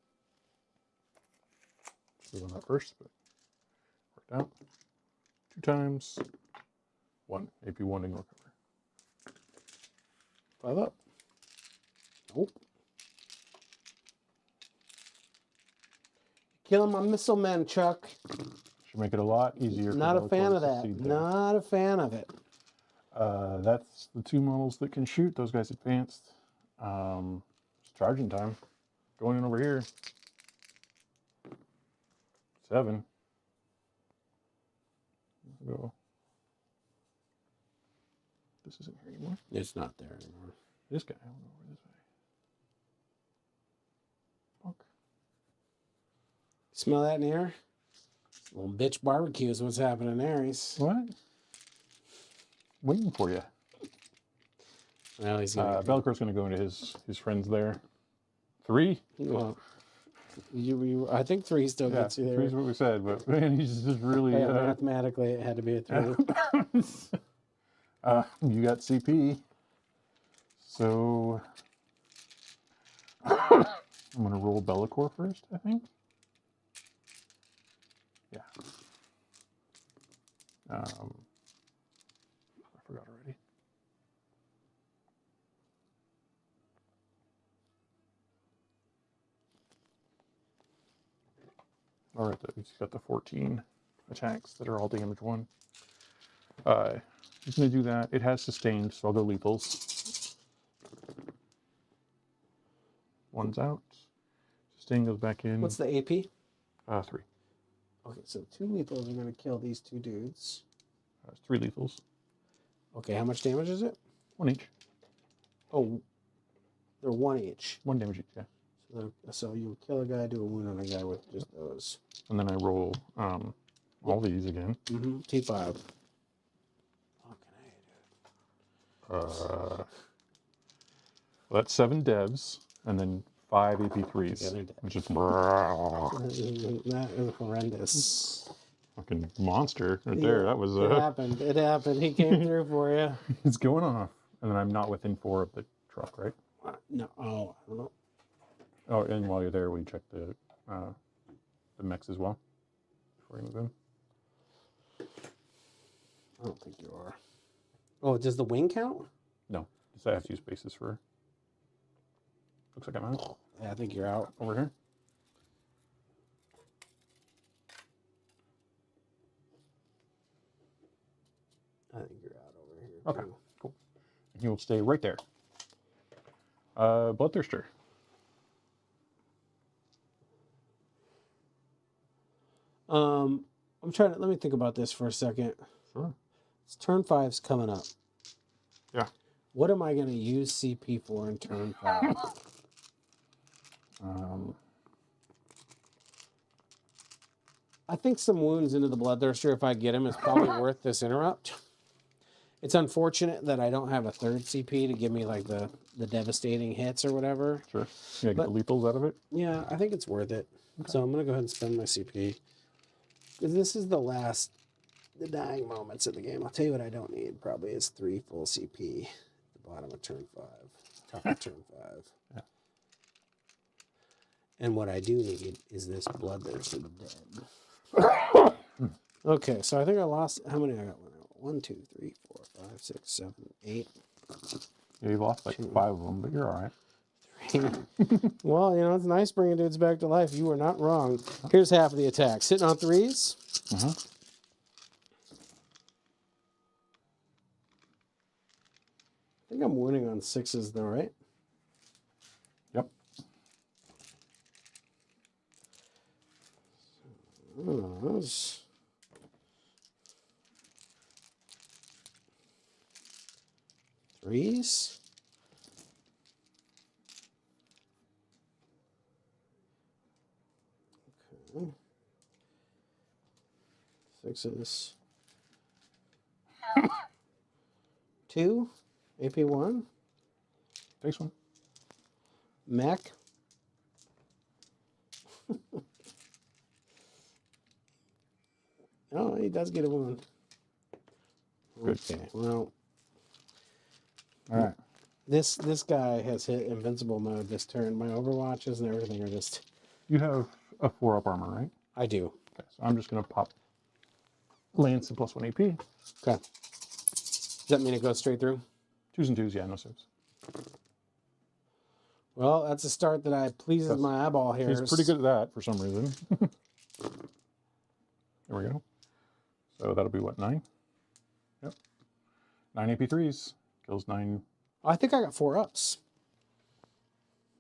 Should have done that first, but worked out. 2 times. 1. AP1 ignore cover. 5 up. Nope. Killing my missile men, Chuck. Should make it a lot easier. Not for a fan Bellator of to that. succeed there. Not a fan of it. That's the 2 models that can shoot. Those guys advanced. It's charging time. Going in over here. 7. Go. This isn't here anymore. It's not there anymore. This guy. I want to go over this way. Fuck. Smell that in the air? Little bitch barbecue is what's happening there. He's What? Waiting for you. well, he's gonna. Bellicor's going to go into his friends there. 3? Well, I think 3 still Yeah, gets you there. 3 is what we said, but man, he's just really. Yeah, mathematically, it had to be a 3. You got CP. So I'm going to roll Bellicor first, I think. Yeah. I forgot already. All right, he's got the 14 attacks that are all damage 1. He's going to do that. It has sustained, so I'll go lethals. 1's out. Sustain goes back in. What's the AP? 3. Okay, so 2 lethals are going to kill these 2 dudes. 3 lethals. Okay, how much damage is it? 1 each. Oh, they're 1 each. 1 damage each, yeah. So you kill a guy, do a wound on a guy with just those. And then I roll all these again. Mm-hmm. T5. Well, that's 7 devs, and then 5 AP3s. Which is that is horrendous. fucking monster right there. That was It happened. It happened. He came through for you. It's going off. And then I'm not within 4 of the truck, right? No. Oh, I don't know. Oh, and while you're there, we check the mechs as well before you move in. I don't think you are. Oh, does the wing count? No, just I have to use bases for. Looks like I'm out. Yeah, I think you're out. Over here. I think you're out over here. Okay, too. cool. He will stay right there. Bloodthirster. I'm trying to let me think about this for a second. Sure. It's turn 5's coming up. Yeah. What am I going to use CP for in turn 5? I think some wounds into the Bloodthirster, if I get him, is probably worth this interrupt. It's unfortunate that I don't have a 3rd CP to give me like the devastating hits or whatever. Sure. Yeah, get the lethals out of it. Yeah, I think it's worth it. Okay. So I'm going to go ahead and spend my CP. Because this is the dying moments of the game. I'll tell you what I don't need probably is 3 full CP at the bottom of turn 5. Top of turn 5. Yeah. And what I do need is this Bloodthirst of the Dead. Okay, so I think I lost, how many I got? 1, 2, 3, 4, 5, 6, 7, 8. Yeah, you've lost like 5 of them, but you're all right. 3. Well, you know, it's nice bringing dudes back to life. You were not wrong. Here's half of the attack. Sitting on 3s. Uh-huh. I think I'm winning on 6s though, right? Yep. Those. Threes. Okay. 6s. 2. AP1. Takes 1. Mech. Oh, he does get a wound. Good. Okay, well. All right. This guy has hit invincible mode this turn. My overwatches and everything are just... You have a 4-up armor, right? I do. Okay, so I'm just going to pop Lance and +1 AP. Okay. Does that mean it goes straight through? 2s and 2s, yeah, no saves. Well, that's a start that pleases my eyeball hairs. He's pretty good at that for some reason. There we go. So that'll be what, 9? Yep. 9 AP3s. Kills 9 I think I got 4 ups.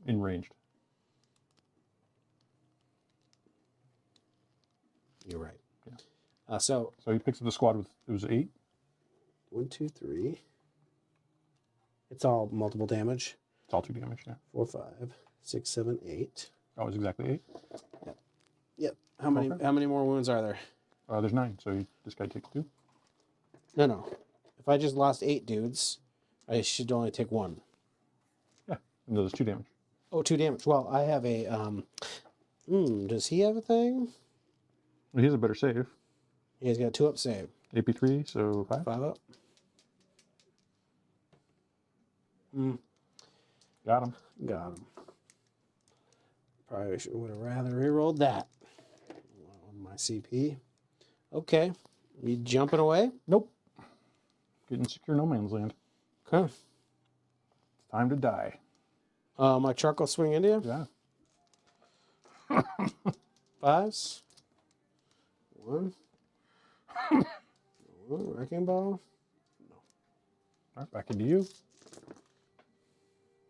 in ranged. You're right. Yeah. So he picks up the squad with, it was 8? 1, 2, 3. It's all multiple damage. It's all 2 damage, yeah. 4, 5, 6, 7, 8. That was exactly 8? Yep. Yep. How many more wounds are there? There's 9, so this guy takes 2? No. If I just lost 8 dudes, I should only take 1. Yeah, and there's 2 damage. Oh, 2 damage. Well, I have a, does he have a thing? Well, he has a better save. He's got a 2-up save. AP3, so 5? 5 up. Got him. Got him. Probably would have rather rerolled that on my CP. Okay. You jumping away? Nope. Getting secure no man's land. Okay. It's time to die. My truck will swing into you. Yeah. 5s. 1. Wrecking ball. All right, back into you.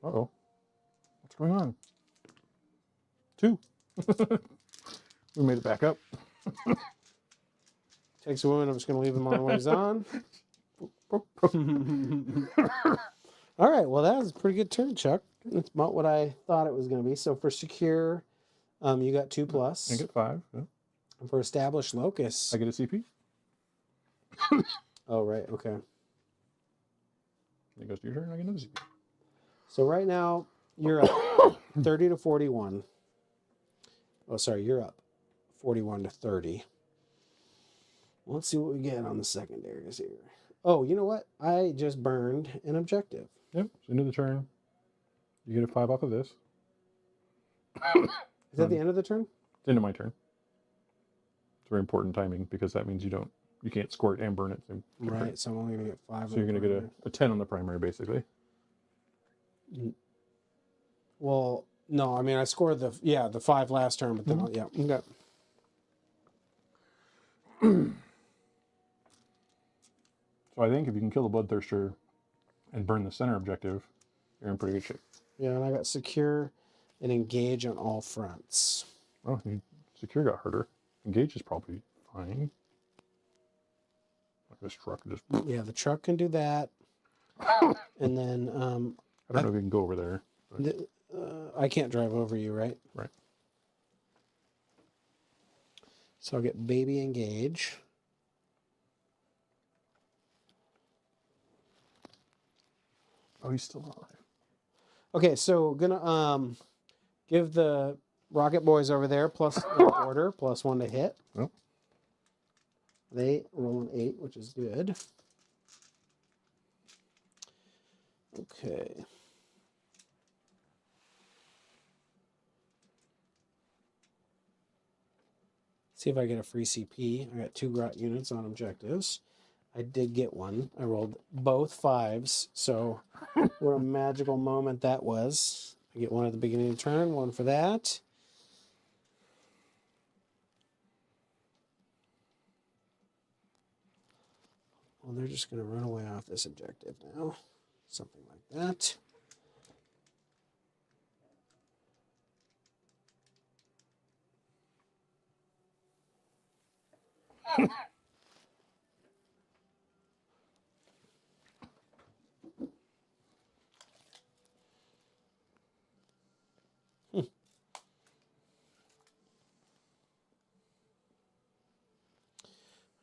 Uh-oh. What's going on? 2. We made it back up. Takes a woman. I'm just going to leave them on when he's on. All right. Well, that was a pretty good turn, Chuck. That's about what I thought it was going to be. So for secure, you got 2+. I get 5. Yeah. And for established locus. I get a CP. Oh, right. Okay. It goes to your turn. I get another CP. So right now, you're up 30 to 41. Oh, sorry. You're up 41 to 30. Let's see what we get on the secondaries here. Oh, you know what? I just burned an objective. Yep. So end of the turn. You get a 5 off of this. Is that the end of the turn? It's the end of my turn. It's very important timing because that means you can't score it and burn it. Right. So I'm only going to get 5. So you're going to get a 10 on the primary, basically. Well, no. I mean, I scored the 5 last turn, but then yeah. Okay. So I think if you can kill the Bloodthirster and burn the center objective, you're in pretty good shape. Yeah, and I got secure and engage on all fronts. Oh, secure got harder. Engage is probably fine. Like this truck just... Yeah, the truck can do that. And then... I don't know if you can go over there. I can't drive over you, right? Right. So I'll get baby engage. Oh, he's still alive. Okay, so gonna give the rocket boys over there plus order +1 to hit. Yep. They roll an 8, which is good. Okay. See if I get a free CP. I got 2 grot units on objectives. I did get one. I rolled both 5s, so what a magical moment that was. I get one at the beginning of the turn, 1 for that. Well, they're just going to run away off this objective now. Something like that.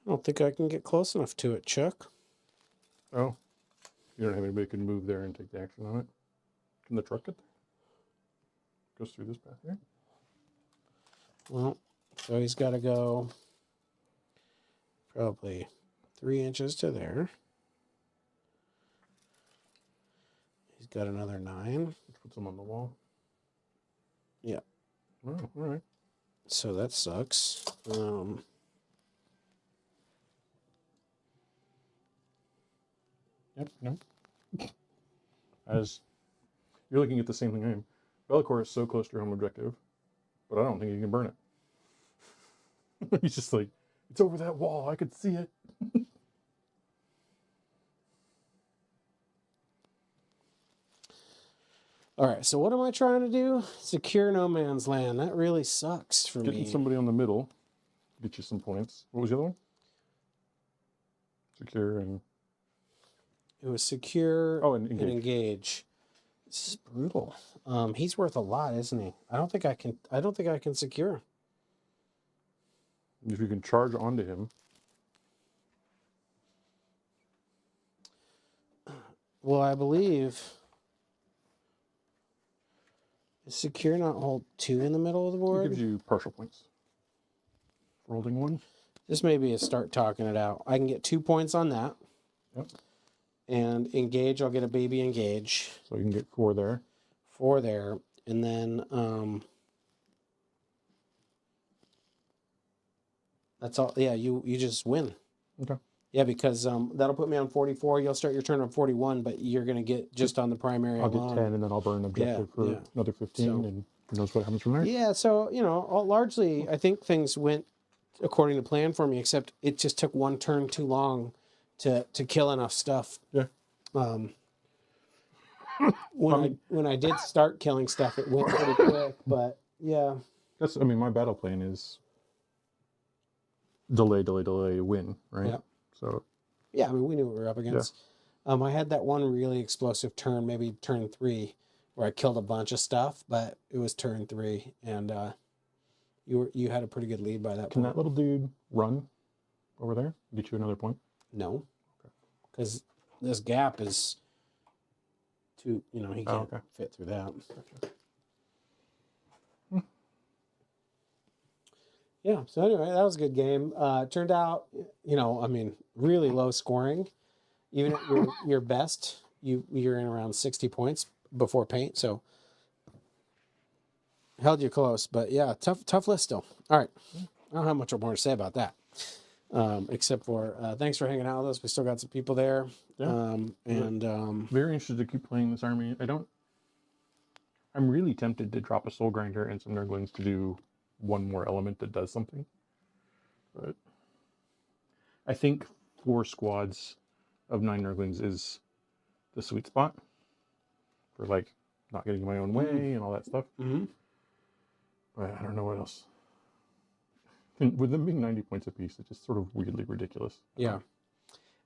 I don't think I can get close enough to it, Chuck. Oh. You don't have anybody who can move there and take the action on it? Can the truck get there? Goes through this path here? Well, so he's got to go probably 3 inches to there. He's got another 9. Which puts him on the wall. Yeah. Oh, all right. So that sucks. Yep, no. As you're looking at the same thing I am. Bellicor is so close to your home objective, but I don't think you can burn it. He's just like, it's over that wall. I could see it. All right, so what am I trying to do? Secure no man's land. That really sucks for Getting me. somebody on the middle, get you some points. What was the other one? Secure and... It was secure and engage. This is brutal. He's worth a lot, isn't he? I don't think I can secure. If you can charge onto him. Well, I believe... Is secure not hold 2 in the middle of the board? It gives you partial points. For holding 1. This may be a start talking it out. I can get 2 points on that. Yep. And engage, I'll get a baby engage. So you can get 4 there. 4 there. And then that's all. Yeah, you just win. Okay. Yeah, because that'll put me on 44. You'll start your turn on 41, but you're going to get just on the primary I'll get alone. 10, and then I'll burn an objective for another 15, So- and who knows what happens from there. Yeah, so, largely, I think things went according to plan for me, except it just took one turn too long to kill enough stuff. Yeah. When I did start killing stuff, it went pretty quick, but yeah. My battle plan is delay, win, right? Yeah. So, Yeah, we knew what we were up against. I had that one really explosive turn, maybe turn 3, where I killed a bunch of stuff, but it was turn 3, and you had a pretty good lead by that can point. that little dude run over there? Get you another point? No, because this gap is too. He can't fit through that. Gotcha. Yeah. So anyway, that was a good game. Turned out, really low scoring. Even at your best, you're in around 60 points before paint. So held you close, but yeah, tough list still. All right, I don't have much more to say about that, except for thanks for hanging out with us. We still got some people there, Very interested to keep playing this army. I'm really tempted to drop a Soul Grinder and some Nurglings to do one more element that does something, but I think 4 squads of 9 Nurglings is the sweet spot for like not getting in my own way and all that stuff. Mm-hmm. But I don't know what else. And with them being 90 points apiece, it's just sort of weirdly ridiculous. Yeah.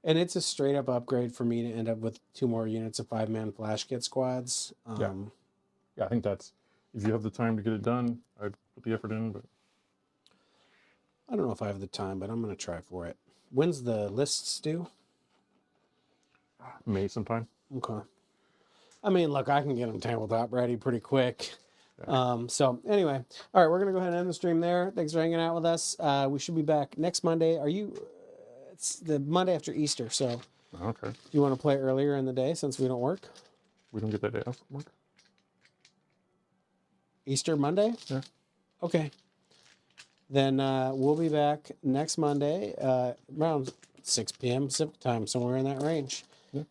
And it's a straight up upgrade for me to end up with 2 more units of 5-man flash kit squads. Yeah, I think that's, if you have the time to get it done, I'd put the effort in, but I don't know if I have the time, but I'm going to try for it. When's the lists due? May sometime. Okay. I mean, look, I can get them tabletop ready pretty quick. Yeah. So anyway, all right, we're going to go ahead and end the stream there. Thanks for hanging out with us. We should be back next Monday. It's the Monday after Easter, so Okay. do you want to play earlier in the day since we don't work? We don't get that day off from work? Easter Monday? Yeah. Okay. Then we'll be back next Monday around 6 p.m. Pacific time, somewhere in that range. Yeah.